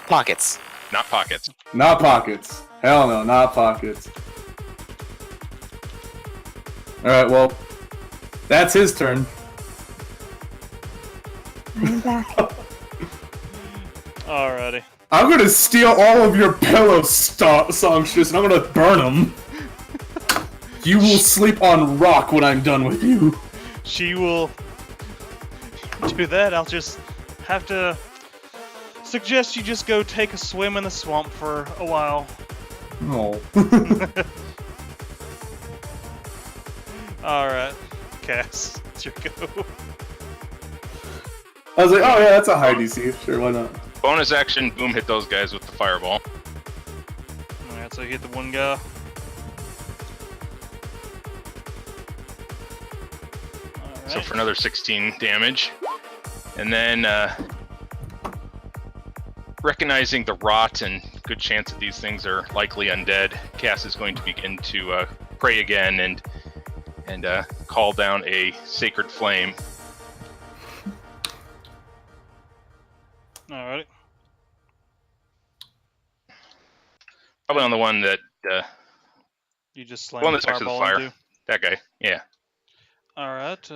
Pockets. Not pockets. Not pockets. Hell no, not pockets. Alright, well, that's his turn. I'm back. Alrighty. I'm gonna steal all of your pillow songstress and I'm gonna burn them. You will sleep on rock when I'm done with you. She will do that. I'll just have to suggest you just go take a swim in the swamp for a while. Oh. Alright. Cass, it's your go. I was like, oh yeah, that's a high DC. Sure, why not? Bonus action, boom, hit those guys with the fireball. Alright, so you hit the one guy. Alright. So for another 16 damage. And then, recognizing the rot and good chance that these things are likely undead, Cass is going to begin to pray again and call down a sacred flame. Alright. Probably on the one that, You just one slam the that's next to the fireball fire. into. That guy, yeah. Alright,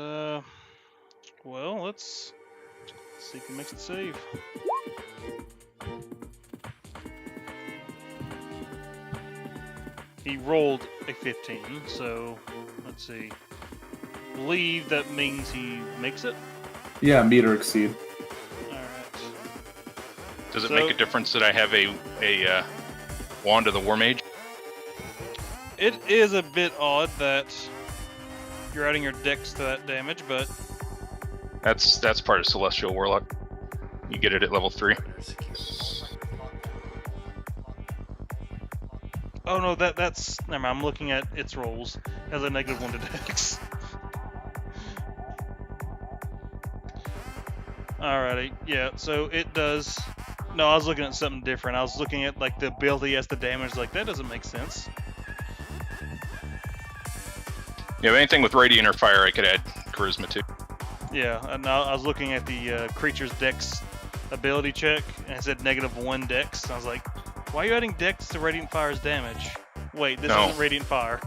well, let's see if he makes it save. He rolled a 15, so let's see. Believe that means he makes it? Yeah, meet or exceed. Alright. Does it So- make a difference that I have a wand of the War Mage? It is a bit odd that you're adding your dex to that damage, but That's part of Celestial Warlock. You get it at level 3. oh no, that's never mind. I'm looking at its rolls. It has a -1 to dex. Alrighty, yeah. So it does. No, I was looking at something different. I was looking at like the ability as the damage. Like that doesn't make sense. Yeah, anything with Radiant or Fire I could add Charisma to. Yeah, and I was looking at the creature's dex ability check, and it said -1 dex. And I was like, why are you adding dex to Radiant Fire's damage? Wait, this No. isn't Radiant Fire.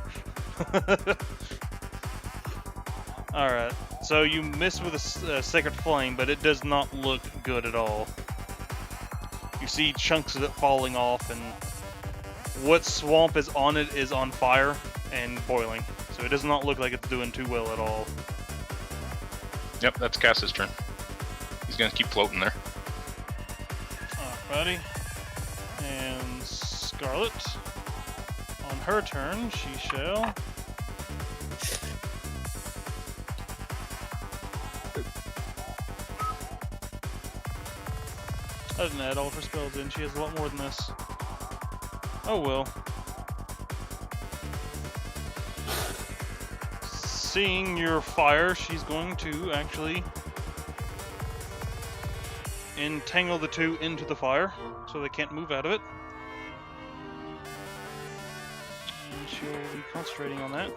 Alright, so you miss with a Sacred Flame, but it does not look good at all. You see chunks of it falling off, and what swamp is on it is on fire and boiling. So it does not look like it's doing too well at all. Yep, that's Cass's turn. He's gonna keep floating there. Alrighty. And Scarlet. On her turn, she shall... I didn't add all of her spells in. She has a lot more than this. Oh well. Seeing your fire, she's going to actually entangle the two into the fire so they can't move out of it. And she'll be concentrating on that.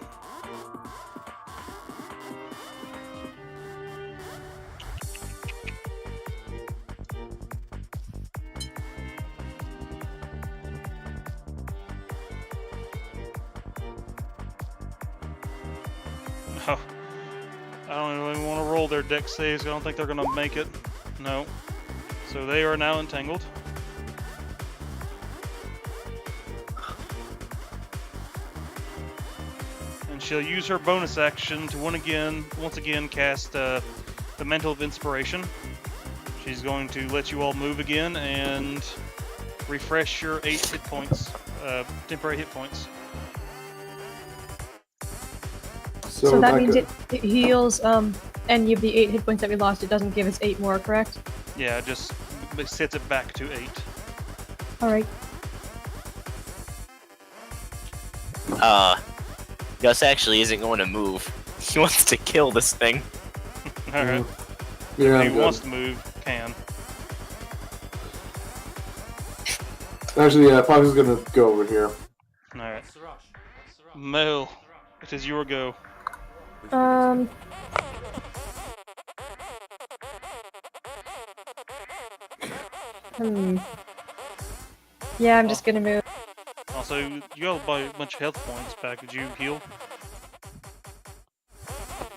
Oh, I don't even want to roll their dex saves. I don't think they're going to make it. No. So they are now entangled. And she'll use her bonus action to once again cast the Mantle of Inspiration. She's going to let you all move again and refresh your 8 hit points, temporary hit points. So that means it heals any of the 8 hit points that we lost. It doesn't give us 8 more, correct? Yeah, just it sets it back to 8. Alright. Gus actually isn't going to move. He wants to kill this thing. Alright. Yeah, If he wants to move, can. Actually, yeah, Fox is gonna go over here. Alright. What's the rush? What's the rush? Mel, it is your go. Yeah, I'm just gonna move. Also, you got a bunch of health points back. Did you heal?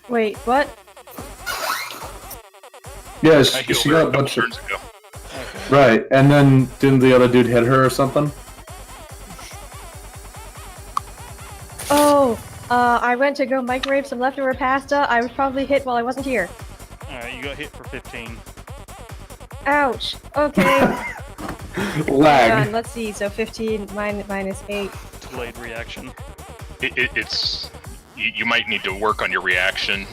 Wait, what? Yeah, I she healed got her a a couple bunch of... turns ago. Right, and then didn't the other dude hit her or something? Oh, I went to go microwave some leftover pasta. I was probably hit while I wasn't here. Alright, you got hit for 15. Ouch. Okay. Lag. Hang on, let's see. So 15 minus 8. Delayed reaction. It's you might need to work on your reaction.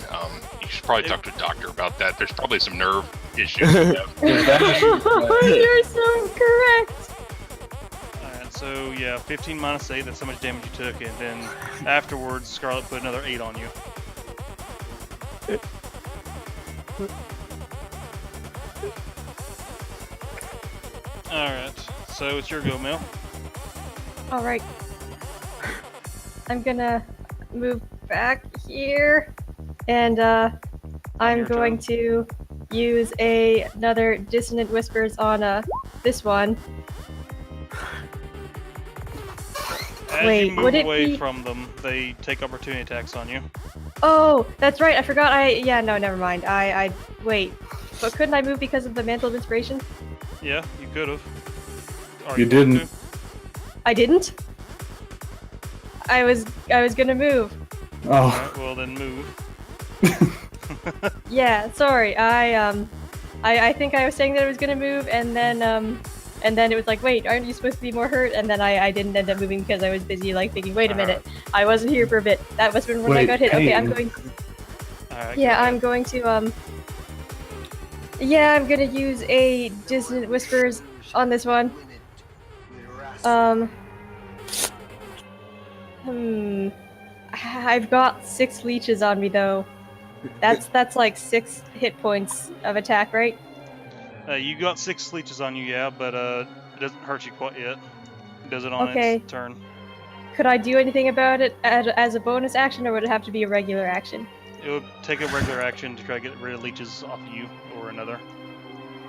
You should probably talk to a doctor about that. There's probably some nerve issues. You have. You're so correct. Alright, so yeah, 15 minus 8, that's how much damage you took, and then afterwards, Scarlet put another 8 on you. Alright, so it's your go, Mel. Alright. I'm gonna move back here, and I'm Your going to use another Dissonant Whispers on this one. As Wait, you move would it away be- from them, they take opportunity attacks on you. Oh, that's right. I forgot. Yeah, no, never mind. I wait. But couldn't I move because of the Mantle of Inspiration? Yeah, you could have. You didn't. I didn't. I was gonna move. Oh, Alright, well then move. Yeah, sorry. I think I was saying that I was gonna move, and then it was like, wait, aren't you supposed to be more hurt? And then I didn't end up moving because I was busy like thinking, wait a minute, I wasn't here for a bit. That must have been when I Wait, got hit. Okay, I'm pain. going. Alright, Yeah, go I'm going to Yeah, I'm gonna use a Dissonant Whispers on this one. I've got 6 leeches on me though. That's like 6 hit points of attack, right? You got 6 leeches on you, yeah, but it doesn't hurt you quite yet. It does it on Okay. its turn. Could I do anything about it as a bonus action, or would it have to be a regular action? It would take a regular action to try to get rid of leeches off of you or another.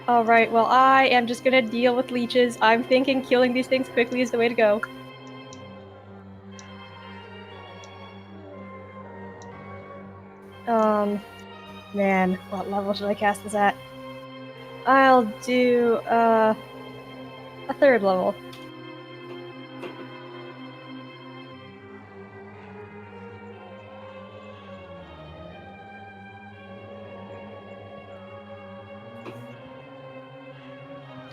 Alright, well I am just gonna deal with leeches. I'm thinking killing these things quickly is the way to go. Man, what level should I cast this at? I'll do, a 3rd level.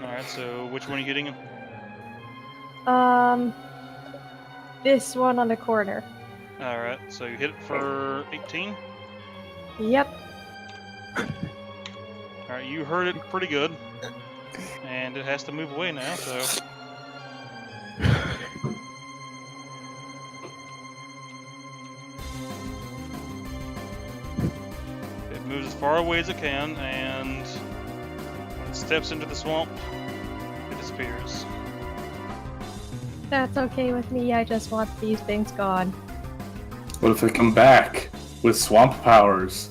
Alright, so which one are you hitting? This one on the corner. Alright, so you hit it for 18. Yep. Alright, you heard it pretty good. And it has to move away now, so. It moves as far away as it can, and when it steps into the swamp, it disappears. That's okay with me, I just want these things gone. what if they come back with swamp powers?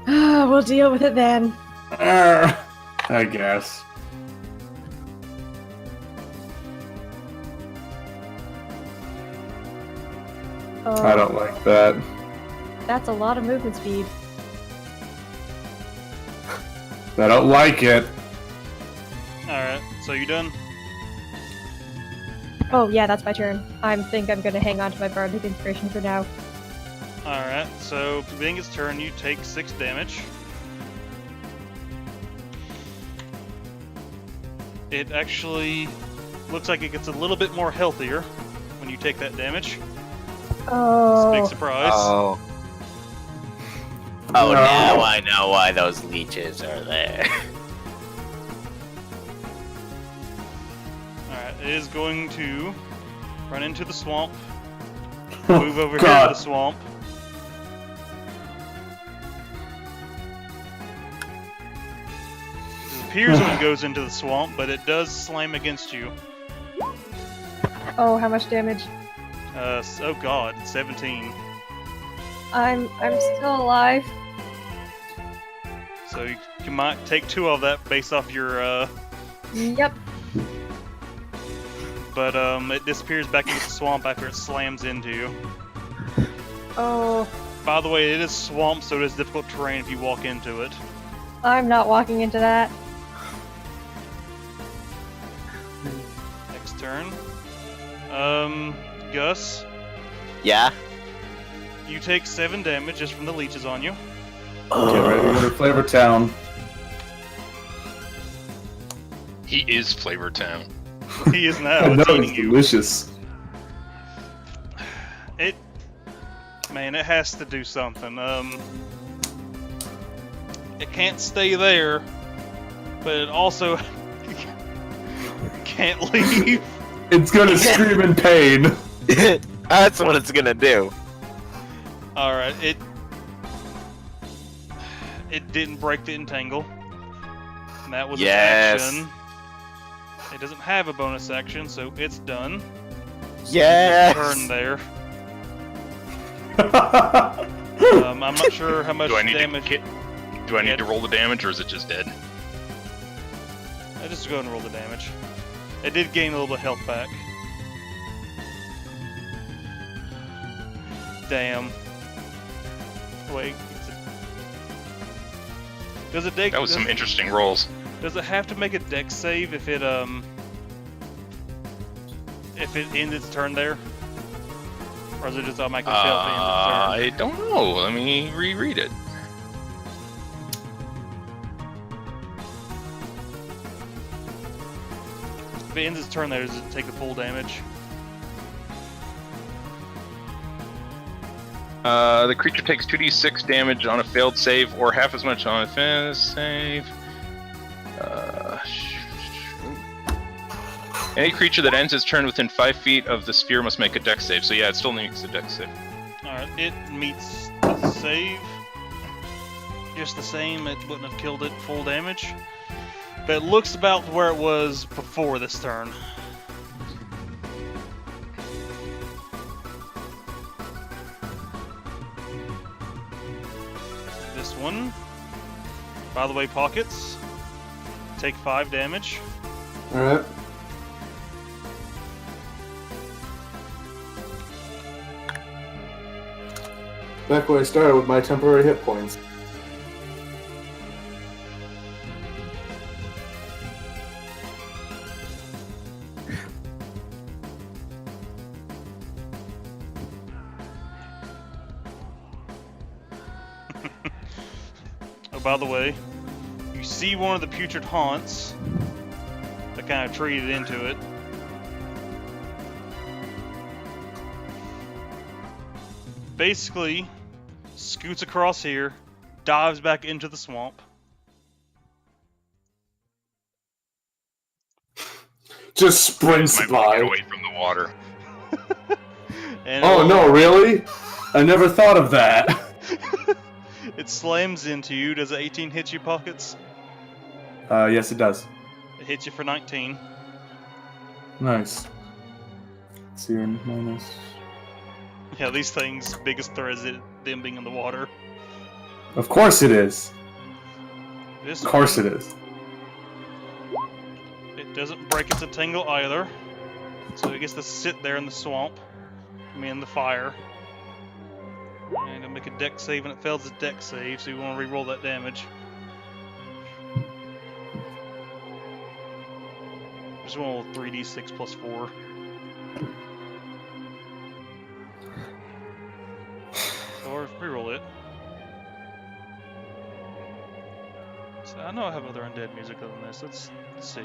We'll deal with it then. I guess. I don't like that. That's a lot of movement speed. I don't like it. Alright, so you done? Oh yeah, that's my turn. I think I'm gonna hang on to my bardic inspiration for now. Alright, so being its turn, you take 6 damage. It actually looks like it gets a little bit more healthier when you take that damage. Oh. Big surprise. Oh. Oh, now I know why those leeches are there. Alright, it is going to run into the swamp. Move over here God. to the swamp. It disappears when it goes into the swamp, but it does slam against you. Oh, how much damage? Oh god, 17. I'm still alive. So you might take 2 of that based off your, Yep. but it disappears back into the swamp after it slams into you. Oh, By the way, it is swamp, so it is difficult terrain if you walk into it. I'm not walking into that. Next turn. Gus, Yeah? you take 7 damage just from the leeches on you. Get ready to go to Flavor Town. He is Flavor Town. He is now. I know, It's eating it's you. delicious. Man, it has to do something. It can't stay there, but it also can't leave. It's gonna scream in pain. That's what it's gonna do. Alright, it didn't break the entangle. And that was Yes. its action. It doesn't have a bonus action, so it's done. Yes! Turn there. I'm not sure how much Do I need damage. to roll the damage, or is it just dead? I just go and roll the damage. It did gain a little bit of health back. Damn. Wait. Does it That was some interesting rolls. Does it have to make a dex save if it ends its turn there? Or is it just automatically fail if it ends its turn? I don't know. Let me reread it. If it ends its turn there, does it take the full damage? The creature takes 2d6 damage on a failed save, or half as much on a failed save. Any creature that ends its turn within 5 feet of the sphere must make a dex save. So yeah, it still makes a dex save. Alright, it meets the save. Just the same, it wouldn't have killed it full damage. But it looks about where it was before this turn. This one. By the way, pockets. Take 5 damage. Alright. Back where I started with my temporary hit points. Oh, by the way, you see one of the putrid haunts that kind of treated into it. Basically, scoots across here, dives back into the swamp. Just sprints My by. blanket away from the water. And Oh no, really? I never thought of that. it slams into you. Does it 18 hit you, pockets? Yes, it does. It hits you for 19. Nice. Let's see your minus. Yeah, these things' biggest threat is them being in the water. Of course it is. This Of course one, it is. It doesn't break its entangle either. So it gets to sit there in the swamp. I mean, in the fire. And it'll make a deck save, and it fails its deck save, so you want to re-roll that damage. Just roll 3d6 plus 4. Or re-roll it. So I know I have other undead music other than this. Let's see.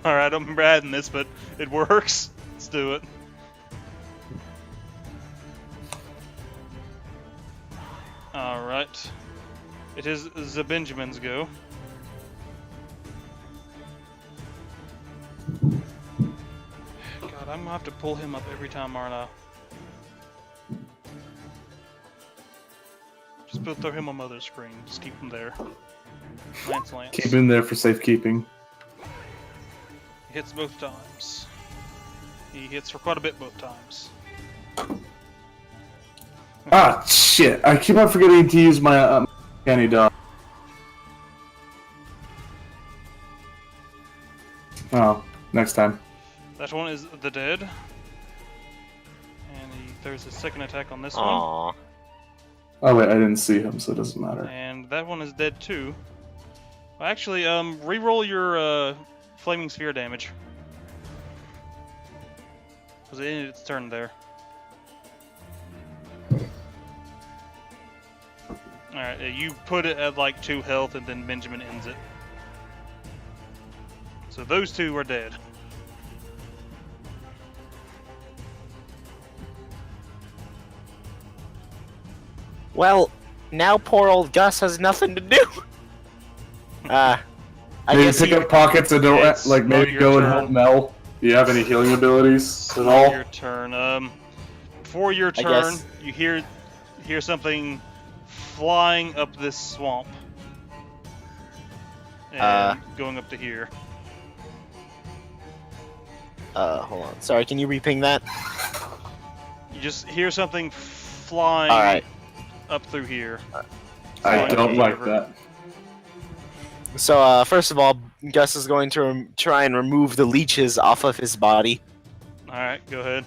Alright, I don't remember adding this, but it works. Let's do it. Alright. It is the Benjamin's go. God, I'm gonna have to pull him up every time, aren't I? Just throw him on mother's screen. Just keep him there. Lance. Keep him there for safekeeping. He hits both times. He hits for quite a bit both times. Ah, shit. I keep on forgetting to use my canny dog. Oh, next time. That one is the dead. And he throws his second attack on this one. Aww. Oh wait, I didn't see him, so it doesn't matter. And that one is dead too. Well, actually, re-roll your flaming sphere damage. Because it ended its turn there. Alright, you put it at like 2 health and then Benjamin ends it. So those two are dead. Well, now poor old Gus has nothing to do. I Maybe guess pick he, up pockets and don't It's like maybe not go your and turn. help Mel. Do you have any healing abilities at all? Your turn. Before your I turn, guess- you hear something flying up this swamp. And going up to here. hold on. Sorry, can you reping that? You just hear something flying Alright. up through here. I Flying don't up like the that. So, first of all, Gus is going to try and remove the leeches off of his body. Alright, go ahead.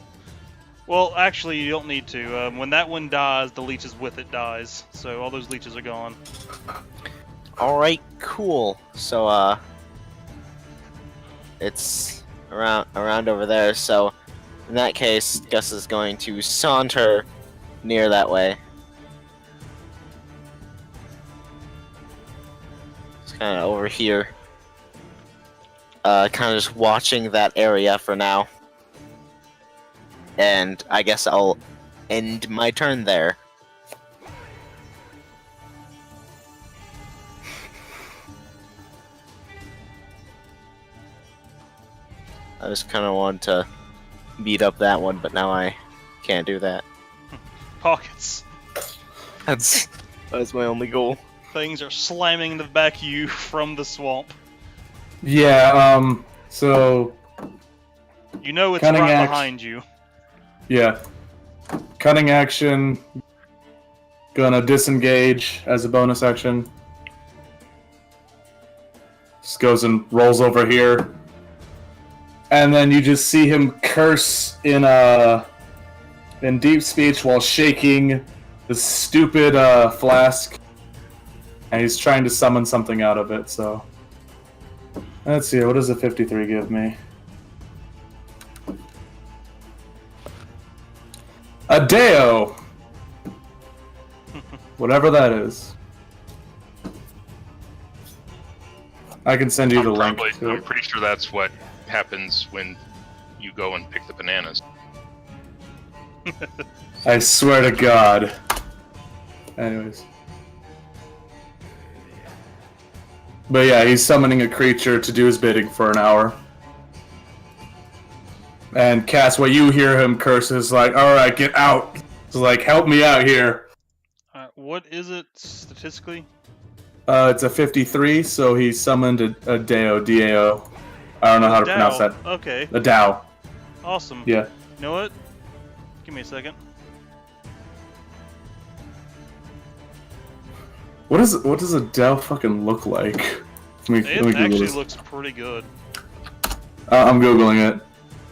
Well, actually, you don't need to. When that one dies, the leeches with it dies. So all those leeches are gone. Alright, cool. So, it's around over there, so in that case, Gus is going to saunter near that way. It's kind of over here. Kind of just watching that area for now. And I guess I'll end my turn there. I just kind of want to beat up that one, but now I can't do that. Pockets. That's my only goal. Things are slamming into the back of you from the swamp. Yeah, so You know it's Cunning right axe. behind you. yeah. Cunning action. Gonna disengage as a bonus action. Just goes and rolls over here. And then you just see him curse in deep speech while shaking the stupid flask. And he's trying to summon something out of it, so. Let's see, what does a 53 give me? A Deo! Whatever that is. I can send you the link to I'm it. pretty sure that's what happens when you go and pick the bananas. I swear to God. Anyways. But yeah, he's summoning a creature to do his bidding for an hour. And Cass, what you hear him curse is like, alright, get out. It's like, help me out here. Alright, what is it statistically? It's a 53, so he summoned a Deo, D-A-O. I don't know how to pronounce that. Okay, A Dao. awesome. Yeah. You know what? Give me a second. What does a Dow fucking look like? Let me It Google actually this. looks pretty good. I'm googling it.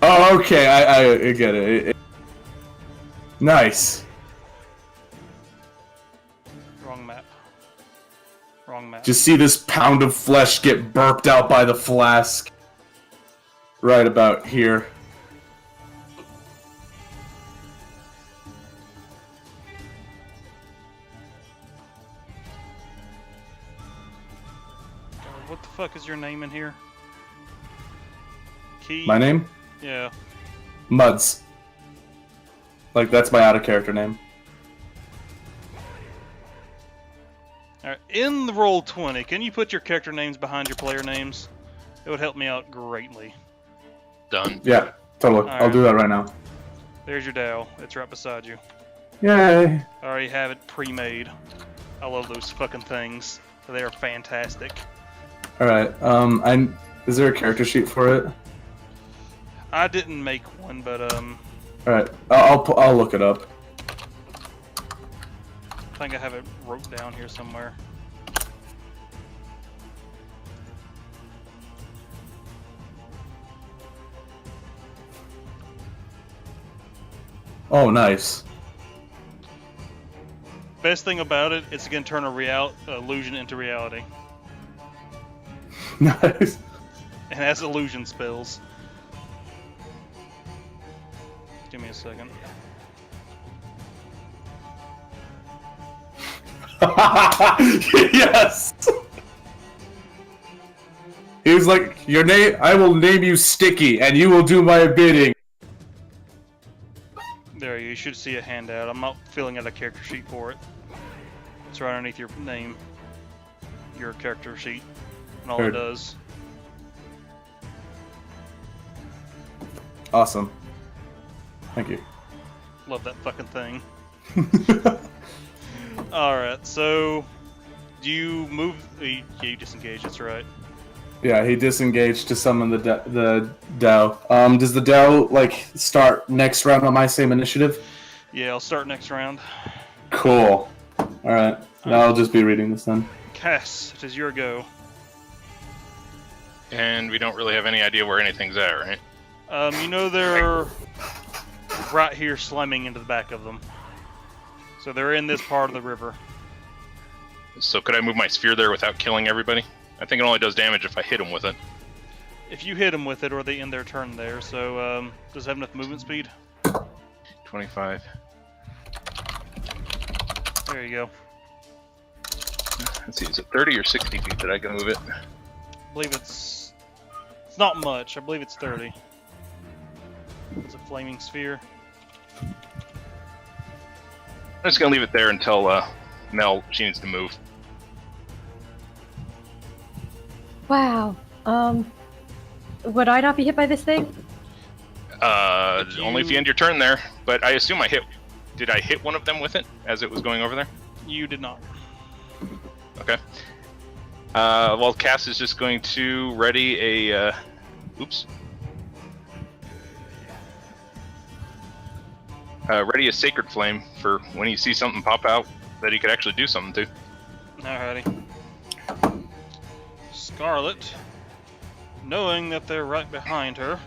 Oh, okay. I get it. Nice. Wrong map. Wrong map. Just see this pound of flesh get burped out by the flask. Right about here. What the fuck is your name in here? Key? My name? Yeah. Muds. Like, that's my out-of-character name. Alright, in the Roll20, can you put your character names behind your player names? It would help me out greatly. Done. Yeah, totally. I'll do that right now. There's your Dow. It's right beside you. Yay. I already have it pre-made. I love those fucking things. They are fantastic. Alright, is there a character sheet for it? I didn't make one, but Alright, I'll look it up. I think I have it wrote down here somewhere. Oh, nice. Best thing about it, it's gonna turn a illusion into reality. Nice. It has illusion spells. Give me a second. Yes. He was like, "Your name. I will name you Sticky, and you will do my bidding." There, you should see a handout. I'm not filling out a character sheet for it. It's right underneath your name. Your character sheet. And all it Heard. does. Awesome. Thank you. Love that fucking thing. Alright, so... Do you move... You disengage, that's right. Yeah, he disengaged to summon the Dow. Does the Dow like start next round on my same initiative? Yeah, I'll start next round. Cool. All right. Now I'll just be reading this then. Cass, it is your go. And we don't really have any idea where anything's at, right? You know they're right here slamming into the back of them. So they're in this part of the river. So could I move my sphere there without killing everybody? I think it only does damage if I hit them with it. If you hit them with it, or they end their turn there, so does it have enough movement speed? 25. There you go. Let's see, is it 30 or 60 feet that I can move it? I believe it's not much. I believe it's 30. It's a flaming sphere. I'm just gonna leave it there until Mel, she needs to move. Wow. Would I not be hit by this thing? Only if you end your turn there, but I assume I hit... Did I hit one of them with it as it was going over there? You did not. Okay. Well, Cass is just going to ready a... Oops. Ready a Sacred Flame for when you see something pop out that he could actually do something to. Alrighty. Scarlet, knowing that they're right behind her,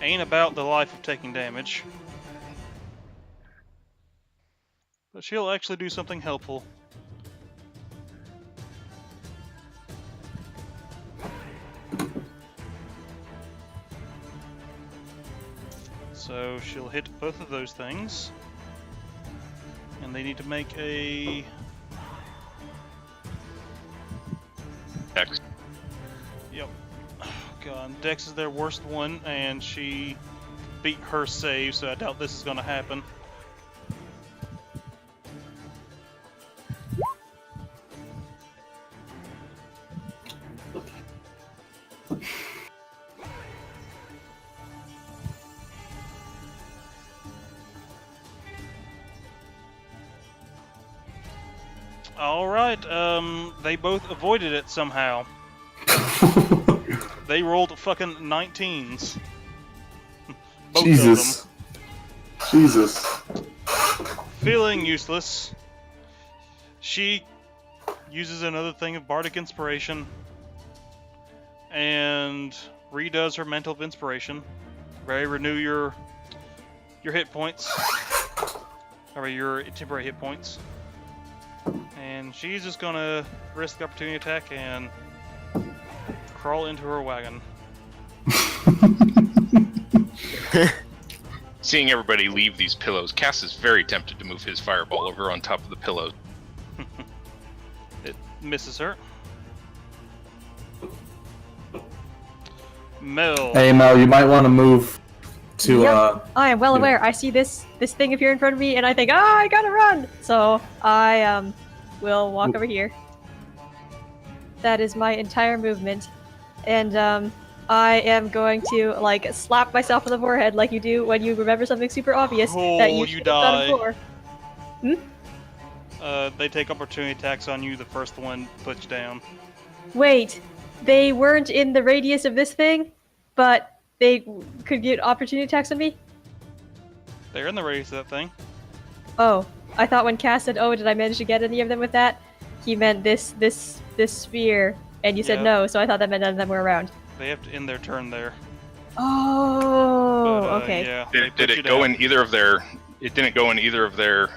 ain't about the life of taking damage. But she'll actually do something helpful. So she'll hit both of those things. And they need to make a... X. Yep. God, Dex is their worst one, and she beat her save, so I doubt this is going to happen. Alright, they both avoided it somehow. They rolled fucking 19s. Both Jesus. of them. Jesus. Feeling useless, she uses another thing of bardic inspiration and redoes her mental of inspiration. Renew your hit points, or your temporary hit points. And she's just gonna risk the opportunity attack and crawl into her wagon. Seeing everybody leave these pillows, Cass is very tempted to move his fireball over on top of the pillows. It misses her. Mel. Hey Mel, you might want to move to Yep. I am well yeah. aware. I see this thing appear in front of me, and I think, I gotta run. So I will walk over here. That is my entire movement, and I am going to like slap myself on the forehead like you do when you remember something super obvious that you should have done before. They take opportunity attacks on you. The first one puts you down. Wait, they weren't in the radius of this thing, but they could get opportunity attacks on me? They're in the radius of that thing. Oh, I thought when Cass said, "Oh, did I manage to get any of them with that?" He meant this sphere, and you said Yeah. no, so I thought that meant none of them were around. They have to end their turn there. Oh, But, okay. Yeah. they Did put you it go down. in either of their? It didn't go in either of their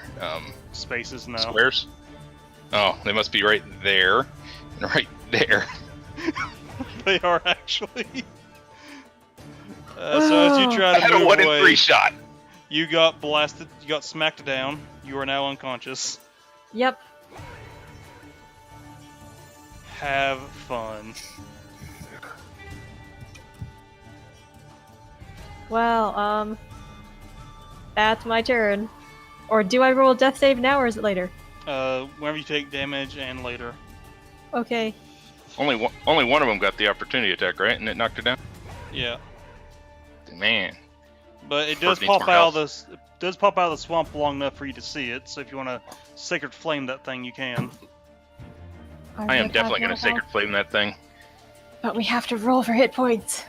Spaces now. squares. Oh, they must be right there and right there. They are actually. So as you try I to had a move 1 in away, 3 shot. you got blasted. You got smacked down. You are now unconscious. Yep. Have fun. Well, that's my turn. Or do I roll a death save now, or is it later? Whenever you take damage and later. Okay. Only one of them got the opportunity attack, right? And it knocked her down. Yeah. Man, But it does First needs pop more out of health. this. It does pop out of the swamp long enough for you to see it. So if you want to sacred flame that thing, you can. I am definitely going to sacred flame that thing. But we have to roll for hit points.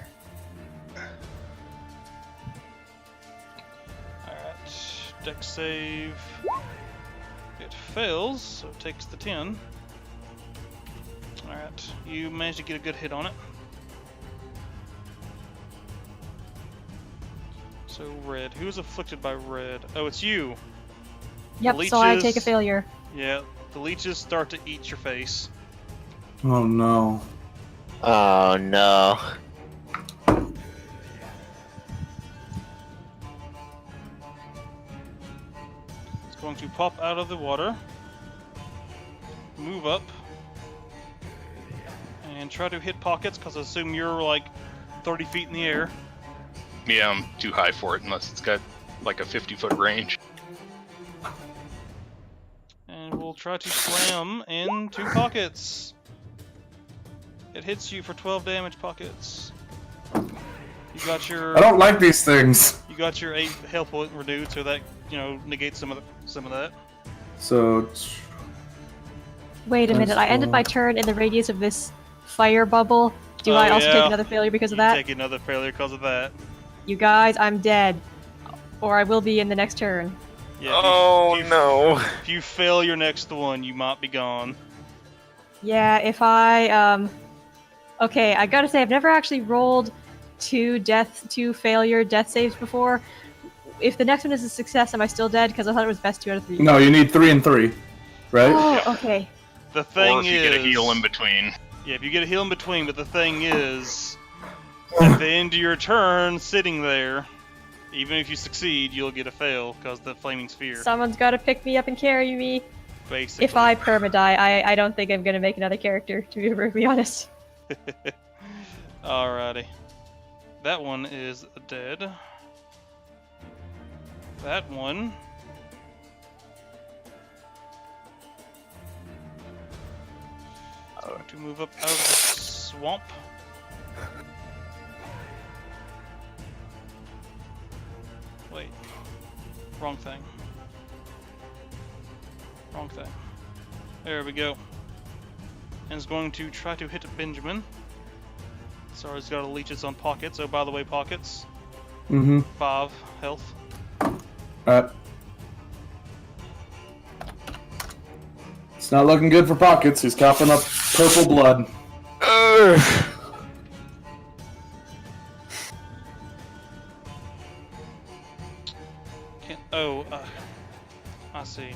Alright. Dex save. It fails, so it takes the 10. Alright. You managed to get a good hit on it. So red. Who's afflicted by red? Oh, it's you. Yep, so I Leeches. take a failure. Yeah. The leeches start to eat your face. Oh no. Oh no. It's going to pop out of the water, move up, and try to hit pockets, because I assume you're like 30 feet in the air. Yeah, I'm too high for it unless it's got like a 50-foot range. And we'll try to slam in 2 pockets. It hits you for 12 damage, pockets. You got your I don't like these things. you got your 8 health point renewed, so that negates some of that. So Wait a That's minute, I ended cool. my turn in the radius of this fire bubble. Do Oh, I also yeah. take another failure because of You that? take another failure because of that. You guys, I'm dead. Or I will be in the next turn. Yeah. Oh if you, no. If you fail your next one, you might be gone. Yeah, if I, Okay, I gotta say, I've never actually rolled 2 failure death saves before. If the next one is a success, am I still dead? Because I thought it was best 2 out of 3. no, you need 3 and 3, right? Oh, okay. The thing Or if you is, get a heal in between. Yeah, if you get a heal in between, but the thing is, at the end of your turn, sitting there, even if you succeed, you'll get a fail because the flaming sphere. Someone's gotta pick me up and carry me. Basically. If I permadie, I don't think I'm gonna make another character, to be perfectly honest. Alrighty. That one is dead. That one. is going to move up out of the swamp. Wait. Wrong thing. Wrong thing. There we go. And is going to try to hit Benjamin. Sorry, he's got a leeches on pockets. Oh, by the way, pockets. Mm-hmm. 5 health. Alright. It's not looking good for Pockets. He's coughing up purple blood. I see.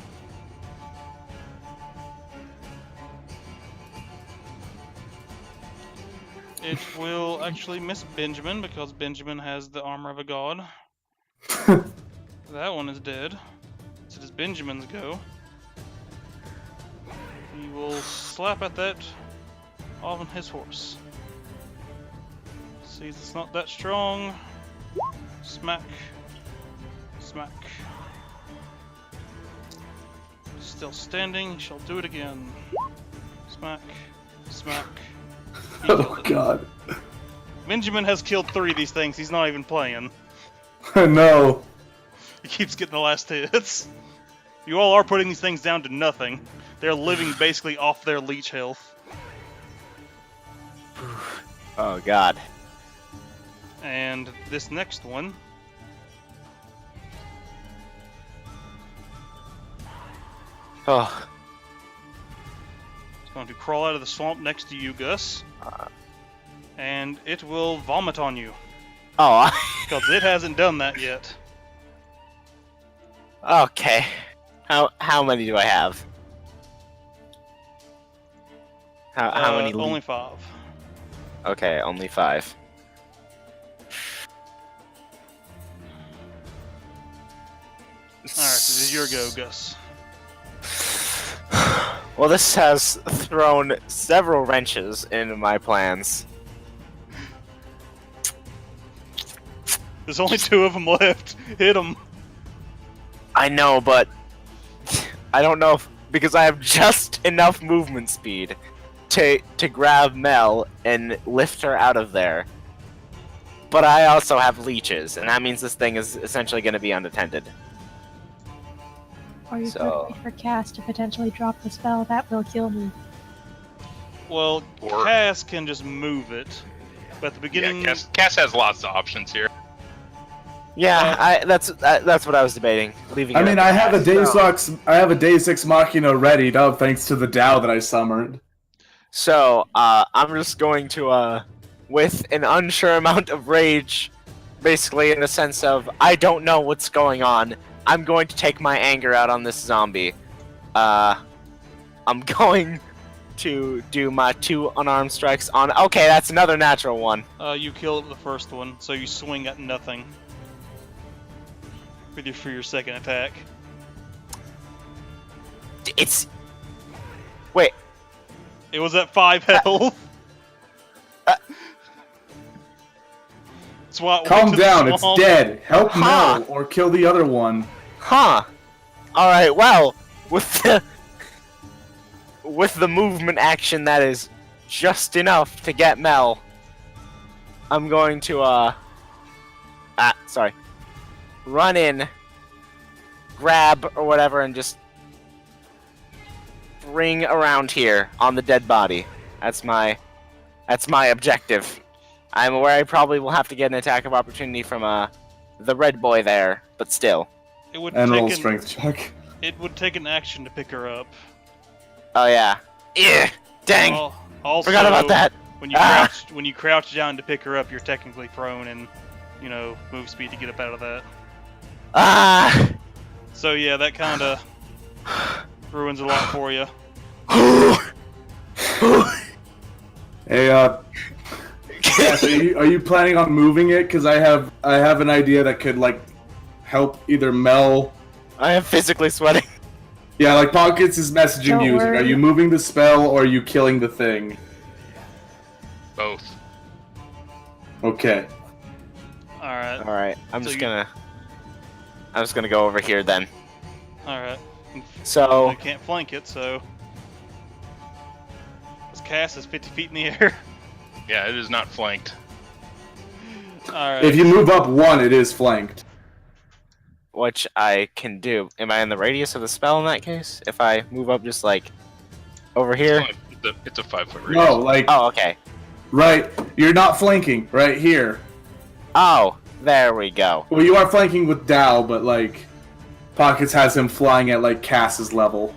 It will actually miss Benjamin because Benjamin has the armor of a god. That one is dead. So does Benjamin's go. He will slap at that on his horse. Sees it's not that strong. Smack. Smack. Still standing, shall do it again. Smack. Smack. He Oh killed it. god. Benjamin has killed 3 of these things, he's not even playing. No. He keeps getting the last hits. You all are putting these things down to nothing. They're living basically off their leech health. Oh god. And this next one. Oh. It's going to crawl out of the swamp next to you, Gus. And it will vomit on you. Oh. Because it hasn't done that yet. Okay. How many do I have? How many? Only 5. Okay, only 5. Alright, this is your go, Gus. Well, this has thrown several wrenches into my plans. There's only 2 of them left. Hit them. I know, but I don't know if, because I have just enough movement speed to grab Mel and lift her out of there. But I also have leeches, and that means this thing is essentially going to be unattended. Or you So- could wait for Cass to potentially drop the spell. That will kill me. Well, Or- Cass can just move it. But at the beginning... Yeah, Cass has lots of options here. Yeah, that's what I was debating. Leaving. I it mean, up I to have a Cass. Deus Ex Machina readied up thanks to the Dow that I summoned. So, I'm just going to, with an unsure amount of rage, basically in the sense of, I don't know what's going on, I'm going to take my anger out on this zombie. I'm going to do my 2 unarmed strikes on... Okay, that's another natural one. You kill it with the first one, so you swing at nothing. For your second attack. It's... Wait, It was at 5 health. That's why it went Calm to the down, it's swamp. dead. Help Huh. Mel or kill the other one. huh. Alright, well, with the movement action that is just enough to get Mel, I'm going to, run in, grab or whatever, and just ring around here on the dead body. That's my objective. I'm aware I probably will have to get an attack of opportunity from the red boy there, but still. It would And roll a take strength check. It would take an action to pick her up. Oh yeah. Yeah. Dang. Also, Forgot about that. When you crouch down to pick her up, you're technically prone and move speed to get up out of that. Ah. So yeah, that kind of ruins a lot for you. Hey, Cass, are you planning on moving it? Because I have an idea that could help either Mel. I am physically sweating. Yeah, Pockets is messaging Don't you. He's like, worry. are you moving the spell or are you killing the thing? Both. Okay. All right, All right. I'm So just gonna go over here then. all right. So You can't flank it, so this cast is 50 feet in the air. Yeah, it is not flanked. All right. If you move up 1, it is flanked. which I can do. Am I in the radius of the spell in that case? If I move up just over here? It's a 5-foot radius. No, Oh, okay. right. You're not flanking right here. Oh, there we go. Well, you are flanking with Dow, but Pockets has him flying at Cass's level.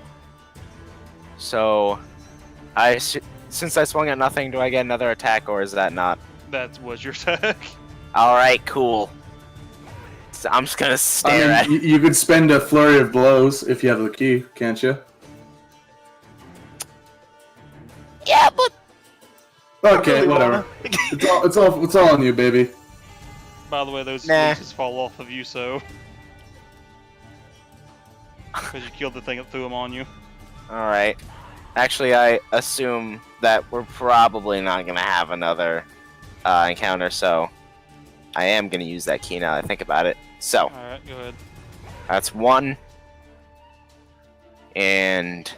So, since I swung at nothing, do I get another attack, or is that not? That was your attack. All right, cool. So I'm just gonna stare at. You could spend a flurry of blows if you have the key, can't you? Yeah, but Okay, whatever. It's all on you, baby. By the way, those Nah. leeches fall off of you, so because you killed the thing that threw them on you. all right. Actually, I assume that we're probably not gonna have another encounter, so I am gonna use that key now that I think about it. So All right, go ahead. that's 1, and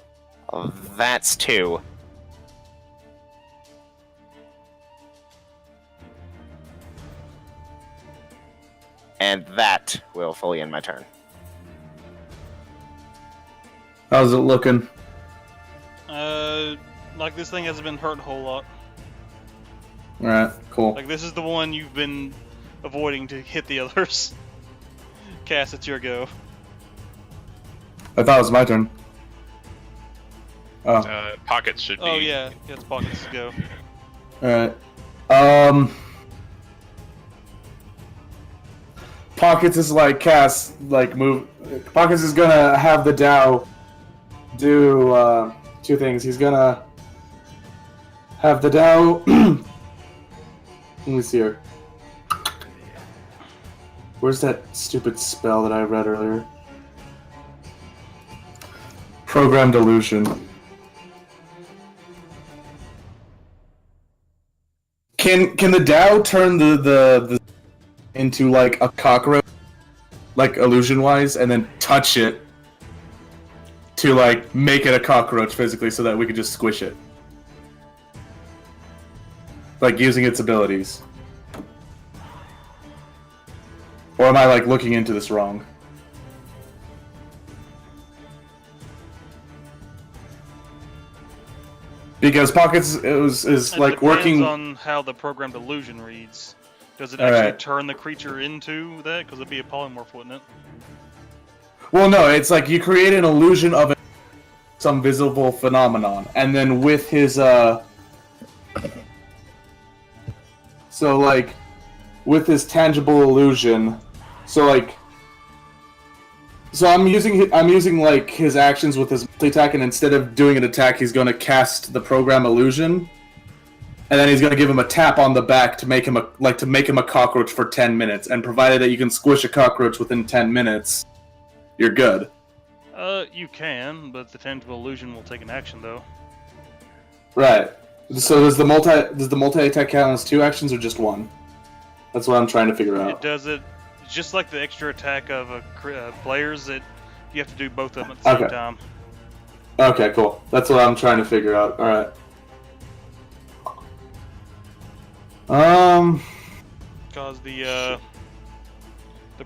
that's 2. And that will fully end my turn. How's it looking? Like this thing hasn't been hurt a whole lot. Alright, cool. Like this is the one you've been avoiding to hit the others. Cass, it's your go. I thought it was my turn. Oh, Pockets should be. Oh yeah, it's Pockets to go. alright. Pockets is like Cass, like move. Pockets is gonna have the Dow do 2 things. He's gonna have the Dow. Let me see here. Where's that stupid spell that I read earlier? Program delusion. Can the Dow turn the into like a cockroach, like illusion wise, and then touch it to like make it a cockroach physically, so that we could just squish it, like using its abilities? Or am I like looking into this wrong? Because Pockets is like Depends working on how the program delusion reads. Does it All actually right. turn the creature into that? Because it'd be a polymorph, wouldn't it? Well, no, it's like you create an illusion of some visible phenomenon, and then with his so like with his tangible illusion, so I'm using like his actions with his multi-attack, and instead of doing an attack, he's going to cast the program illusion, and then he's going to give him a tap on the back to make him a cockroach for 10 minutes, and provided that you can squish a cockroach within 10 minutes, you're good. You can, but the tangible illusion will take an action though. Right. So does the multi-attack count as 2 actions or just 1? That's what I'm trying to figure It out. does it just like the extra attack of players. That you have to do both of them at the same Okay. time. Okay, cool. That's what I'm trying to figure out. All right. Because the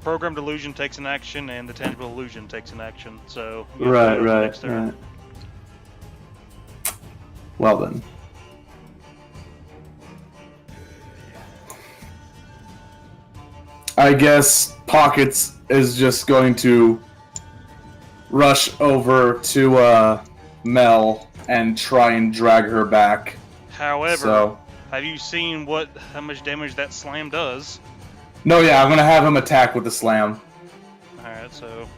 program delusion takes an action and the tangible illusion takes an action. So you have to do it next turn. Right. Well then. I guess Pockets is just going to rush over to Mel and try and drag her back. However, So, have you seen how much damage that slam does? no, yeah, I'm gonna have him attack with the slam. Alright, so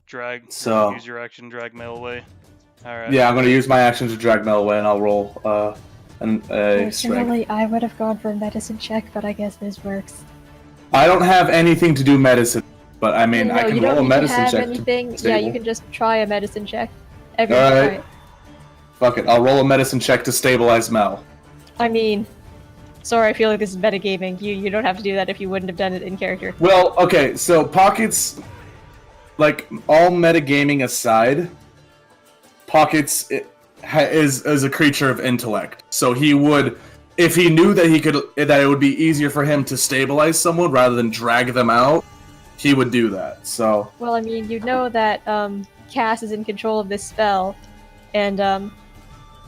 drag. So- Use your action, drag Mel away. Alright. Yeah, I'm gonna use my action to drag Mel away, and I'll roll a strength. Personally, I would have gone for a medicine check, but I guess this works. I don't have anything to do medicine, but I mean, No, I can you roll don't a need to medicine have check. anything. Yeah, stable. you can just try a medicine check. Everyone Alright. try it. Fuck it, I'll roll a medicine check to stabilize Mel. I mean, sorry, I feel like this is metagaming. You don't have to do that if you wouldn't have done it in character. Well, okay, so Pockets, like, all metagaming aside, Pockets is a creature of intellect. So he would, if he knew that that it would be easier for him to stabilize someone rather than drag them out, he would do that. So, Well, I mean, you know that Cass is in control of this spell, and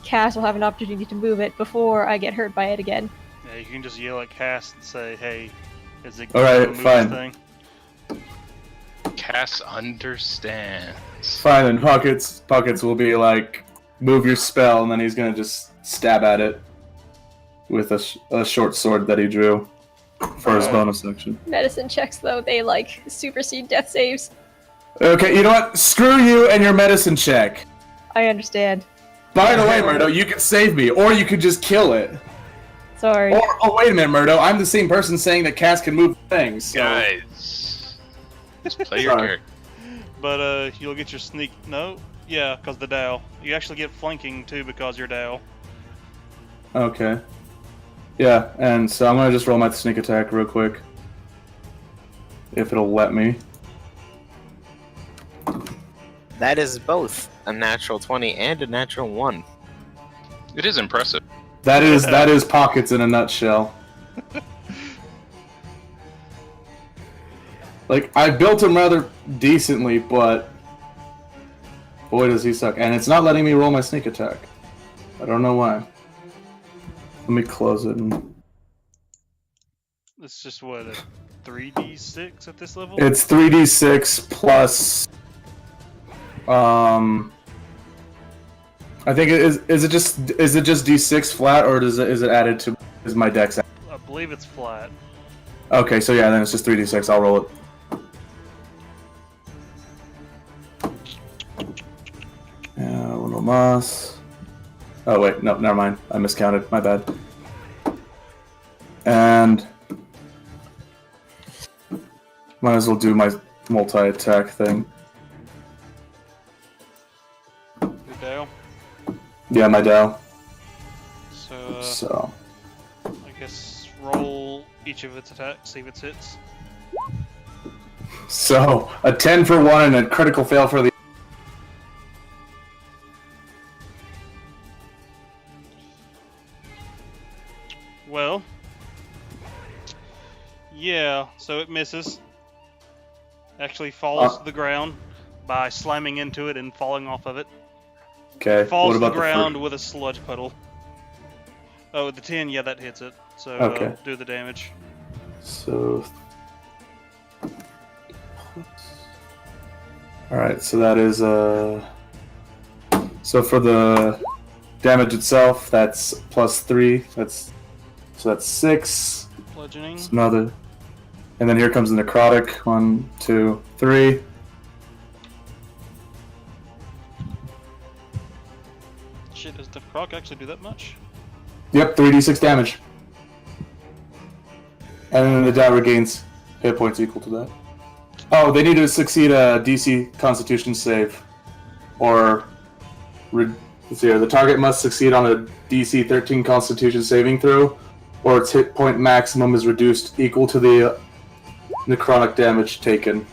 Cass will have an opportunity to move it before I get hurt by it again. Yeah, you can just yell at Cass and say, "Hey, is it Alright, gonna move fine. this thing?" Cass understands. Fine, and Pockets will be like, move your spell, and then he's gonna just stab at it with a short sword that he drew for his bonus action. Medicine checks, though, they like supersede death saves. Okay, you know what? Screw you and your medicine check. I understand. By the way, Murdo, you could save me, or you could just kill it. Sorry. Or, oh, wait a minute, Murdo. I'm the same person saying that Cass can move things. So. Guys, just play your Sorry. character. But you'll get your sneak. No, yeah, because the Dow. You actually get flanking too because you're Dow. Okay. Yeah, and so I'm gonna just roll my sneak attack real quick. If it'll let me. That is both a natural 20 and a natural 1. It is impressive. That is Pockets in a nutshell. Like, I built him rather decently, but boy does he suck. And it's not letting me roll my sneak attack. I don't know why. Let me close it. It's just what, a 3d6 at this level? It's 3d6 plus... I think is it just d6 flat, or is it added to my dex? I believe it's flat. Okay, so yeah, then it's just 3d6. I'll roll it. Yeah, little moss. Oh wait, no, never mind. I miscounted. My bad. And might as well do my multi-attack thing. Your Dow. Yeah, my Dow. So, So I guess roll each of its attacks, see if it hits. So a 10 for one and a critical fail for the. Well, yeah, so it misses. Actually falls to the ground by slamming into it and falling off of it. Okay. Falls What to the about ground with a sludge puddle. Oh, the 10, yeah, that hits it. So Okay. do the damage. So. Alright, so that is so for the damage itself, that's +3. That's 6. Bludgeoning. It's another. And then here comes the necrotic. 1, 2, 3. Shit, does the croc actually do that much? Yep, 3d6 damage. And then the Dow regains hit points equal to that. Oh, they need to succeed a DC Constitution save. Or... let's see here. The target must succeed on a DC 13 Constitution saving throw, or its hit point maximum is reduced equal to the necrotic damage taken.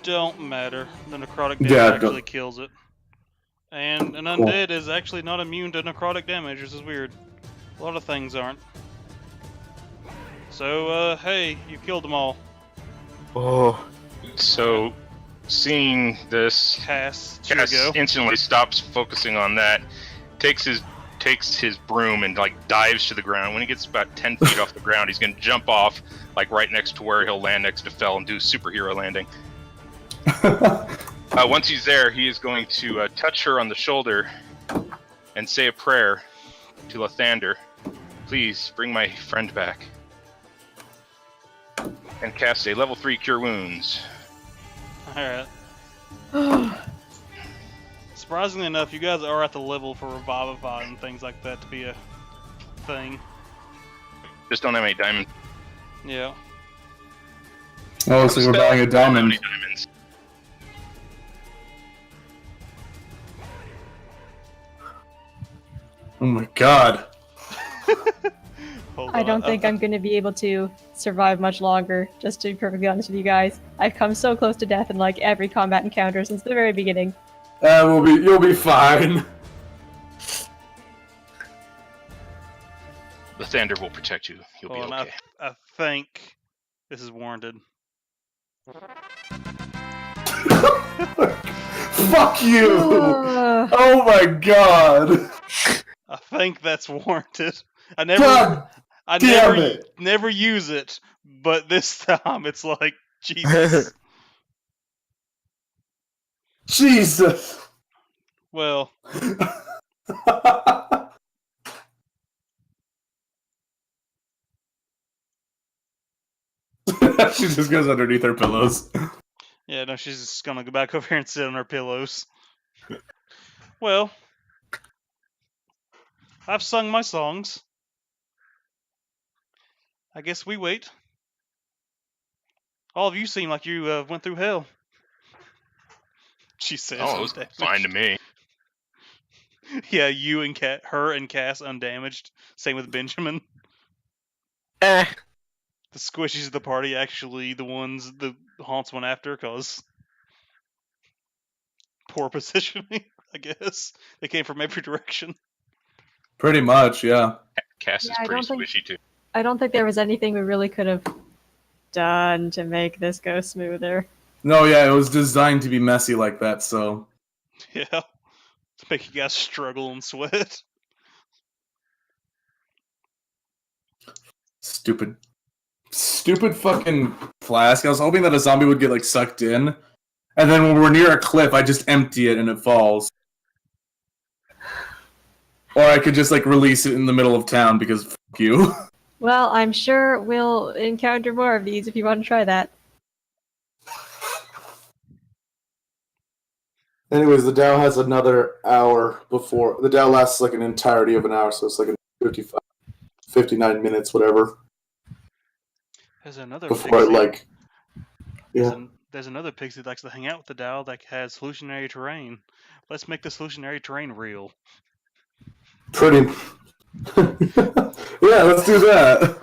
Don't matter. The necrotic damage Yeah, actually kills it. And an Cool. undead is actually not immune to necrotic damage. This is weird. A lot of things aren't. So, hey, you killed them all. Oh. So, seeing this, Cass, Cass go. instantly stops focusing on that, takes his broom and like dives to the ground. When he gets about 10 feet off the ground, he's gonna jump off, like right next to where he'll land next to Fell and do superhero landing. Once he's there, he is going to touch her on the shoulder and say a prayer to Lathander. Please bring my friend back. And cast a level 3 Cure Wounds. Alright. Surprisingly enough, you guys are at the level for Revivify and things like that to be a thing. Just don't have any diamonds. Yeah. Oh, looks like we're buying a Don't have any diamond. diamonds. Oh my god. Hold I on, don't think I'm going to be able to survive much longer, just to be perfectly honest with you guys. I've come so close to death in like every combat encounter since the very beginning. You'll be fine. Lathander will protect you. You'll be Hold on, okay. I think this is warranted. Fuck you! Oh my god! I think that's warranted. I God damn it! never use it, but this time it's like Jesus. Jesus. Well, She just goes underneath her pillows. yeah, no, she's just gonna go back over here and sit on her pillows. Well, I've sung my songs. I guess we wait. All of you seem like you went through hell. She says, Oh, it was undamaged. fine to me. Yeah, you and her and Cass undamaged. Same with Benjamin. Eh. The squishies of the party actually the ones the haunts went after, cause poor positioning. I guess they came from every direction. Pretty much, yeah. Cass Yeah, is I pretty don't think- squishy too. I don't think there was anything we really could have done to make this go smoother. No, yeah, it was designed to be messy like that, so. Yeah, to make you guys struggle and sweat. Stupid fucking flask. I was hoping that a zombie would get, like, sucked in. And then when we're near a cliff, I just empty it and it falls. Or I could just, like, release it in the middle of town because fuck you. Well, I'm sure we'll encounter more of these if you want to try that. Anyways, the Dow has another hour before. The Dow lasts, like, an entirety of an hour, so it's, like, 59 minutes, whatever. There's another Before it, pixie. like. Yeah. There's another pixie that likes to hang out with the Dow that has hallucinatory terrain. Let's make this hallucinatory terrain real. Pretty. Yeah, let's do that.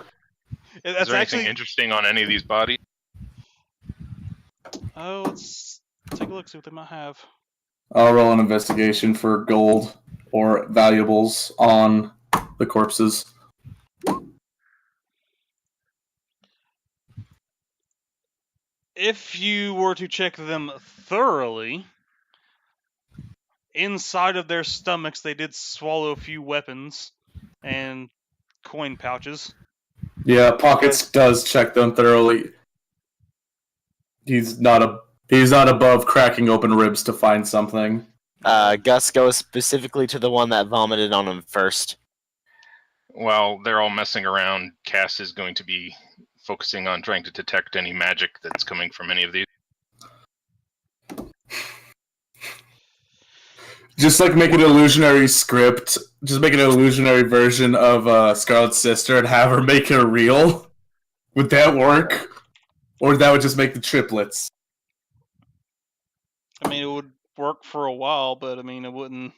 That's Is there actually. anything interesting on any of these bodies? Oh, let's take a look, see what they might have. I'll roll an investigation for gold or valuables on the corpses. If you were to check them thoroughly, inside of their stomachs they did swallow a few weapons and coin pouches. Yeah, Pockets does check them thoroughly. He's not above cracking open ribs to find something. Gus goes specifically to the one that vomited on him first. While they're all messing around, Cass is going to be focusing on trying to detect any magic that's coming from any of these. Just like make an illusionary script. Just make an illusionary version of Scarlet's sister and have her make it real. Would that work? Or that would just make the triplets? I mean, it would work for a while, but I mean, it wouldn't.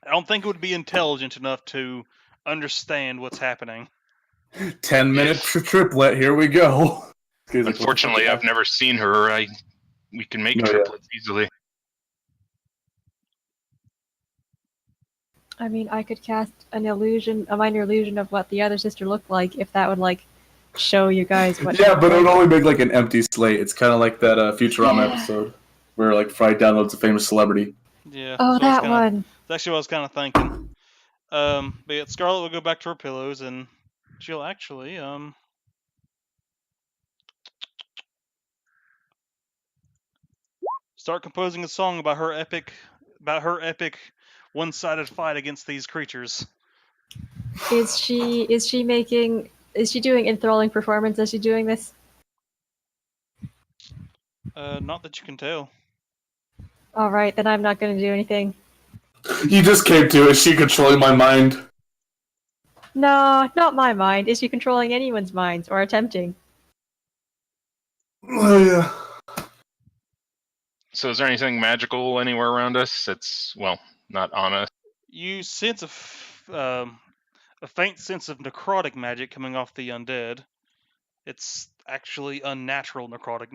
I don't think it would be intelligent enough to understand what's happening. 10-minute triplet, here we go. Unfortunately, I've never seen her. We can make triplets easily. I mean, I could cast a minor illusion of what the other sister looked like, if that would, like, show you guys what. Yeah, but it would only make, like, an empty slate. It's kind of like that Futurama episode where, like, Fry downloads a famous celebrity. Yeah. Oh, that one. That's actually what I was kind of thinking. But yeah, Scarlet will go back to her pillows, and she'll actually start composing a song about her epic one-sided fight against these creatures. Is she doing enthralling performance as she's doing this? Not that you can tell. Alright, then I'm not gonna do anything. You just came to it. Is she controlling my mind? No, not my mind. Is she controlling anyone's minds, or attempting? Oh, yeah. So is there anything magical anywhere around us that's, well, not on us? You sense a faint sense of necrotic magic coming off the undead. It's actually unnatural necrotic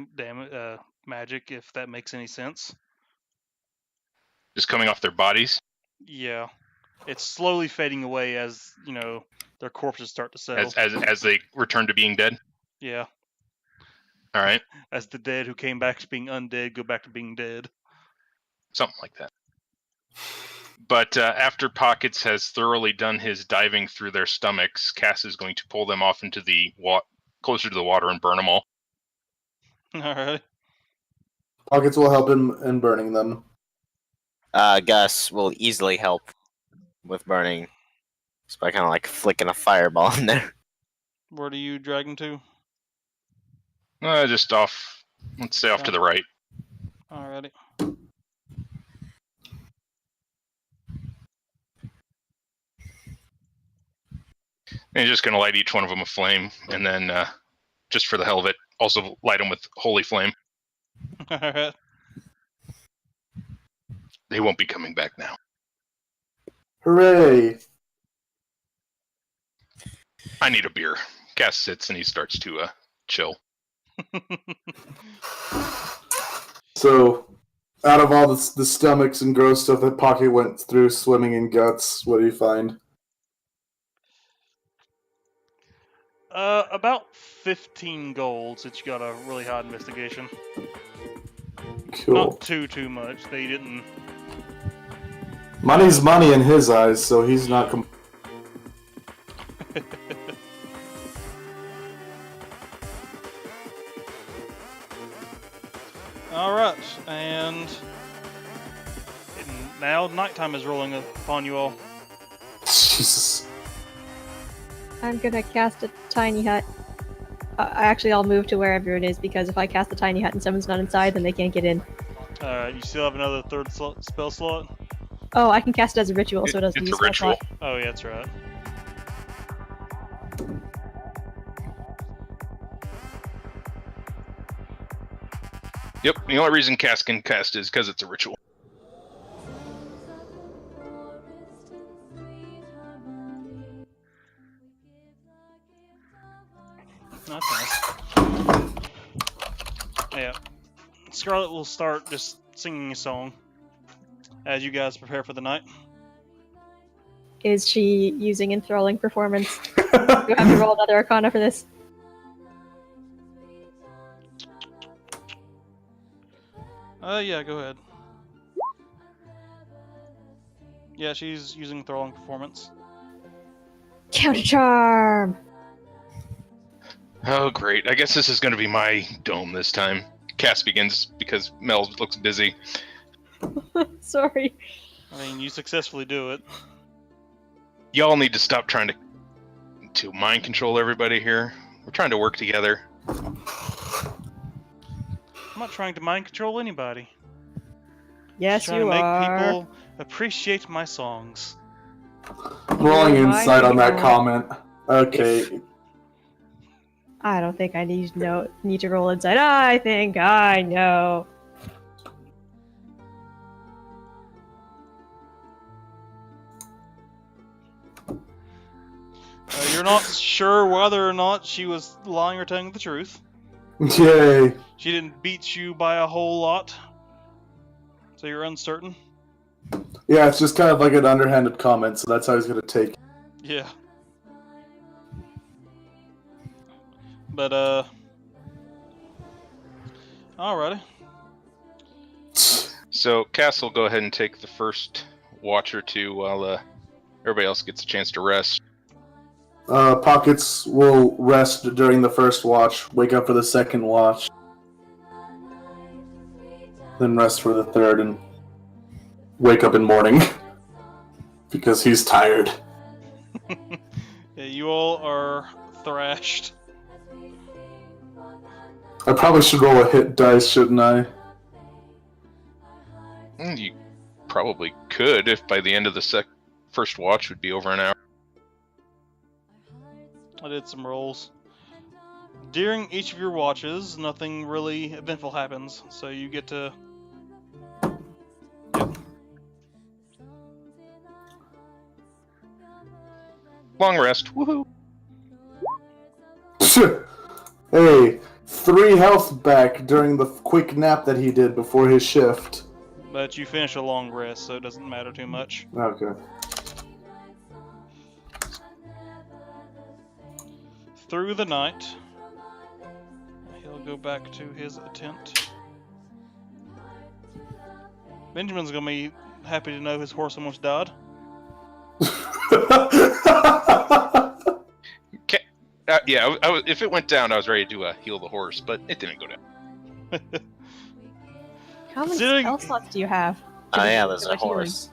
magic, if that makes any sense. Just coming off their bodies? Yeah. It's slowly fading away as, their corpses start to settle. As they return to being dead? Yeah. All right. As the dead who came back to being undead go back to being dead. Something like that. But after Pockets has thoroughly done his diving through their stomachs, Cass is going to pull them off into the closer to the water and burn them all. Alright. Pockets will help in burning them. Gus will easily help with burning. Just by kind of like flicking a fireball in there. Where do you drag him to? Just off. Let's say off to the right. Alrighty. And you're just gonna light each one of them a flame, and then just for the hell of it, also light them with holy flame. Alright. They won't be coming back now. Hooray! I need a beer. Cass sits and he starts to chill. So, out of all the stomachs and gross stuff that Pocket went through swimming in guts, what do you find? About 15 golds. It's got a really high investigation. Cool. Not too much. They didn't. Money's money in his eyes, so he's not. Alright, and now nighttime is rolling upon you all. Jesus. I'm gonna cast a tiny hut. Actually, I'll move to wherever it is, because if I cast a tiny hut and someone's not inside, then they can't get in. Alright, you still have another third spell slot? Oh, I can cast it as a ritual, so it doesn't It's use a ritual. spell slot. Oh, yeah, that's right. Yep, the only reason Cass can cast is because it's a ritual. That's nice. Yeah. Scarlet will start just singing a song as you guys prepare for the night. Is she using enthralling performance? Do I have to roll another arcana for this? Yeah, go ahead. Yeah, she's using enthralling performance. Counter charm! Oh, great. I guess this is going to be my dome this time. Cass begins because Mel looks busy. Sorry. I mean, you successfully do it. Y'all need to stop trying to mind control everybody here. We're trying to work together. I'm not trying to mind control anybody. Yes, Trying you to make are. people appreciate my songs. Rolling You're insight on that minding comment. Okay. I don't think I need to roll inside. I think I know. You're not sure whether or not she was lying or telling the truth. Yay. She didn't beat you by a whole lot, so you're uncertain. Yeah, it's just kind of like an underhanded comment, so that's how he's gonna take it. Yeah. But, alrighty. So Cass will go ahead and take the first watch or two while everybody else gets a chance to rest. Pockets will rest during the first watch, wake up for the second watch, then rest for the third, and wake up in morning. Because he's tired. Yeah, you all are thrashed. I probably should roll a hit dice, shouldn't I? You probably could if by the end of the first watch would be over an hour. I did some rolls. During each of your watches, nothing really eventful happens, so you get to... Yep. Long rest. Woohoo! Hey, 3 health back during the quick nap that he did before his shift. But you finish a long rest, so it doesn't matter too much. Okay. Through the night, he'll go back to his tent. Benjamin's gonna be happy to know his horse almost died. Yeah, if it went down, I was ready to heal the horse, but it didn't go down. How many Considering- spell slots do you have? Oh yeah, there's for a healing? horse.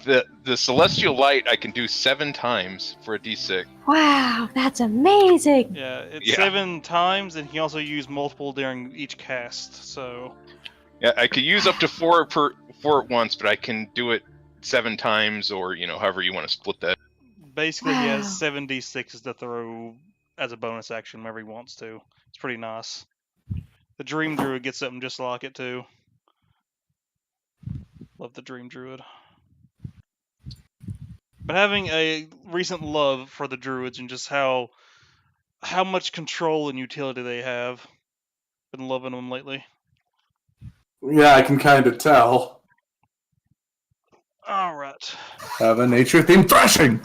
The celestial light I can do 7 times for a d6. Wow, that's amazing! Yeah, it's Yeah. 7 times, and he can also use multiple during each cast. So Yeah, I could use up to 4 at once, but I can do it 7 times, or however you want to split that. basically, he has Wow. 7d6s to throw as a bonus action whenever he wants to. It's pretty nice. The Dream Druid gets something just like it too. Love the Dream Druid. But having a recent love for the Druids and just how much control and utility they have, been loving them lately. Yeah, I can kind of tell. All right. Have a nature-themed thrashing.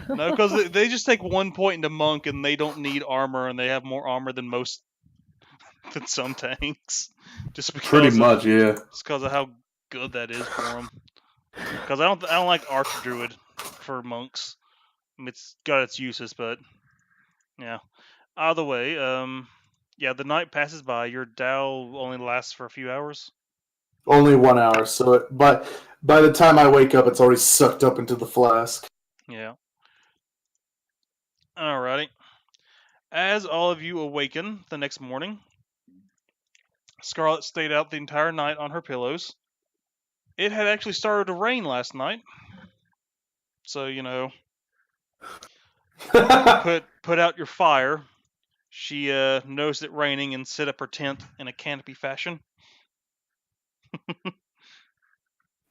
No, because they just take 1 point into monk, and they don't need armor, and they have more armor than some tanks. Just because Pretty much, yeah. Just because of how good that is for them. Because I don't like Archdruid for monks. I mean, it's got its uses, but yeah. Either way, yeah, the night passes by. Your Dow only lasts for a few hours. Only 1 hour, but by the time I wake up, it's already sucked up into the flask. Yeah. Alrighty. As all of you awaken the next morning, Scarlet stayed out the entire night on her pillows. It had actually started to rain last night, so put out your fire. She noticed it raining and set up her tent in a canopy fashion.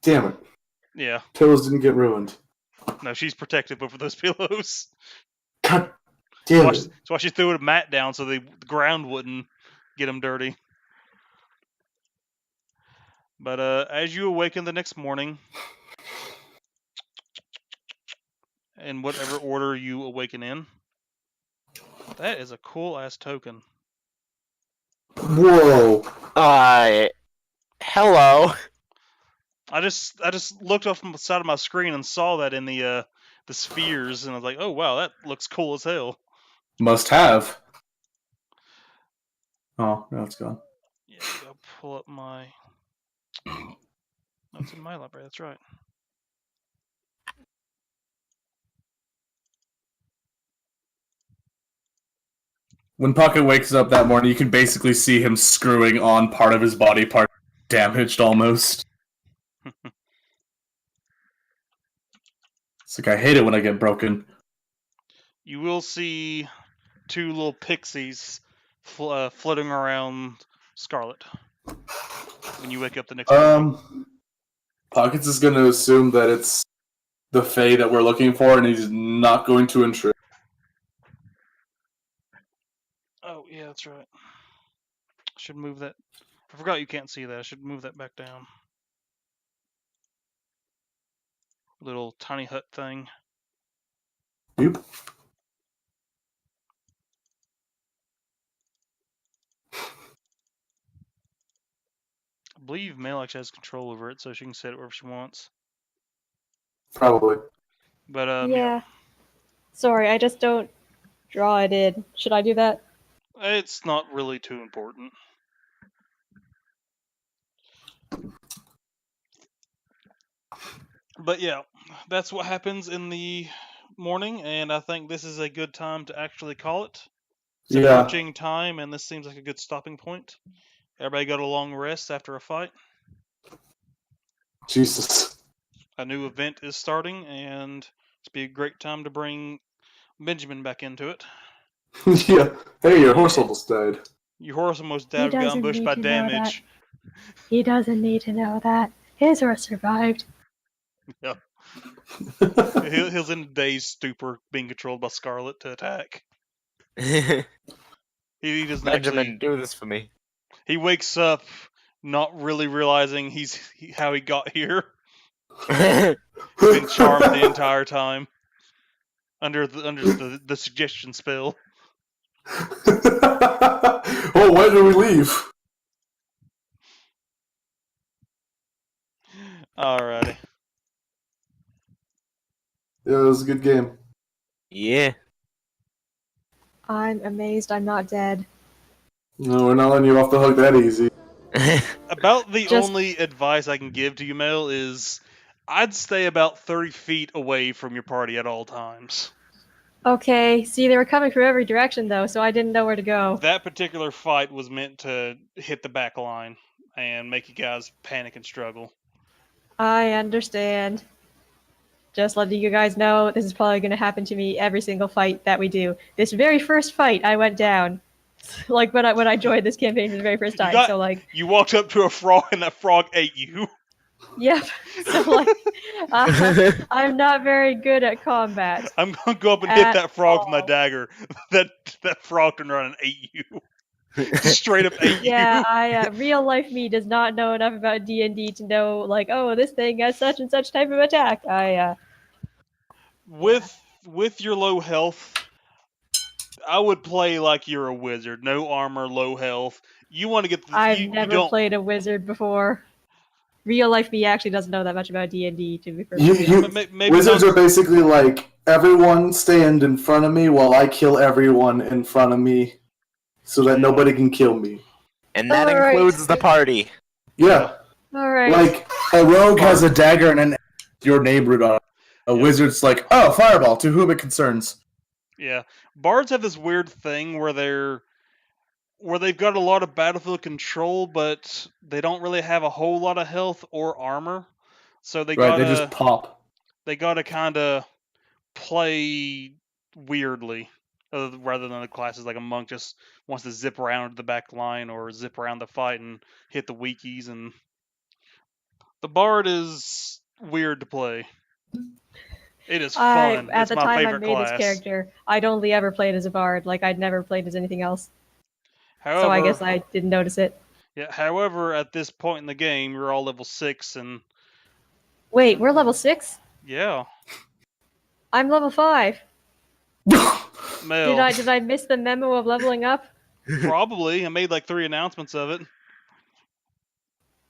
Damn it. Yeah, Pillows didn't get ruined. no, she's protective over those pillows. God damn That's it. why she threw a mat down so the ground wouldn't get them dirty. But as you awaken the next morning, in whatever order you awaken in, that is a cool ass token. Whoa. Hello. I just looked off from the side of my screen and saw that in the spheres, and I was like, oh wow, that looks cool as hell. Must have. Oh, now it's gone. Yeah, go pull up my. Oh, it's in my library. That's right. When Pocket wakes up that morning, you can basically see him screwing on part of his body part damaged almost. It's like, I hate it when I get broken. You will see 2 little pixies floating around Scarlet when you wake up the next morning. Pockets is going to assume that it's the Fae that we're looking for, and he's not going to intrude. Oh, yeah, that's right. Should move that. I forgot you can't see that. I should move that back down. Little tiny hut thing. Yep. I believe Mel actually has control over it, so she can set it wherever she wants. Probably. But Yeah. Sorry, I just don't draw it in. Should I do that? it's not really too important. But yeah, that's what happens in the morning, and I think this is a good time to actually call it. It's Yeah. approaching time, and this seems like a good stopping point. Everybody got a long rest after a fight. Jesus. A new event is starting, and it's be a great time to bring Benjamin back into it. Yeah. Hey, your horse almost died. Your horse almost He got doesn't ambushed need by to know damage. He doesn't need to know that. His horse survived. He's in a dazed stupor, being controlled by Scarlet to attack. He doesn't Benjamin, actually. do this for me. He wakes up not really realizing how he got here. He's been charmed the entire time under the suggestion spell. Oh, why did we leave? Alrighty. Yeah, it was a good game. Yeah. I'm amazed I'm not dead. No, we're not letting you off the hook that easy. About the Just- only advice I can give to you, Mel, is I'd stay about 30 feet away from your party at all times. Okay, see, they were coming from every direction though, so I didn't know where to go. That particular fight was meant to hit the back line and make you guys panic and struggle. I understand. Just letting you guys know, this is probably going to happen to me every single fight that we do. This very first fight, I went down. Like when I joined this campaign for the very first time. So like, You walked up to a frog and that frog ate you. yep. So like, I'm not very good at combat. I'm gonna go up and hit At that frog with my all. dagger. That frog turned around and ate you. Straight up ate Yeah, you. I real life me does not know enough about D&D to know like, oh, this thing has such and such type of attack. With your low health, I would play like you're a wizard. No armor, low health. You want to get the. I've you never don't, played a wizard before. Real life me actually doesn't know that much about D&D to be You, perfectly you, honest. Maybe wizards not- are basically like, everyone stand in front of me while I kill everyone in front of me so that nobody can kill me. And that Alright. includes the party. Yeah. All right. Like, a rogue has a dagger and your name written on it. A wizard's like, oh, fireball, to whom it concerns. Yeah, bards have this weird thing where they've got a lot of battlefield control, but they don't really have a whole lot of health or armor. So they Right, gotta they just pop. kind of play weirdly, rather than the classes like a monk just wants to zip around the back line or zip around the fight and hit the weakies. And the bard is weird to play. It is fun. At It's the my time I favorite made class. this character, I'd only ever played as a bard. Like I'd never played as anything else. However, So I guess I didn't notice it. Yeah, however, at this point in the game, you're all level 6, and Wait, we're level 6? yeah, I'm level 5. Mel, Did I miss the memo of leveling up? probably. I made like 3 announcements of it.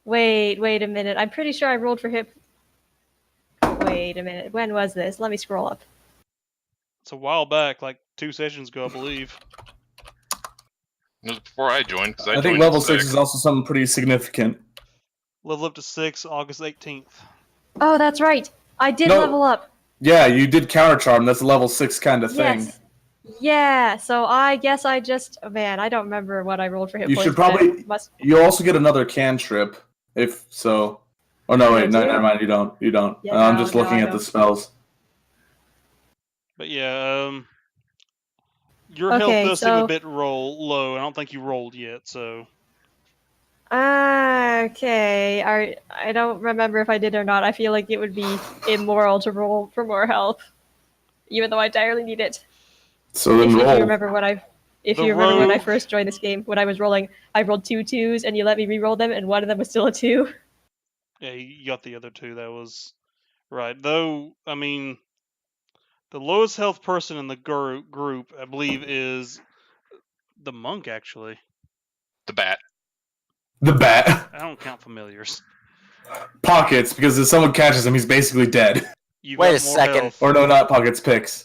Wait a minute. I'm pretty sure I rolled for hip. Wait a minute. When was this? Let me scroll up. It's a while back, like 2 sessions ago, I believe. It was before I joined, because I I think joined level at 6 is also something pretty significant. Level up to 6, August 18th. Oh, that's right. I did No. level up. Yeah, you did counter charm. That's a level 6 kind of thing. Yes. Yeah, so I guess I just... Oh, man, I don't remember what I rolled for hit You points. should but I probably- Must... You also get another cantrip, if so. Oh no, wait, no, I do? never mind. You don't. You don't. Yeah, I'm no, just no, looking I at the don't. spells. But yeah, your Okay, health does seem so- a bit low. I don't think you rolled yet, so Okay. I don't remember if I did or not. I feel like it would be immoral to roll for more health. Even though I direly need it. So then If you roll. remember when I rogue- first joined this game, when I was rolling, I rolled 2 2s and you let me re-roll them, and one of them was still a 2. yeah, you got the other 2. That was right. Though, I mean, the lowest health person in the group, I believe, is the monk. Actually, the bat. The bat. I don't count familiars. Pockets, because if someone catches him, he's basically dead. You Wait got a more second. health. Or no, not Pockets, Picks.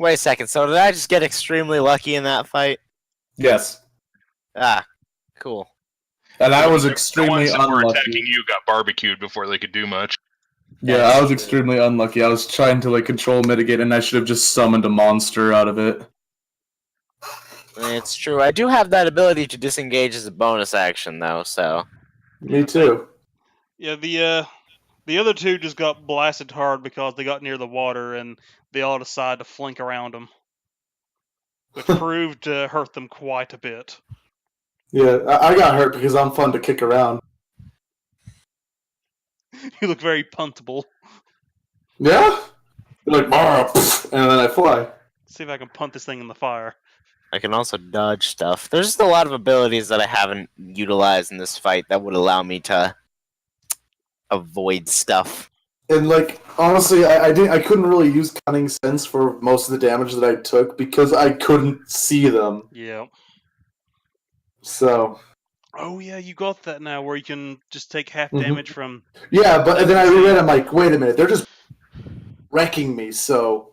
Wait a second. So did I just get extremely lucky in that fight? Yes. Ah, cool. And I was The extremely ones that were attacking unlucky. you got barbecued before they could do much. Yeah, That's I was true. extremely unlucky. I was trying to like control mitigate, and I should have just summoned a monster out of it. It's true. I do have that ability to disengage as a bonus action, though. So Me too. Yeah, the other 2 just got blasted hard because they got near the water and they all decided to flank around them, which proved to hurt them quite a bit. Yeah, I got hurt because I'm fun to kick around. You look very puntable. Yeah? Like, and then I fly. See if I can punt this thing in the fire. I can also dodge stuff. There's just a lot of abilities that I haven't utilized in this fight that would allow me to avoid stuff. And like, honestly, I couldn't really use cunning sense for most of the damage that I took because I couldn't see them. Yeah. So Oh yeah, you got that now, where you can just take half Mhm. damage from. yeah, but then I reread. I'm like, wait a minute, they're just wrecking me. So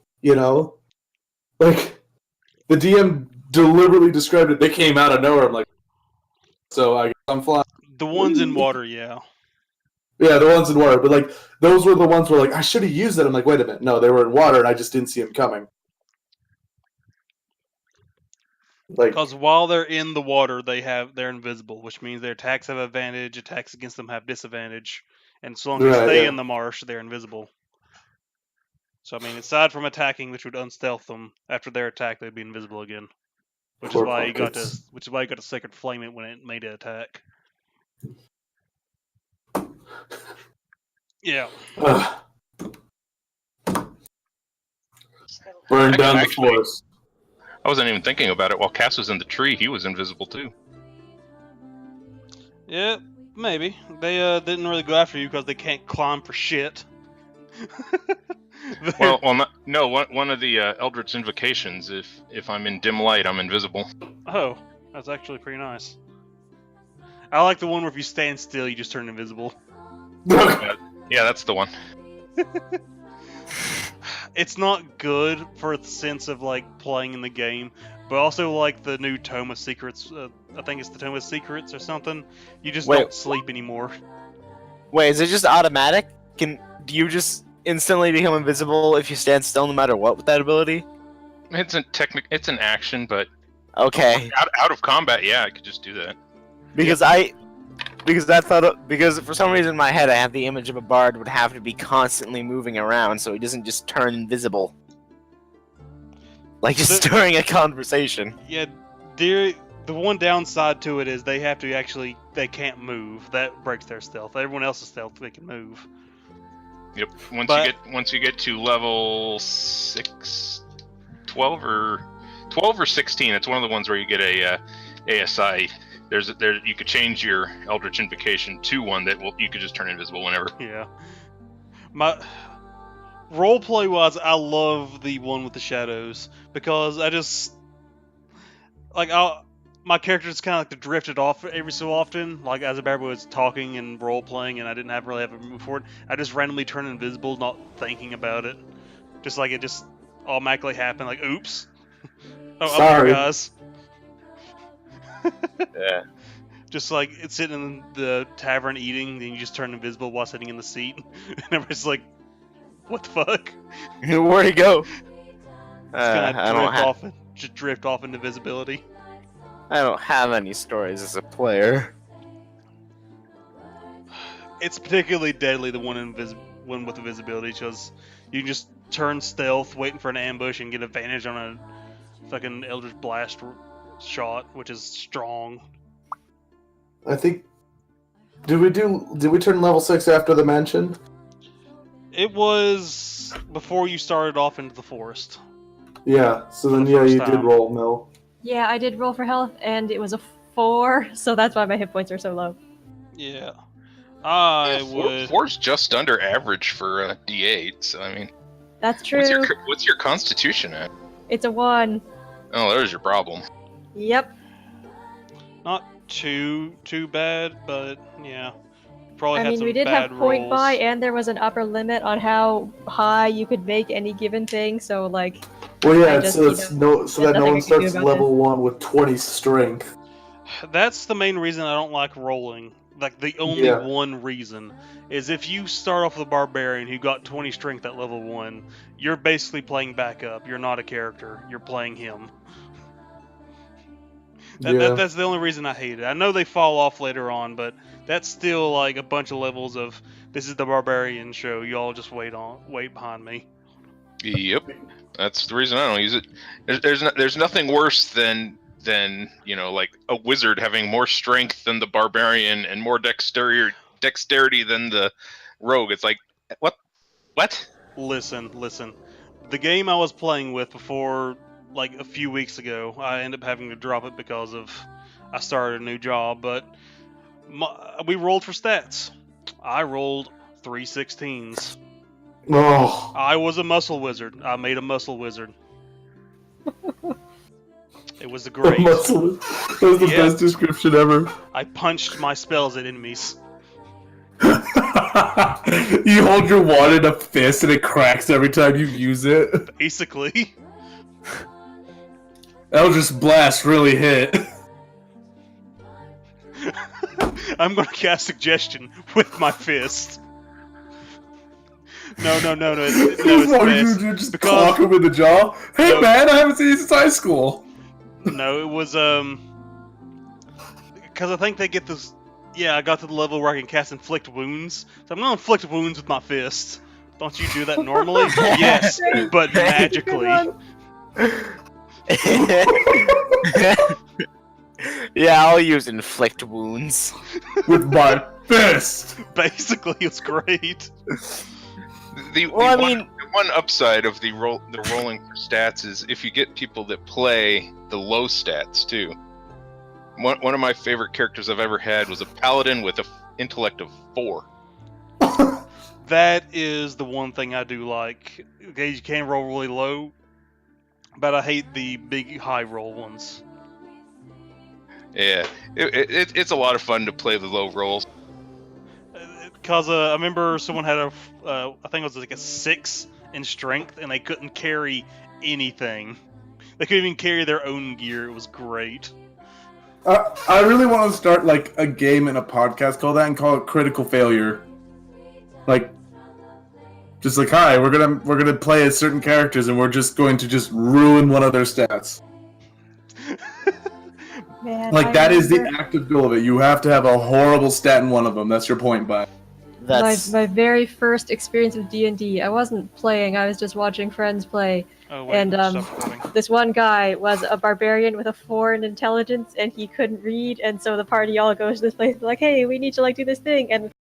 like, the DM deliberately described it. They came out of nowhere. I'm like, so I guess I'm flying. The ones in water, yeah. Yeah, the ones in water, but like those were the ones where like I should have used it. I'm like, wait a minute, no, they were in water, and I just didn't see them coming. Like, Because while they're in the water, they're invisible, which means their attacks have advantage, attacks against them have disadvantage, and so long as they stay in the marsh, they're invisible. So I mean, aside from attacking, which would unstealth them, after their attack, they'd be invisible again. Which is why you got to Sacred Flame it when it made an attack. Yeah. Burn down the Actually- forest. I wasn't even thinking about it. While Cass was in the tree, he was invisible too. Yeah, maybe. They didn't really go after you because they can't climb for shit. Well, no. One of the Eldritch invocations. If I'm in dim light, I'm invisible. Oh, that's actually pretty nice. I like the one where if you stand still, you just turn invisible. Yeah, that's the one. It's not good for the sense of like playing in the game, but also like the new Tome of Secrets. I think it's the Tome of Secrets or something. You just don't sleep anymore. Wait, is it just automatic? Do you just instantly become invisible if you stand still no matter what with that ability? It's an action, but Okay. out of combat, yeah, I could just do that. Because for some reason in my head I have the image of a bard would have to be constantly moving around so he doesn't just turn invisible. Like just during a conversation. Yeah, the one downside to it is they can't move. That breaks their stealth. Everyone else's stealth, they can move. Yep. Once you get to level 12 or 16, it's one of the ones where you get a ASI. You could change your Eldritch Invocation to one that you could just turn invisible whenever. Yeah. My roleplay wise, I love the one with the shadows because I just my character just kind of like drifted off every so often. Like as everybody was talking and role playing, and I didn't really have a move forward. I just randomly turned invisible, not thinking about it. Just like it just automatically happened. Like, oops. Oh, Sorry. I'm here, guys. Yeah. Just like it's sitting in the tavern eating, then you just turn invisible while sitting in the seat, and everybody's like, "What the fuck?" Where'd he go? Just drift off into visibility. I don't have any stories as a player. It's particularly deadly, the one with invisibility, because you can just turn stealth, waiting for an ambush, and get advantage on a fucking Eldritch Blast shot, which is strong. I think. Did we turn level 6 after the mansion? It was before you started off into the forest. Yeah. So then, the yeah, first you did time. roll, Mel. Yeah, I did roll for health, and it was a 4, so that's why my hit points are so low. Yeah. I would. 4's just under average for a D8, so I mean. That's true. What's your Constitution at? It's a 1. Oh, there's your problem. Yep. Not too bad, but yeah. Probably I had mean, some we did bad have point rolls. buy, and there was an upper limit on how high you could make any given thing, so like... Well, yeah, I just, so there's that no nothing one I can do starts about level 1 with 20 strength. That's the main reason I don't like rolling. Like, the only Yeah. one reason is if you start off with a barbarian who got 20 strength at level 1, you're basically playing backup. You're not a character. You're playing him. That's the only reason I hate it. I know they fall off later on, but that's still like a bunch of levels of, this is the barbarian show. You all just wait behind me. Yep. That's the reason I don't use it. There's nothing worse than like a wizard having more strength than the barbarian and more dexterity than the rogue. It's like, what? Listen. The game I was playing with before, like a few weeks ago, I ended up having to drop it because I started a new job, but we rolled for stats. I rolled 3 16s. Oh. I was a muscle wizard. I made a muscle wizard. It was great. That was the best description ever. I punched my spells at enemies. You hold your wand in a fist and it cracks every time you use it. Basically. Eldritch Blast really hit. I'm gonna cast suggestion with my fist. No, it's What, best. you just Because- clock him in the jaw? Hey No. man, I haven't seen you since high school. No, it was because I think they get this. Yeah, I got to the level where I can cast inflict wounds, so I'm gonna inflict wounds with my fist. Don't you do that normally? Yes, but magically. Yeah, I'll use inflict wounds. With my fist. Basically, it's great. The one upside of the rolling for stats is if you get people that play the low stats too. One of my favorite characters I've ever had was a paladin with an intellect of 4. That is the one thing I do like. Okay, you can roll really low, but I hate the big high roll ones. Yeah, it's a lot of fun to play the low rolls. Because I remember someone had I think it was like a 6 in strength, and they couldn't carry anything. They couldn't even carry their own gear. It was great. I really want to start like a game and a podcast called that and call it Critical Failure. Like, just like, hi, we're gonna play as certain characters and we're just going to just ruin one of their stats. Man, Like I that is the remember active goal of it. You have to have a horrible stat in one of them. That's your point, but my very first experience with D&D. I wasn't playing. I was just watching friends play. Oh wait, And, stop recording. This one guy was a barbarian with a 4 in intelligence, and he couldn't read, and so the party all goes to this place like, hey, we need to like do this thing, and